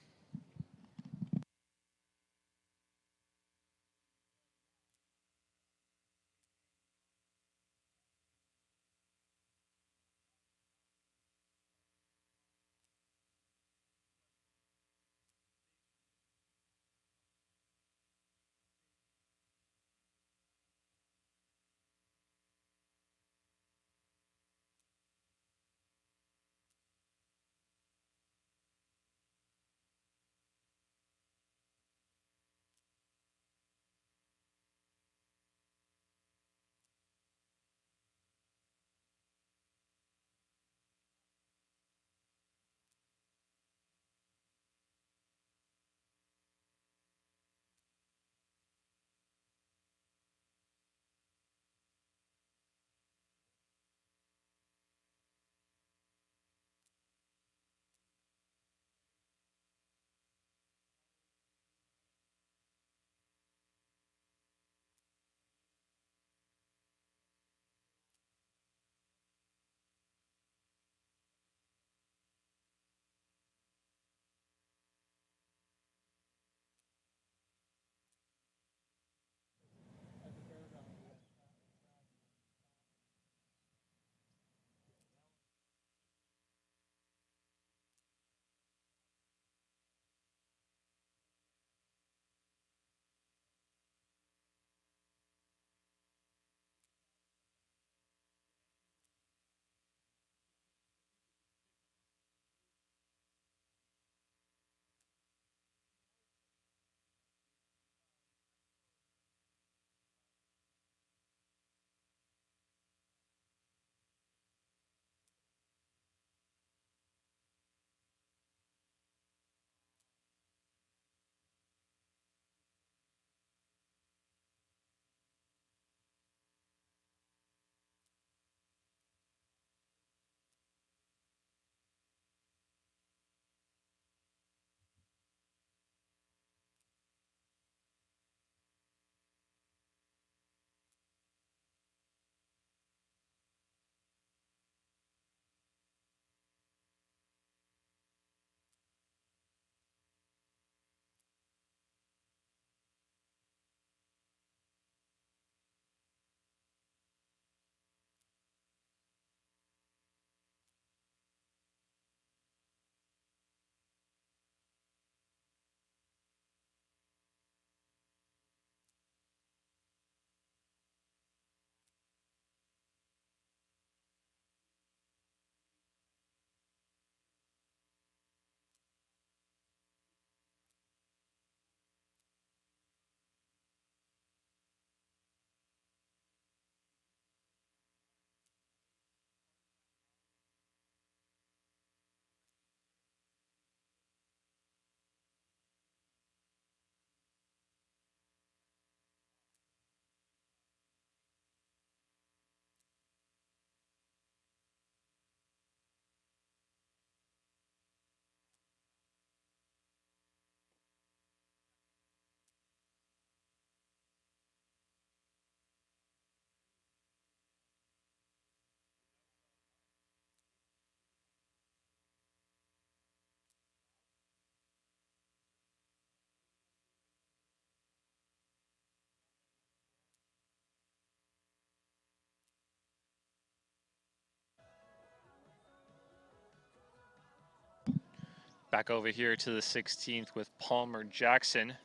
Back over here to the 16th with Palmer Jackson.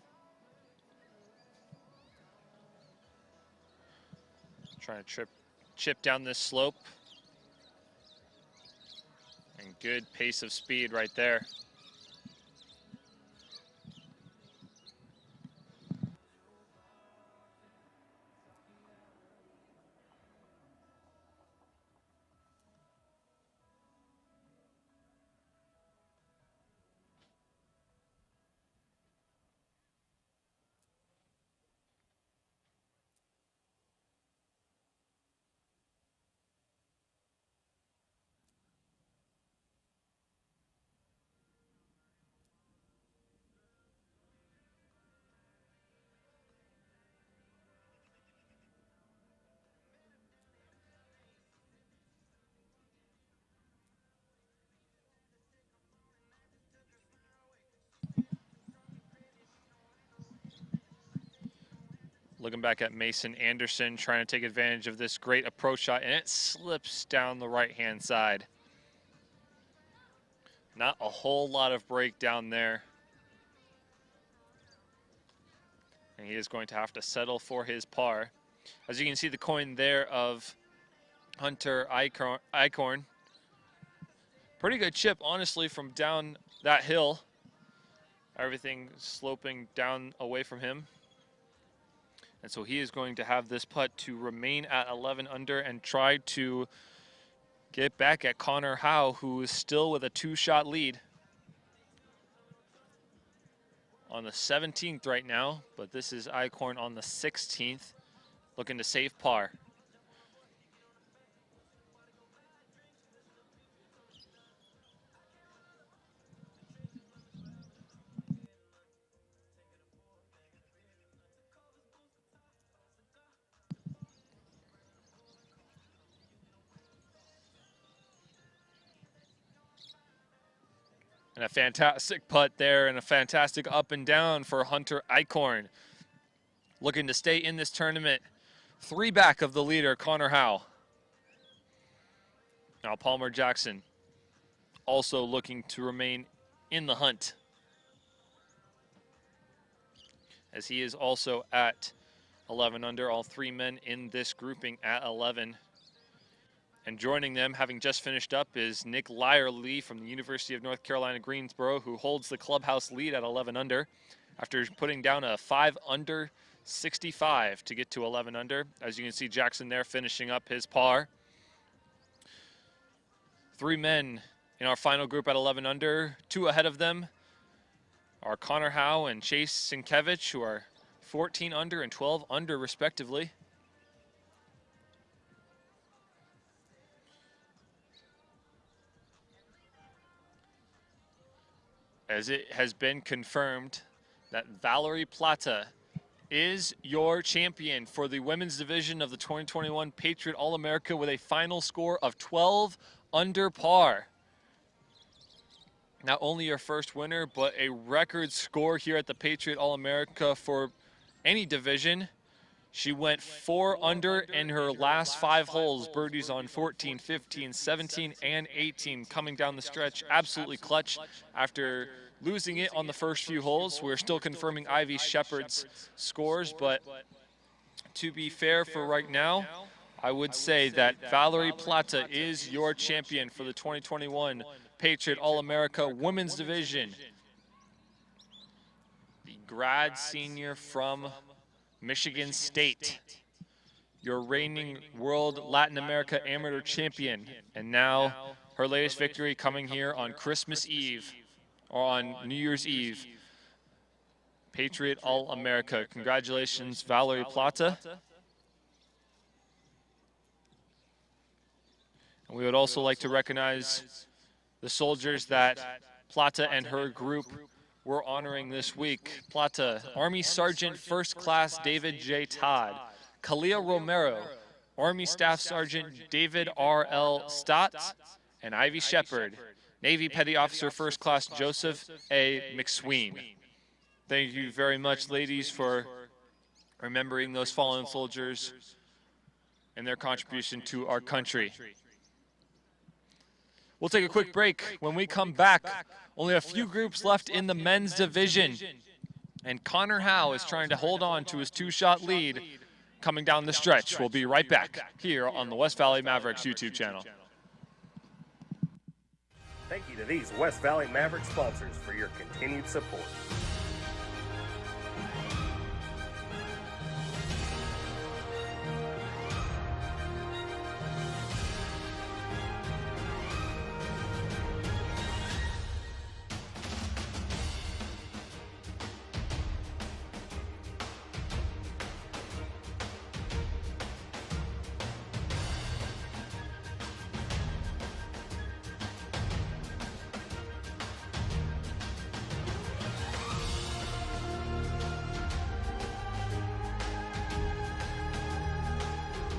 Trying to chip down this slope. And good pace of speed right there. Looking back at Mason Anderson, trying to take advantage of this great approach shot, and it slips down the right-hand side. Not a whole lot of break down there. And he is going to have to settle for his par. As you can see, the coin there of Hunter Eichhorn. Pretty good chip, honestly, from down that hill. Everything sloping down away from him. And so he is going to have this putt to remain at 11 under and try to get back at Connor Howe, who is still with a 2-shot lead. On the 17th right now, but this is Eichhorn on the 16th, looking to save par. And a fantastic putt there and a fantastic up and down for Hunter Eichhorn. Looking to stay in this tournament. 3 back of the leader, Connor Howe. Now Palmer Jackson also looking to remain in the hunt, as he is also at 11 under. All 3 men in this grouping at 11. And joining them, having just finished up, is Nick Lyerly from the University of North Carolina, Greensboro, who holds the clubhouse lead at 11 under after putting down a 5 under 65 to get to 11 under. As you can see, Jackson there finishing up his par. 3 men in our final group at 11 under. 2 ahead of them are Connor Howe and Chase Sienkiewicz, who are 14 under and 12 under respectively. As it has been confirmed that Valerie Plata is your champion for the women's division of the 2021 Patriot All-America with a final score of 12 under par. Not only your first winner, but a record score here at the Patriot All-America for any division. She went 4 under in her last 5 holes, birdies on 14, 15, 17, and 18 coming down the stretch. Absolutely clutch after losing it on the first few holes. We're still confirming Ivy Shepard's scores, but to be fair for right now, I would say that Valerie Plata is your champion for the 2021 Patriot All-America Women's Division. The grad senior from Michigan State, your reigning World Latin America Amateur Champion, and now her latest victory coming here on Christmas Eve, or on New Year's Eve. Patriot All-America. Congratulations, Valerie Plata. And we would also like to recognize the soldiers that Plata and her group were honoring this week. Plata, Army Sergeant First Class David J. Todd. Kalia Romero, Army Staff Sergeant David R.L. Stott. And Ivy Shepard, Navy Petty Officer First Class Joseph A. McSween. Thank you very much, ladies, for remembering those fallen soldiers and their contribution to our country. We'll take a quick break. When we come back, only a few groups left in the men's division. And Connor Howe is trying to hold on to his 2-shot lead coming down the stretch. We'll be right back here on the West Valley Mavericks YouTube channel. Thank you to these West Valley Mavericks sponsors for your continued support.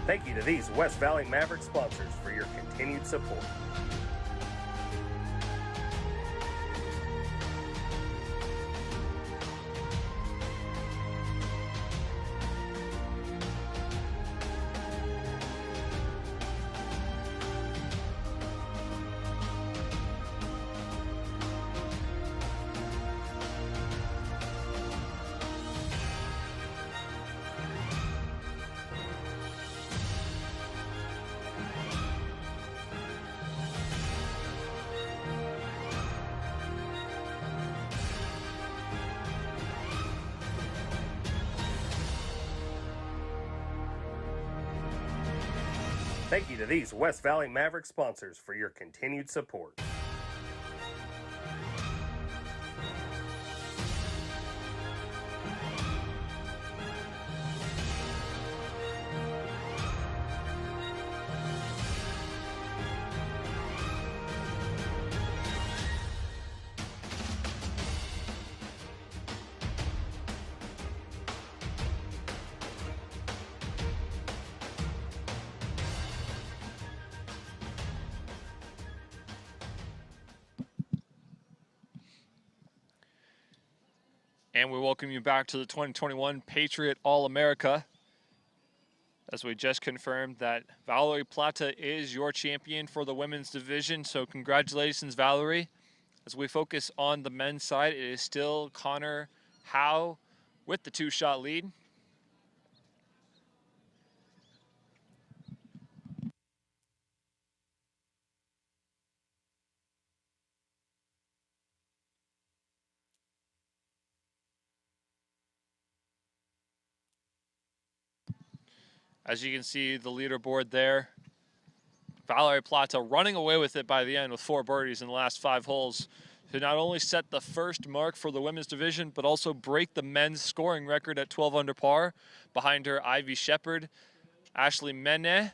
Thank you to these West Valley Mavericks sponsors for your continued support. Thank you to these West Valley Mavericks sponsors for your continued support. And we welcome you back to the 2021 Patriot All-America. As we just confirmed that Valerie Plata is your champion for the women's division. So congratulations, Valerie. As we focus on the men's side, it is still Connor Howe with the 2-shot lead. As you can see, the leaderboard there. Valerie Plata running away with it by the end with 4 birdies in the last 5 holes to not only set the first mark for the women's division, but also break the men's scoring record at 12 under par. Behind her, Ivy Shepard, Ashley Mene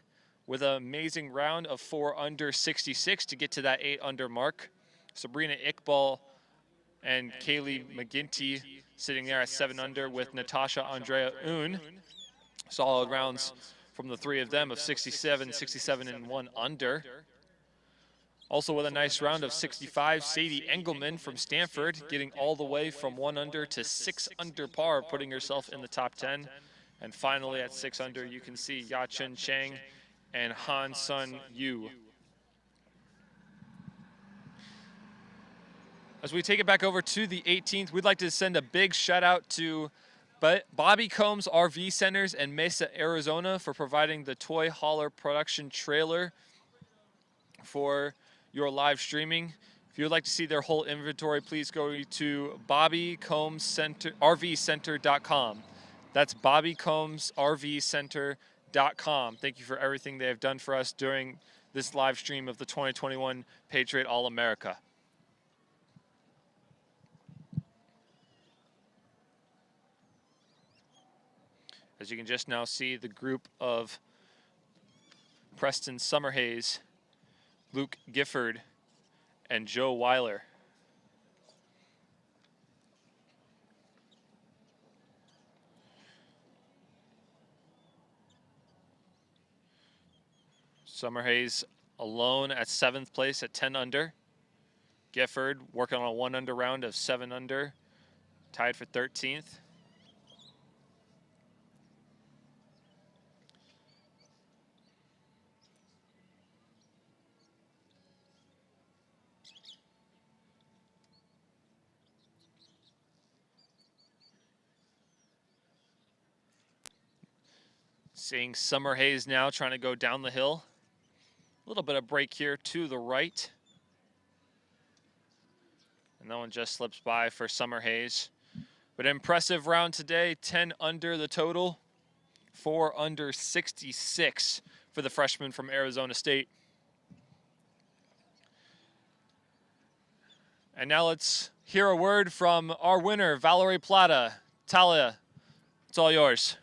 with an amazing round of 4 under 66 to get to that 8 under mark. Sabrina Iqbal and Kaylee McGinty sitting there at 7 under with Natasha Andrea Un. Solid rounds from the 3 of them of 67, 67, and 1 under. Also with a nice round of 65, Sadie Engelman from Stanford, getting all the way from 1 under to 6 under par, putting herself in the top 10. And finally at 6 under, you can see Ya-Chun Chang and Han Sun Yu. As we take it back over to the 18th, we'd like to send a big shout out to Bobby Combs RV Centers in Mesa, Arizona for providing the Toy Hauler production trailer for your live streaming. If you would like to see their whole inventory, please go to bobbycombsrvcenter.com. That's bobbycombsrvcenter.com. Thank you for everything they have done for us during this live stream of the 2021 Patriot All-America. As you can just now see, the group of Preston Summerhays, Luke Gifford, and Joe Weiler. Summerhays alone at 7th place at 10 under. Gifford working on a 1 under round of 7 under, tied for 13th. Seeing Summer Hayes now trying to go down the hill. A little bit of break here to the right. And that one just slips by for Summer Hayes. But impressive round today, 10 under the total, 4 under 66 for the freshman from Arizona State. And now let's hear a word from our winner, Valerie Plata. Talia, it's all yours.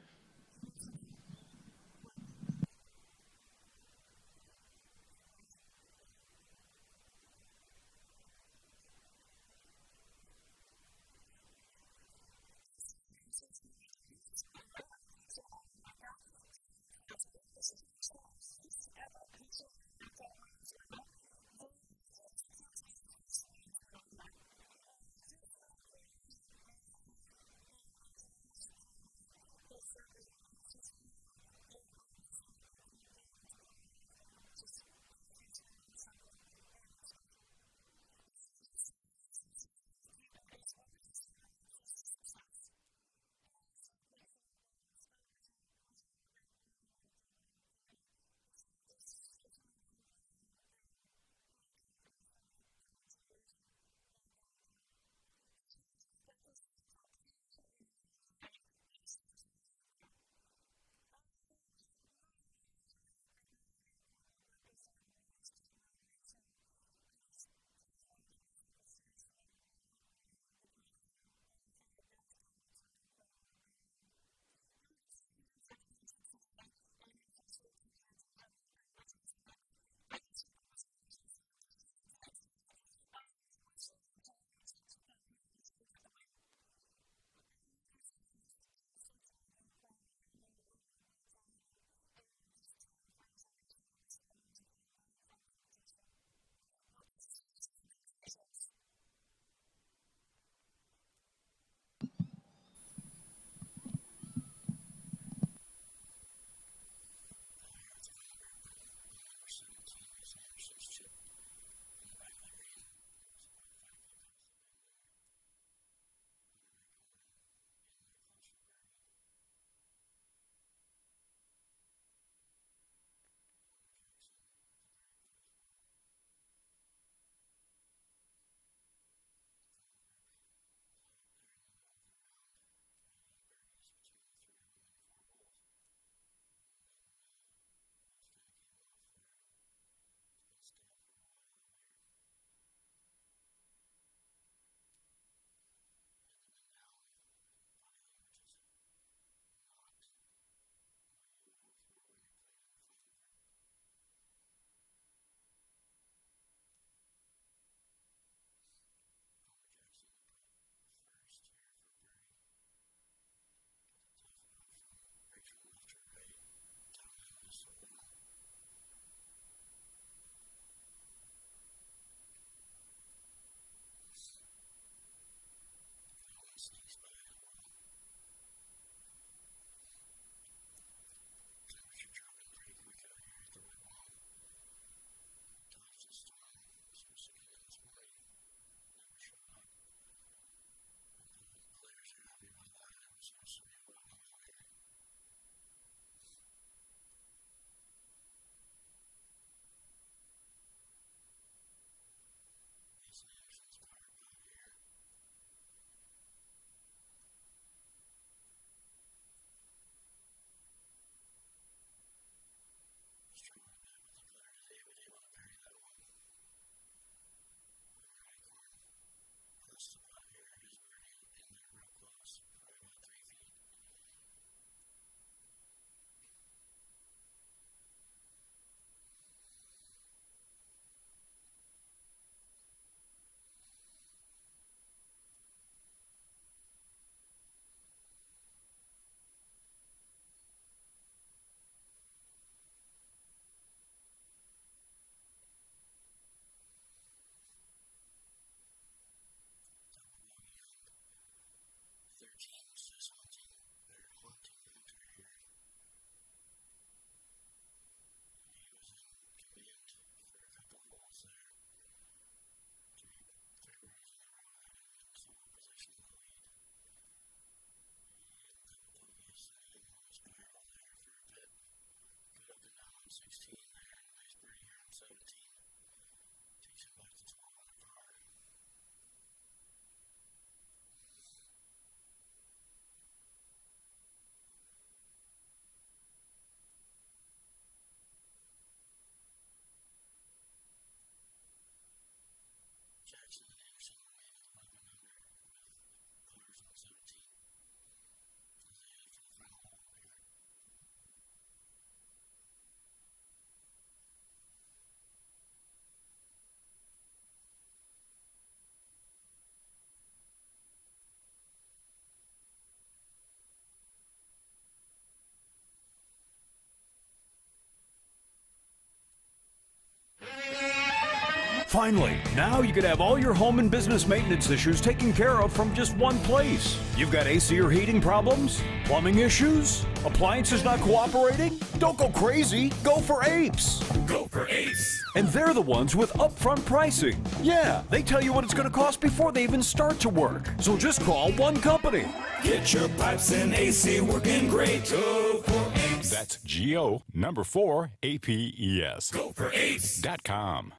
Finally, now you can have all your home and business maintenance issues taken care of from just one place. You've got AC or heating problems? Plumbing issues? Appliances not cooperating? Don't go crazy. Go for Apes. Go for Apes. And they're the ones with upfront pricing. Yeah, they tell you what it's going to cost before they even start to work. So just call one company. Get your pipes and AC working great. Go for Apes. That's GO number 4 APES. Go for Apes.com.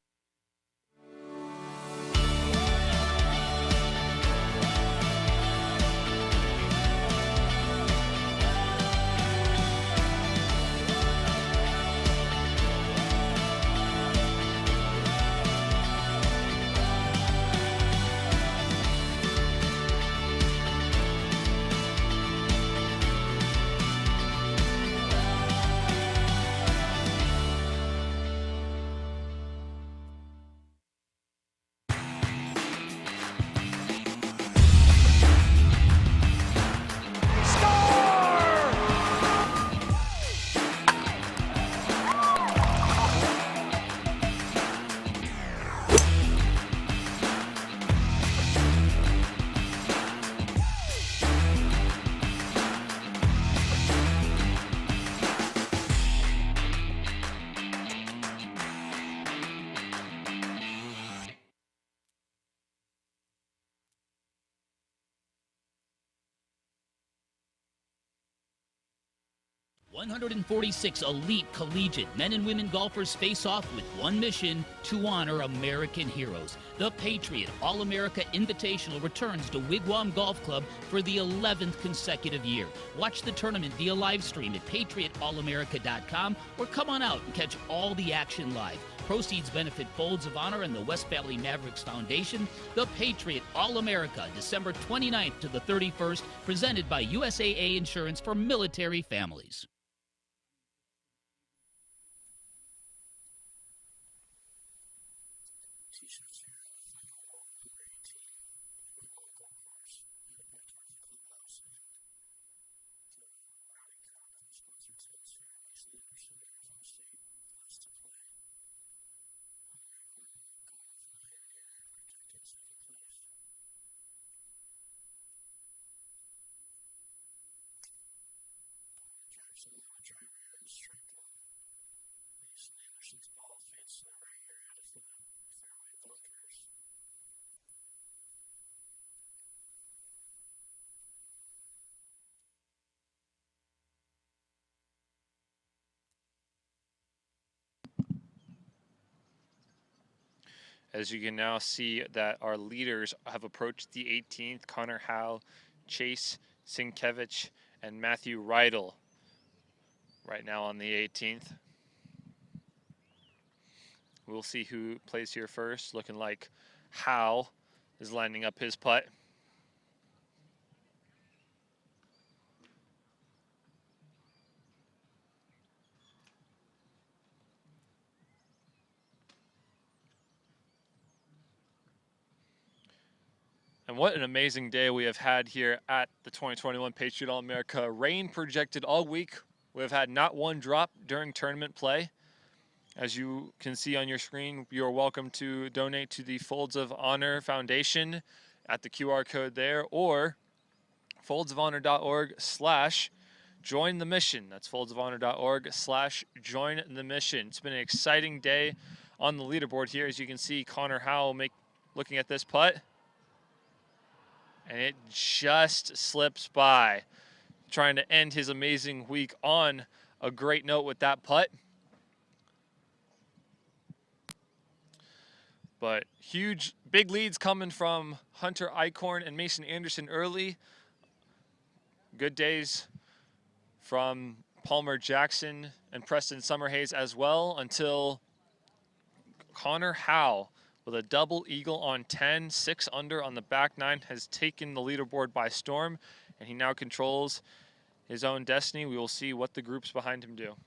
.146 elite collegiate men and women golfers face off with one mission: to honor American heroes. The Patriot All-America Invitational returns to Wigwam Golf Club for the 11th consecutive year. Watch the tournament via live stream at patriotallamerica.com or come on out and catch all the action live. Proceeds benefit Folds of Honor and the West Valley Mavericks Foundation. The Patriot All-America, December 29th to the 31st, presented by USAA Insurance for military families. T-shirts here on the final hole, number 18, Wigwam Golf Course, headed back towards the clubhouse and the rowdy crowd on the sponsor tents here. Nice leaders of Arizona State, last to play. We're going with an iron here, protecting second place. Jackson on the driver here in strike one. Mason Anderson's ball fades to the right here, headed for the fairway bunkers. As you can now see that our leaders have approached the 18th, Connor Howe, Chase Sienkiewicz, and Matthew Rydell right now on the 18th. We'll see who plays here first. Looking like Howe is lining up his putt. And what an amazing day we have had here at the 2021 Patriot All-America. Rain projected all week. We have had not one drop during tournament play. As you can see on your screen, you are welcome to donate to the Folds of Honor Foundation at the QR code there, or foldsofhonor.org/join the mission. That's foldsofhonor.org/join the mission. It's been an exciting day on the leaderboard here. As you can see, Connor Howell looking at this putt, and it just slips by. Trying to end his amazing week on a great note with that putt. But huge, big leads coming from Hunter Eichhorn and Mason Anderson early. Good days from Palmer Jackson and Preston Summerhays as well, until Connor Howe with a double eagle on 10, 6 under on the back nine, has taken the leaderboard by storm, and he now controls his own destiny. We will see what the groups behind him do.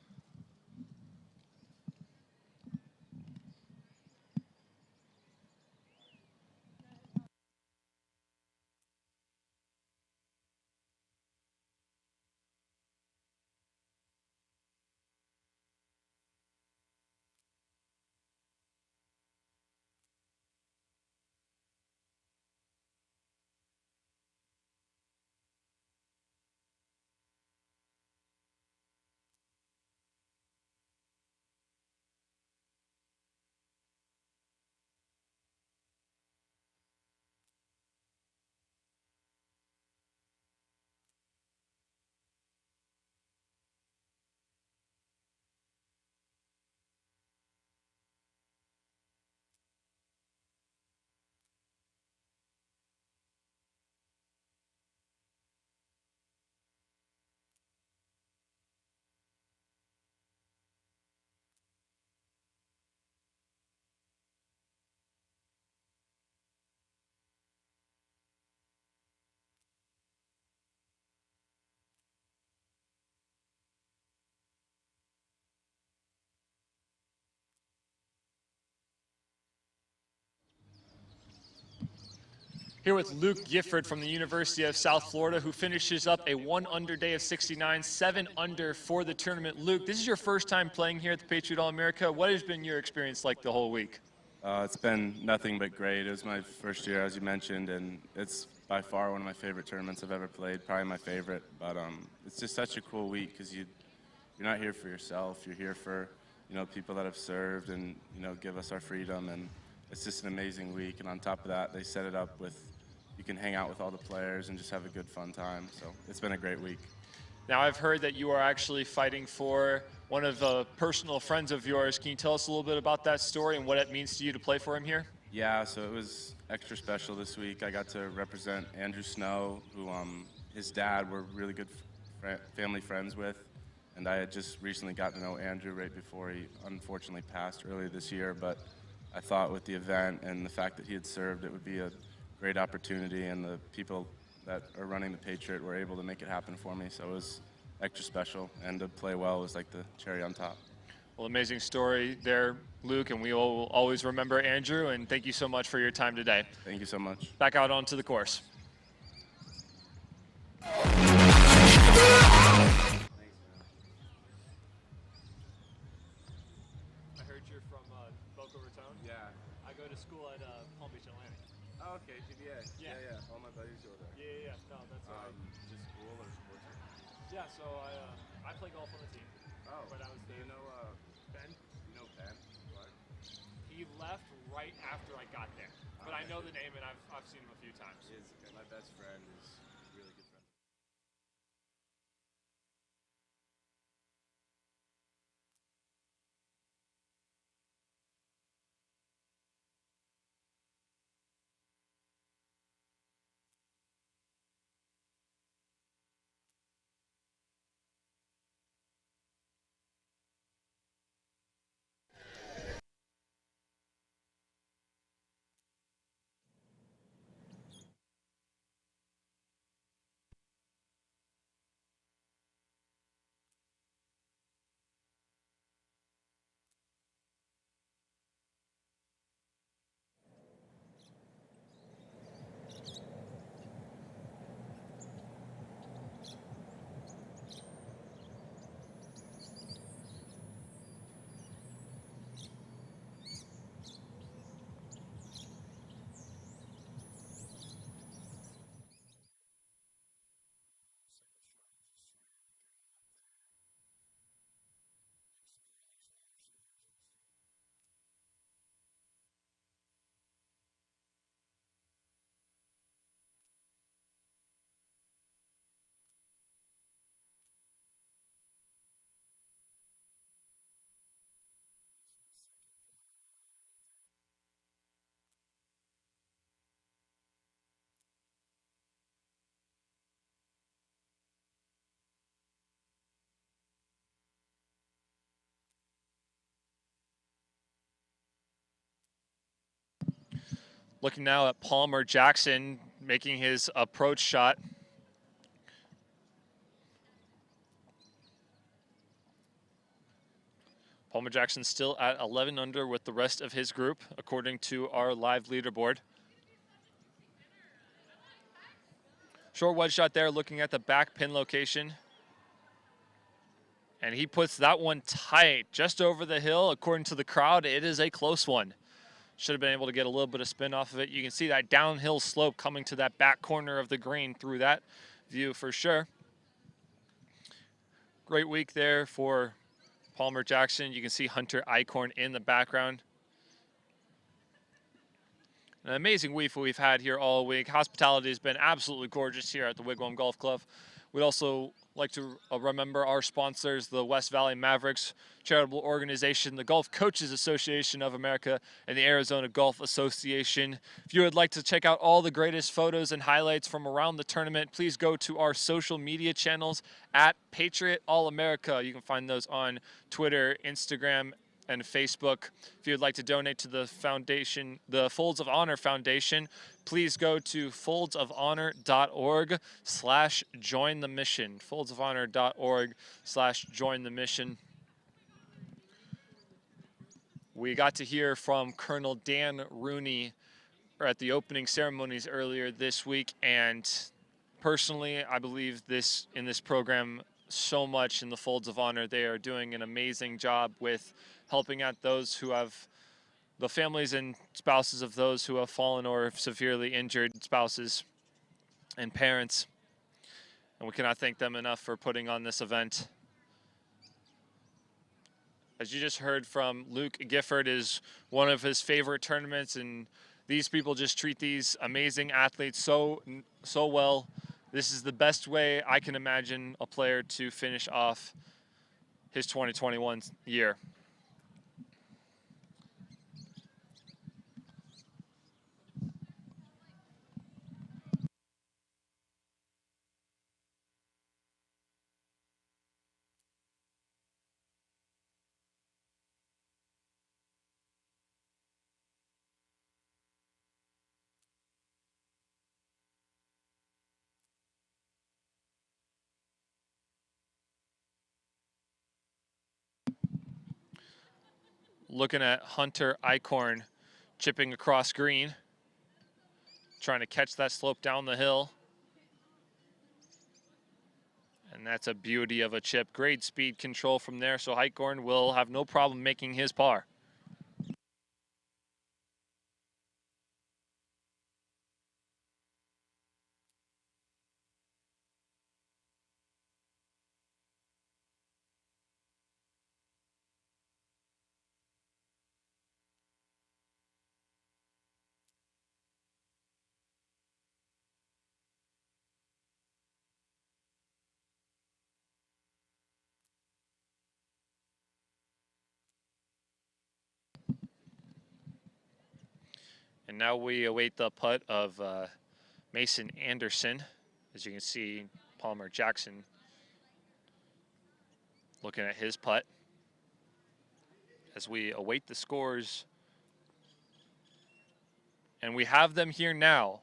Here with Luke Gifford from the University of South Florida, who finishes up a 1 under day of 69, 7 under for the tournament. Luke, this is your first time playing here at the Patriot All-America. What has been your experience like the whole week? It's been nothing but great. It was my first year, as you mentioned, and it's by far one of my favorite tournaments I've ever played, probably my favorite. But it's just such a cool week because you're not here for yourself. You're here for, people that have served and, give us our freedom. And it's just an amazing week. And on top of that, they set it up with, you can hang out with all the players and just have a good, fun time. So it's been a great week. Now, I've heard that you are actually fighting for one of the personal friends of yours. Can you tell us a little bit about that story and what it means to you to play for him here? Yeah, so it was extra special this week. I got to represent Andrew Snow, who his dad we're really good family friends with. And I had just recently gotten to know Andrew right before he unfortunately passed earlier this year. But I thought with the event and the fact that he had served, it would be a great opportunity, and the people that are running the Patriot were able to make it happen for me. So it was extra special, and to play well was like the cherry on top. Well, amazing story there, Luke, and we will always remember Andrew, and thank you so much for your time today. Thank you so much. Back out onto the course. School at Palm Beach, Atlantic. Oh, okay, PBA. Yeah. All my buddies go there. Yeah. No, that's right. Just school or sports? Yeah, so I play golf on the team. Oh. But I was there. Do you know Ben? You know Ben? What? He left right after I got there. But I know the name, and I've seen him a few times. He is my best friend. Is a really good friend. Looking now at Palmer Jackson making his approach shot. Palmer Jackson still at 11 under with the rest of his group, according to our live leaderboard. Short wedge shot there, looking at the back pin location. And he puts that one tight, just over the hill. According to the crowd, it is a close one. Should have been able to get a little bit of spin off of it. You can see that downhill slope coming to that back corner of the green through that view for sure. Great week there for Palmer Jackson. You can see Hunter Eichhorn in the background. An amazing week we've had here all week. Hospitality has been absolutely gorgeous here at the Wigwam Golf Club. We'd also like to remember our sponsors, the West Valley Mavericks charitable organization, the Golf Coaches Association of America, and the Arizona Golf Association. If you would like to check out all the greatest photos and highlights from around the tournament, please go to our social media channels at Patriot All America. You can find those on Twitter, Instagram, and Facebook. If you'd like to donate to the foundation, the Folds of Honor Foundation, please go to foldsofhonor.org/join the mission. foldsofhonor.org/join the mission. We got to hear from Colonel Dan Rooney or at the opening ceremonies earlier this week, and personally, I believe in this program so much in the Folds of Honor. They are doing an amazing job with helping out those who have the families and spouses of those who have fallen or severely injured spouses and parents. And we cannot thank them enough for putting on this event. As you just heard from Luke, Gifford is one of his favorite tournaments, and these people just treat these amazing athletes so well. This is the best way I can imagine a player to finish off his 2021 year. Looking at Hunter Eichhorn chipping across green, trying to catch that slope down the hill. And that's a beauty of a chip. Great speed control from there, so Eichhorn will have no problem making his par. And now we await the putt of Mason Anderson. As you can see, Palmer Jackson looking at his putt. As we await the scores. And we have them here now.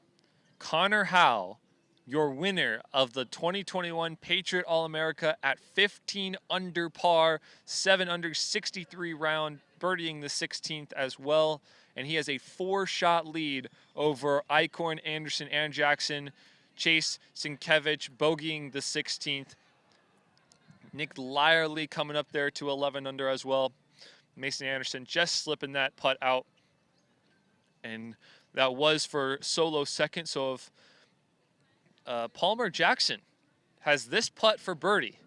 Connor Howe, your winner of the 2021 Patriot All-America at 15 under par, 7 under 63 round, birdieing the 16th as well. And he has a 4-shot lead over Eichhorn, Anderson, and Jackson. Chase Sienkiewicz bogeying the 16th. Nick Lyerly coming up there to 11 under as well. Mason Anderson just slipping that putt out. And that was for solo second. So if Palmer Jackson has this putt for birdie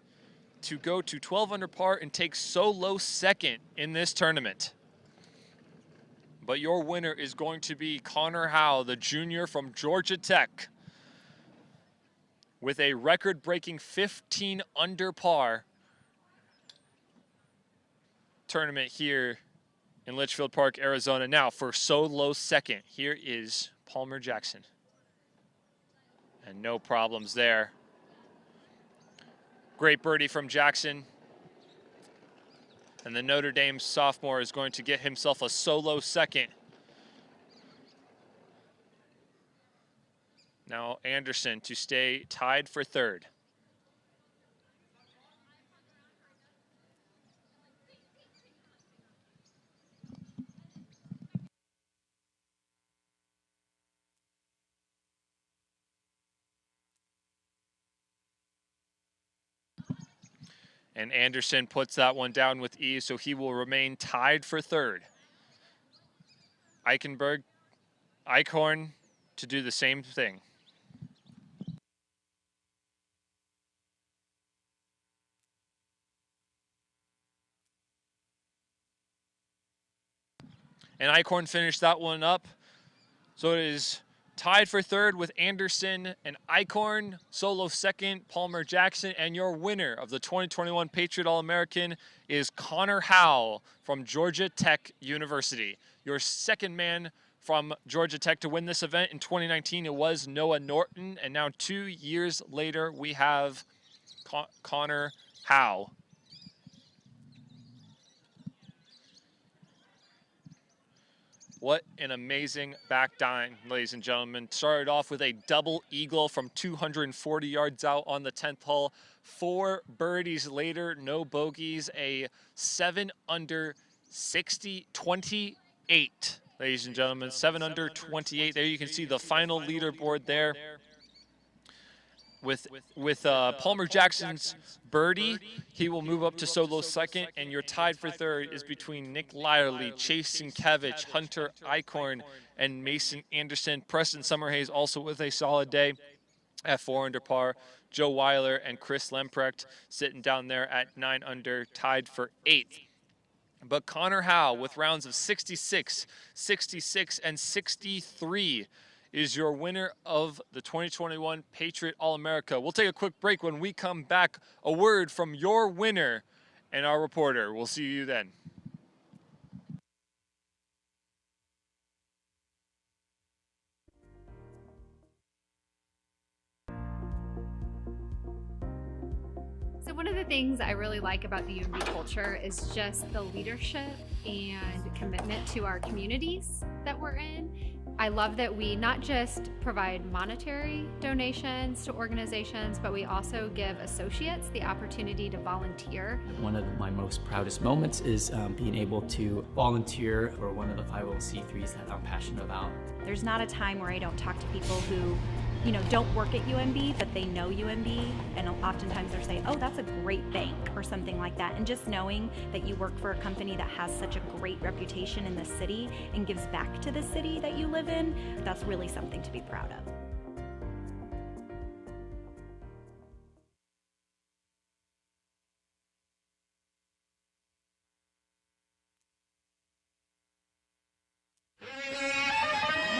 to go to 12 under par and take solo second in this tournament. But your winner is going to be Connor Howe, the junior from Georgia Tech, with a record-breaking 15 under par tournament here in Litchfield Park, Arizona. Now for solo second, here is Palmer Jackson. And no problems there. Great birdie from Jackson. And the Notre Dame sophomore is going to get himself a solo second. Now Anderson to stay tied for third. And Anderson puts that one down with ease, so he will remain tied for third. Eichhorn to do the same thing. And Eichhorn finished that one up. So it is tied for third with Anderson and Eichhorn, solo second, Palmer Jackson, and your winner of the 2021 Patriot All-American is Connor Howe from Georgia Tech University. Your second man from Georgia Tech to win this event in 2019, it was Noah Norton, and now 2 years later, we have Connor Howe. What an amazing back nine, ladies and gentlemen. Started off with a double eagle from 240 yards out on the 10th hole. 4 birdies later, no bogeys, a 7 under 28 ladies and gentlemen. 7 under 28. There you can see the final leaderboard there. With Palmer Jackson's birdie, he will move up to solo second, and your tied for third is between Nick Lyerly, Chase Sienkiewicz, Hunter Eichhorn, and Mason Anderson. Preston Summerhays also with a solid day at 4 under par. Joe Weiler and Chris Lemprecht sitting down there at 9 under, tied for 8th. But Connor Howe with rounds of 66, 66, and 63 is your winner of the 2021 Patriot All-America. We'll take a quick break. When we come back, a word from your winner and our reporter. We'll see you then. So one of the things I really like about the UMB culture is just the leadership and commitment to our communities that we're in. I love that we not just provide monetary donations to organizations, but we also give associates the opportunity to volunteer. One of my most proudest moments is being able to volunteer for one of the 501c3s that I'm passionate about. There's not a time where I don't talk to people who, you know, don't work at UMB, but they know UMB, and oftentimes they're saying, oh, that's a great bank or something like that. And just knowing that you work for a company that has such a great reputation in the city and gives back to the city that you live in, that's really something to be proud of.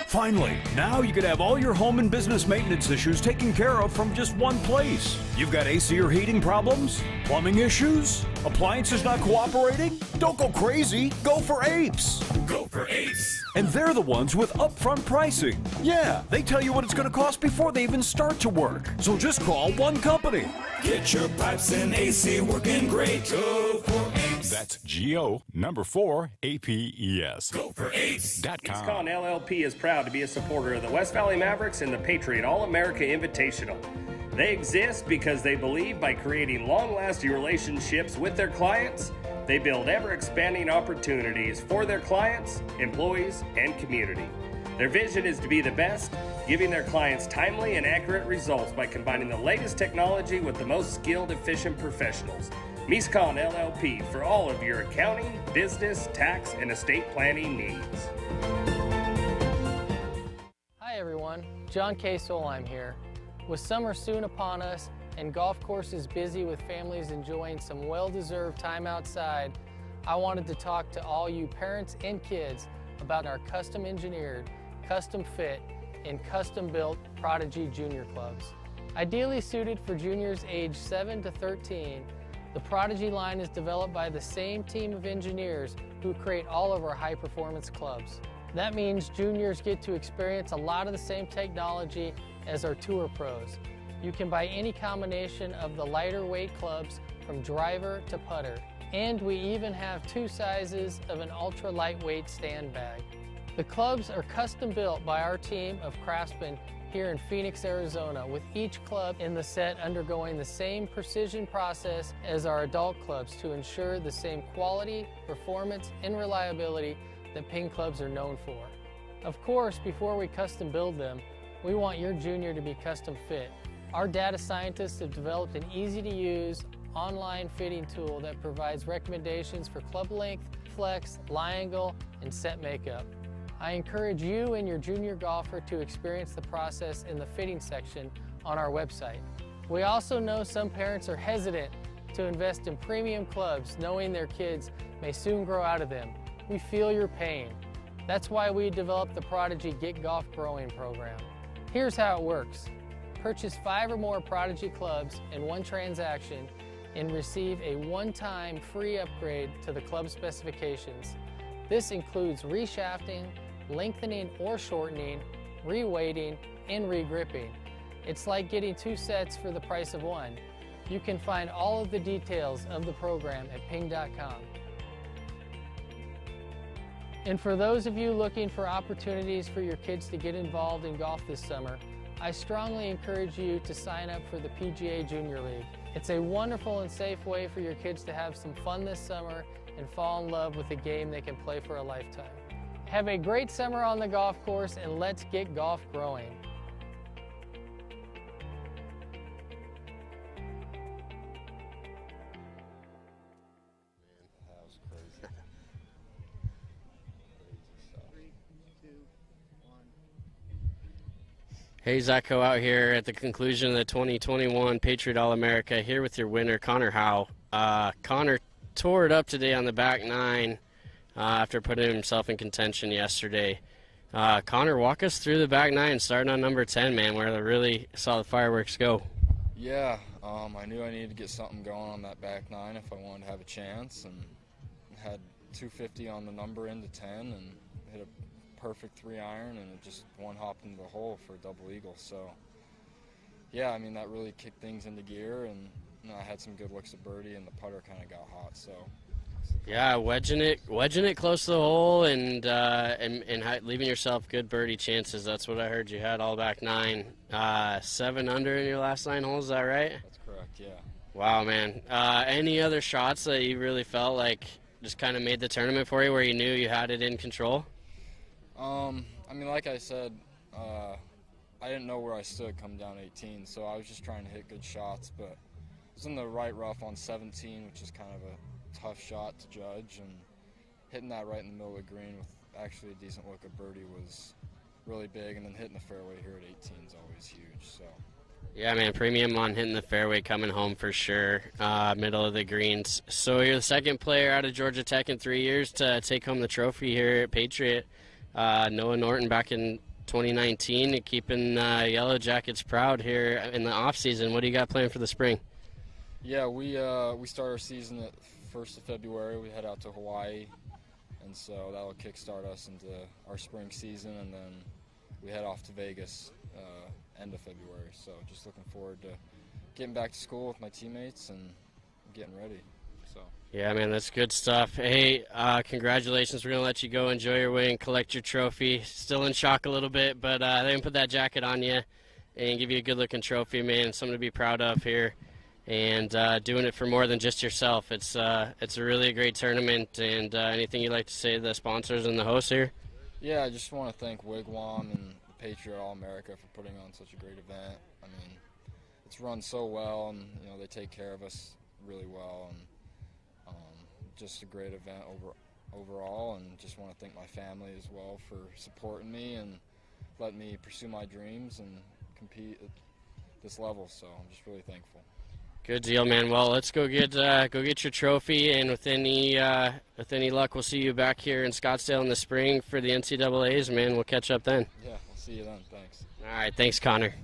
Finally, now you can have all your home and business maintenance issues taken care of from just one place. You've got AC or heating problems? Plumbing issues? Appliances not cooperating? Don't go crazy. Go for Apes. Go for Apes. And they're the ones with upfront pricing. Yeah, they tell you what it's going to cost before they even start to work. So just call one company. Get your pipes and AC working great. Go for Apes. That's GO number 4 APES. Go for Apes.com. Eastcon LLP is proud to be a supporter of the West Valley Mavericks and the Patriot All-America Invitational. They exist because they believe by creating long-lasting relationships with their clients, they build ever-expanding opportunities for their clients, employees, and community. Their vision is to be the best, giving their clients timely and accurate results by combining the latest technology with the most skilled, efficient professionals. Eastcon LLP for all of your accounting, business, tax, and estate planning needs. Hi everyone, John K. Solheim here. With summer soon upon us and golf courses busy with families enjoying some well-deserved time outside, I wanted to talk to all you parents and kids about our custom engineered, custom fit, and custom built Prodigy Junior Clubs. Ideally suited for juniors aged 7 to 13, the Prodigy line is developed by the same team of engineers who create all of our high-performance clubs. That means juniors get to experience a lot of the same technology as our tour pros. You can buy any combination of the lighter weight clubs from driver to putter. And we even have 2 sizes of an ultra lightweight stand bag. The clubs are custom built by our team of craftsmen here in Phoenix, Arizona, with each club in the set undergoing the same precision process as our adult clubs to ensure the same quality, performance, and reliability that Ping clubs are known for. Of course, before we custom build them, we want your junior to be custom fit. Our data scientists have developed an easy-to-use online fitting tool that provides recommendations for club length, flex, lie angle, and set makeup. I encourage you and your junior golfer to experience the process in the fitting section on our website. We also know some parents are hesitant to invest in premium clubs knowing their kids may soon grow out of them. We feel your pain. That's why we developed the Prodigy Get Golf Growing program. Here's how it works. Purchase 5 or more Prodigy clubs in one transaction and receive a one-time free upgrade to the club specifications. This includes reshafting, lengthening or shortening, reweighting, and regripping. It's like getting 2 sets for the price of 1. You can find all of the details of the program at ping.com. And for those of you looking for opportunities for your kids to get involved in golf this summer, I strongly encourage you to sign up for the PGA Junior League. It's a wonderful and safe way for your kids to have some fun this summer and fall in love with a game they can play for a lifetime. Have a great summer on the golf course, and let's get golf growing. Hey, Zacho out here at the conclusion of the 2021 Patriot All-America, here with your winner, Connor Howe. Connor tore it up today on the back nine after putting himself in contention yesterday. Connor, walk us through the back nine, starting on number 10, man, where I really saw the fireworks go. Yeah, I knew I needed to get something going on that back nine if I wanted to have a chance, and had 250 on the number into 10 and hit a perfect 3-iron, and it just one hop into the hole for a double eagle. So yeah, I mean, that really kicked things into gear, and I had some good looks at birdie, and the putter kind of got hot. So yeah, wedging it close to the hole, and leaving yourself good birdie chances. That's what I heard you had all back nine. 7 under in your last 9 holes, is that right? That's correct, yeah. Wow, man. Any other shots that you really felt like just kind of made the tournament for you, where you knew you had it in control? I mean, like I said, I didn't know where I stood coming down 18, so I was just trying to hit good shots, but I was in the right rough on 17, which is kind of a tough shot to judge, and hitting that right in the middle of the green with actually a decent look at birdie was really big, and then hitting the fairway here at 18 is always huge. So yeah, man, premium on hitting the fairway coming home for sure, middle of the greens. So you're the second player out of Georgia Tech in 3 years to take home the trophy here at Patriot. Noah Norton back in 2019, keeping Yellow Jackets proud here in the off season. What do you got planned for the spring? Yeah, we start our season at 1st of February. We head out to Hawaii, and so that'll kickstart us into our spring season, and then we head off to Vegas end of February. So just looking forward to getting back to school with my teammates and getting ready. So yeah, man, that's good stuff. Hey, congratulations. We're going to let you go enjoy your win, collect your trophy. Still in shock a little bit, but they can put that jacket on you and give you a good-looking trophy, man, something to be proud of here. And doing it for more than just yourself. It's a really great tournament. And anything you'd like to say to the sponsors and the hosts here? Yeah, I just want to thank Wigwam and the Patriot All-America for putting on such a great event. I mean, it's run so well, and they take care of us really well, and just a great event overall. And just want to thank my family as well for supporting me and letting me pursue my dreams and compete at this level. So I'm just really thankful. Good deal, man. Well, let's go get your trophy, and with any luck, we'll see you back here in Scottsdale in the spring for the NCAAs, man. We'll catch up then. Yeah, we'll see you then. Thanks. All right, thanks, Connor.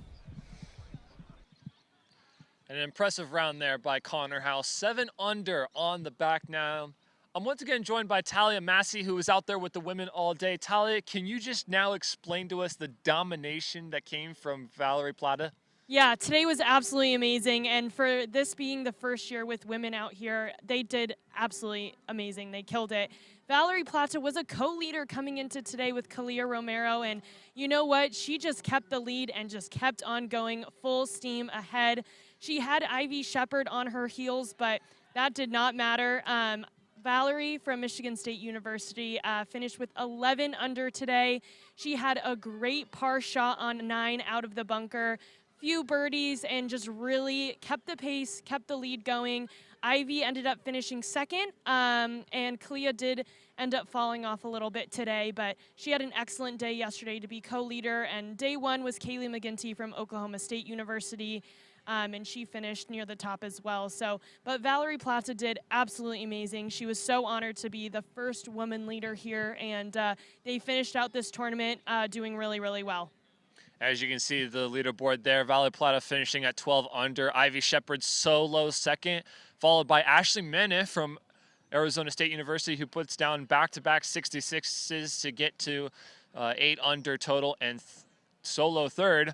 An impressive round there by Connor Howe. 7 under on the back now. I'm once again joined by Talia Massey, who was out there with the women all day. Talia, can you just now explain to us the domination that came from Valerie Plata? Yeah, today was absolutely amazing, and for this being the first year with women out here, they did absolutely amazing. They killed it. Valerie Plata was a co-leader coming into today with Kalia Romero, and you know what? She just kept the lead and just kept on going full steam ahead. She had Ivy Shepard on her heels, but that did not matter. Valerie from Michigan State University finished with 11 under today. She had a great par shot on 9 out of the bunker. Few birdies, and just really kept the pace, kept the lead going. Ivy ended up finishing second, and Kalia did end up falling off a little bit today, but she had an excellent day yesterday to be co-leader, and day 1 was Kaylee McGinty from Oklahoma State University, and she finished near the top as well. So, but Valerie Plata did absolutely amazing. She was so honored to be the first woman leader here, and they finished out this tournament doing really, really well. As you can see, the leaderboard there, Valerie Plata finishing at 12 under. Ivy Shepard solo second, followed by Ashley Mene from Arizona State University, who puts down back-to-back 66s to get to 8 under total, and solo third.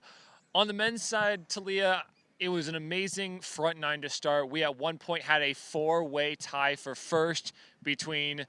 On the men's side, Talia, it was an amazing front 9 to start. We at one point had a 4-way tie for first between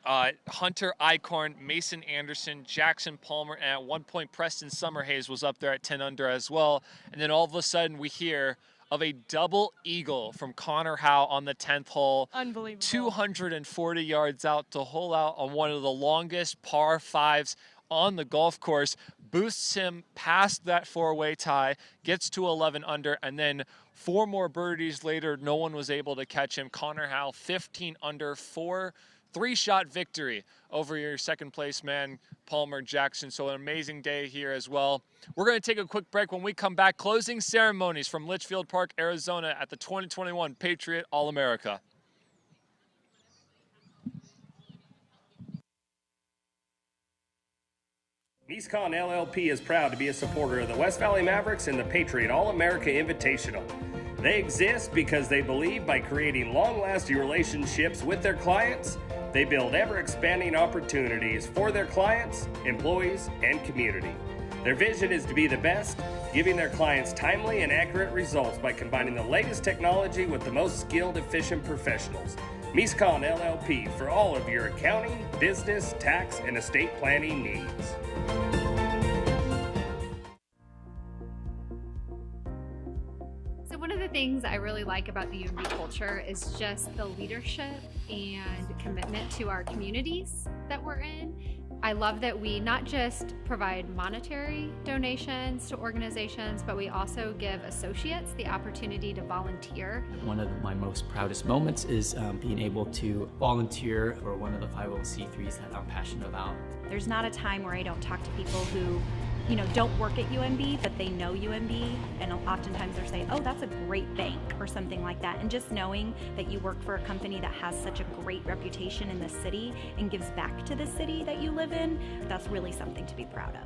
Hunter Eichhorn, Mason Anderson, Jackson Palmer, and at one point Preston Summerhays was up there at 10 under as well. And then all of a sudden we hear of a double eagle from Connor Howe on the 10th hole. Unbelievable. 240 yards out to hole out on one of the longest par fives on the golf course, boosts him past that four-way tie, gets to 11 under, and then 4 more birdies later, no one was able to catch him. Connor Howe, 15 under, 3-shot victory over your second place man, Palmer Jackson. So an amazing day here as well. We're going to take a quick break. When we come back, closing ceremonies from Litchfield Park, Arizona at the 2021 Patriot All-America. MeesCon LLP is proud to be a supporter of the West Valley Mavericks and the Patriot All-America Invitational. They exist because they believe by creating long-lasting relationships with their clients, they build ever-expanding opportunities for their clients, employees, and community. Their vision is to be the best, giving their clients timely and accurate results by combining the latest technology with the most skilled, efficient professionals. MeesCon LLP for all of your accounting, business, tax, and estate planning needs. So one of the things I really like about the UMB culture is just the leadership and commitment to our communities that we're in. I love that we not just provide monetary donations to organizations, but we also give associates the opportunity to volunteer. One of my most proudest moments is being able to volunteer for one of the 501c3s that I'm passionate about. There's not a time where I don't talk to people who, don't work at UMB, but they know UMB, and oftentimes they'll say, oh, that's a great bank, or something like that. And just knowing that you work for a company that has such a great reputation in the city and gives back to the city that you live in, that's really something to be proud of.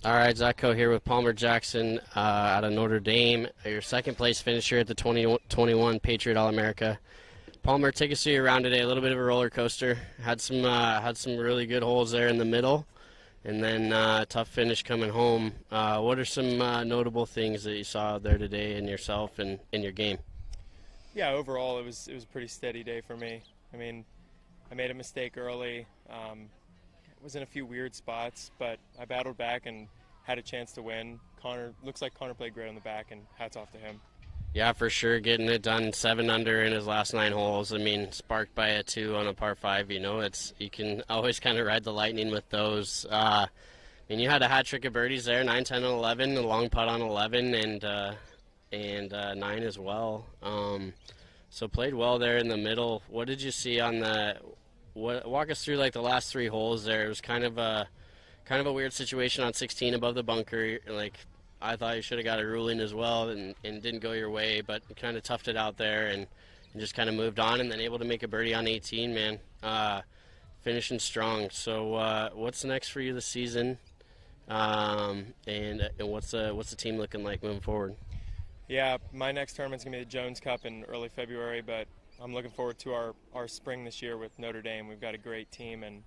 All right, Zacho here with Palmer Jackson out of Notre Dame, your second place finisher at the 2021 Patriot All-America. Palmer, take us through your round today. A little bit of a roller coaster. Had some really good holes there in the middle, and then tough finish coming home. What are some notable things that you saw there today in yourself and in your game? Yeah, overall it was a pretty steady day for me. I mean, I made a mistake early. Was in a few weird spots, but I battled back and had a chance to win. Looks like Connor played great on the back, and hats off to him. Yeah, for sure, getting it done 7 under in his last 9 holes. I mean, sparked by a 2 on a par 5. You can always kind of ride the lightning with those. I mean, you had a hat trick of birdies there, 9, 10, and 11, a long putt on 11, and 9 as well. So played well there in the middle. What did you see on the? Walk us through like the last 3 holes there. It was kind of a weird situation on 16 above the bunker. Like, I thought you should have got a ruling as well, and didn't go your way, but kind of toughed it out there and just kind of moved on, and then able to make a birdie on 18, man. Finishing strong. So what's next for you this season, and what's the team looking like moving forward? Yeah, my next tournament's going to be the Jones Cup in early February, but I'm looking forward to our spring this year with Notre Dame. We've got a great team and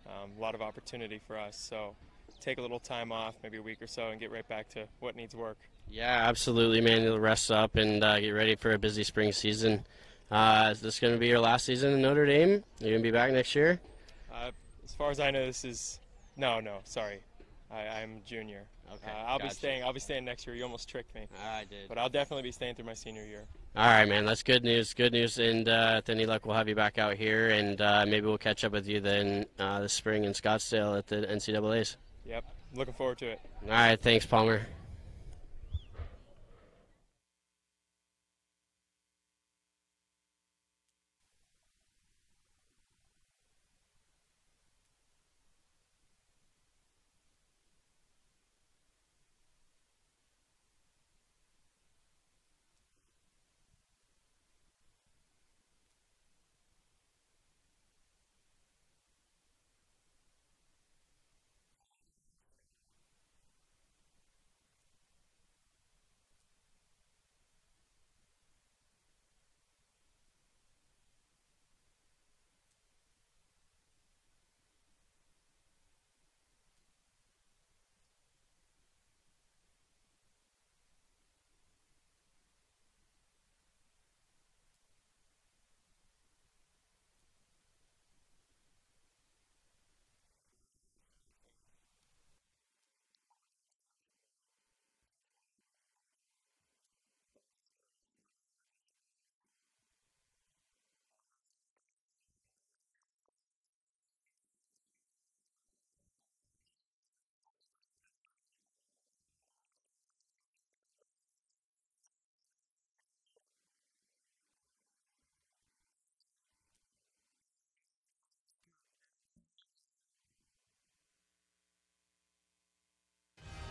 a lot of opportunity for us. So take a little time off, maybe a week or so, and get right back to what needs work. Yeah, absolutely, man. You'll rest up and get ready for a busy spring season. Is this going to be your last season in Notre Dame? Are you going to be back next year? As far as I know, this is no. Sorry, I'm a junior. Okay, I'll be staying next year. You almost tricked me. I did. But I'll definitely be staying through my senior year. All right, man. That's good news. Good news. And with any luck, we'll have you back out here, and maybe we'll catch up with you then this spring in Scottsdale at the NCAAs. Yep. Looking forward to it. All right. Thanks, Palmer.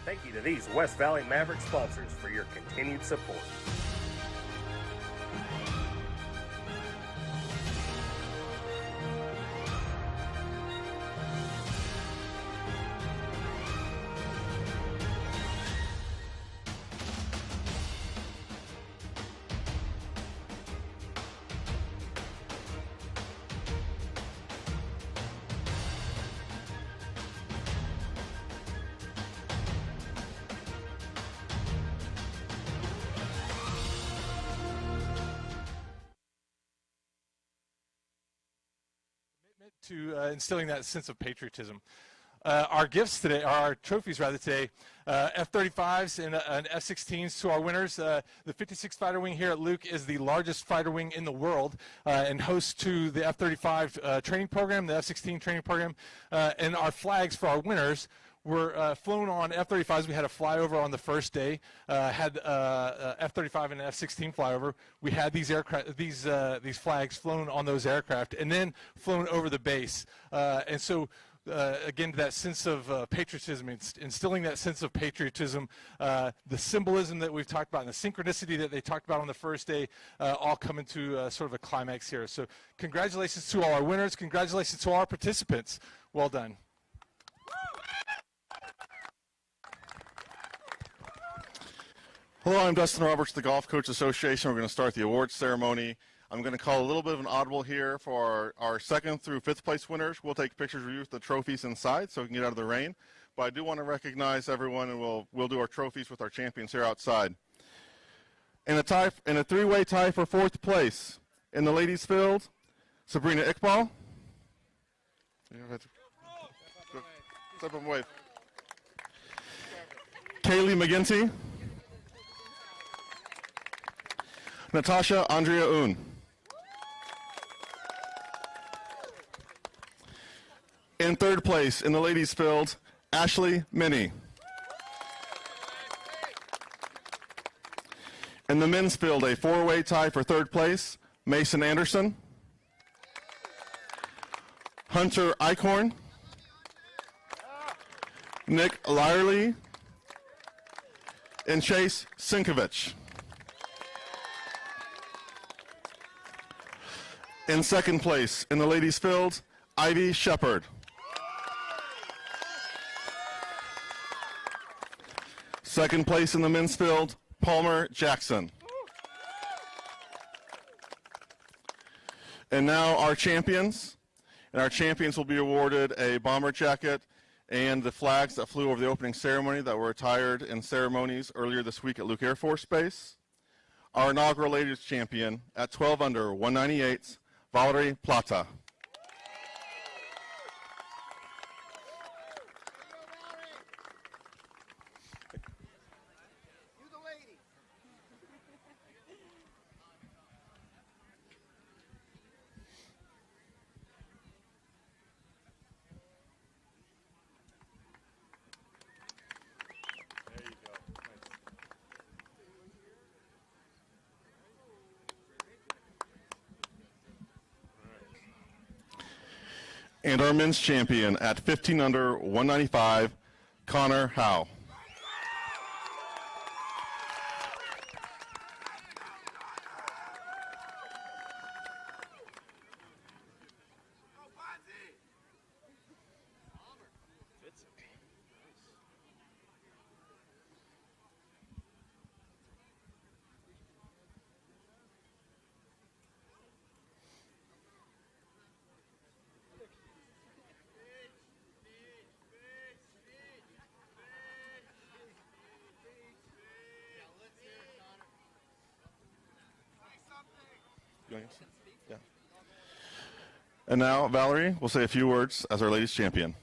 Thank you to these West Valley Mavericks sponsors for your continued support. To instilling that sense of patriotism. Our gifts today, our trophies rather today, F-35s and F-16s to our winners. The 56th Fighter Wing here at Luke is the largest fighter wing in the world and hosts to the F-35 training program, the F-16 training program, and our flags for our winners were flown on F-35s. We had a flyover on the first day, had F-35 and F-16 flyover. We had these aircraft, these flags flown on those aircraft, and then flown over the base. And so, again, that sense of patriotism, instilling that sense of patriotism, the symbolism that we've talked about, and the synchronicity that they talked about on the first day, all come into sort of a climax here. So, congratulations to all our winners. Congratulations to all our participants. Well done. Hello, I'm Dustin Roberts, the Golf Coach Association. We're going to start the awards ceremony. I'm going to call a little bit of an audible here for our second through fifth place winners. We'll take pictures of you with the trophies inside so we can get out of the rain. But I do want to recognize everyone, and we'll do our trophies with our champions here outside. In a three-way tie for fourth place in the ladies' field, Sabrina Iqbal. Step up and wave. Kaylee McGinty. Natasha Andrea Un. In third place in the ladies' field, Ashley Minnie. In the men's field, a four-way tie for third place, Mason Anderson, Hunter Eichhorn, Nick Lyerly, and Chase Sinkovich. In second place in the ladies' field, Ivy Shepard. Second place in the men's field, Palmer Jackson. And now our champions. And our champions will be awarded a bomber jacket and the flags that flew over the opening ceremony that were attired in ceremonies earlier this week at Luke Air Force Base. Our inaugural ladies champion at 12 under 198, Valerie Plata. And our men's champion at 15 under 195, Connor Howe. Yeah. And now, Valerie will say a few words as our ladies champion.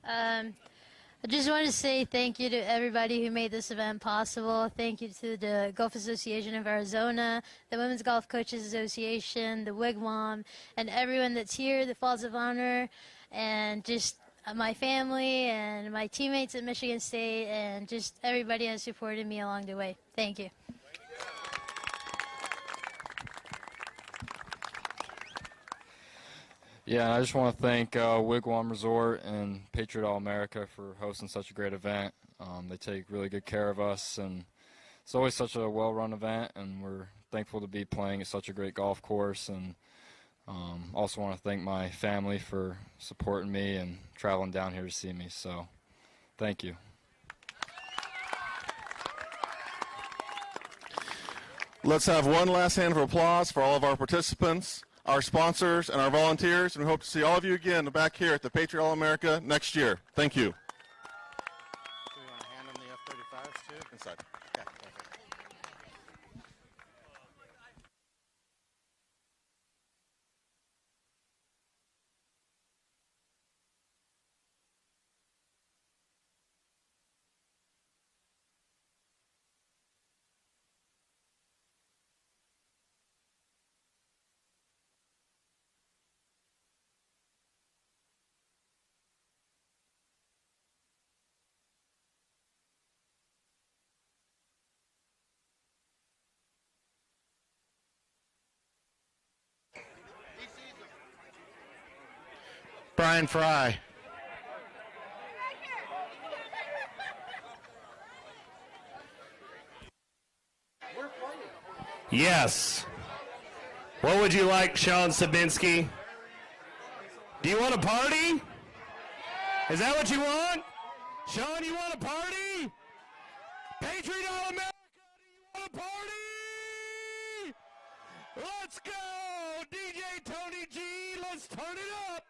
I just want to say thank you to everybody who made this event possible. Thank you to the Golf Association of Arizona, the Women's Golf Coaches Association, the Wigwam, and everyone that's here, the Falls of Honor, and just my family and my teammates at Michigan State, and just everybody has supported me along the way. Thank you. Yeah, and I just want to thank Wigwam Resort and Patriot All-America for hosting such a great event. They take really good care of us, and it's always such a well-run event, and we're thankful to be playing at such a great golf course. And also want to thank my family for supporting me and traveling down here to see me. So thank you. Let's have one last hand of applause for all of our participants, our sponsors, and our volunteers, and we hope to see all of you again back here at the Patriot All-America next year. Thank you. Do you want to hand them the F-35s too? Inside. Yeah, perfect. Brian Fry. Yes. What would you like, Sean Sabinski? Do you want a party? Is that what you want? Sean, you want a party? Patriot All-America, do you want a party? Let's go! DJ Tony G, let's turn it up!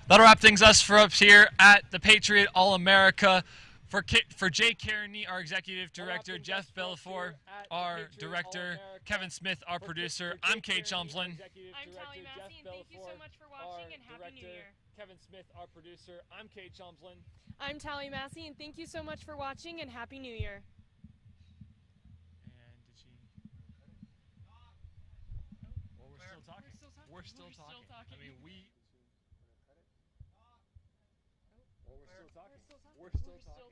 That'll wrap things up for us here at the Patriot All-America For Jay Kearney, our executive director, Jeff Belfort, our director, Kevin Smith, our producer, I'm Kate Chumslin. I'm Tally Massey, and thank you so much for watching, and Happy New Year. Kevin Smith, our producer, I'm Kate Chumslin. I'm Tally Massey, and thank you so much for watching, and Happy New Year. And did she? Well, we're still talking. We're still talking. I mean, we. Well, we're still talking. We're still talking.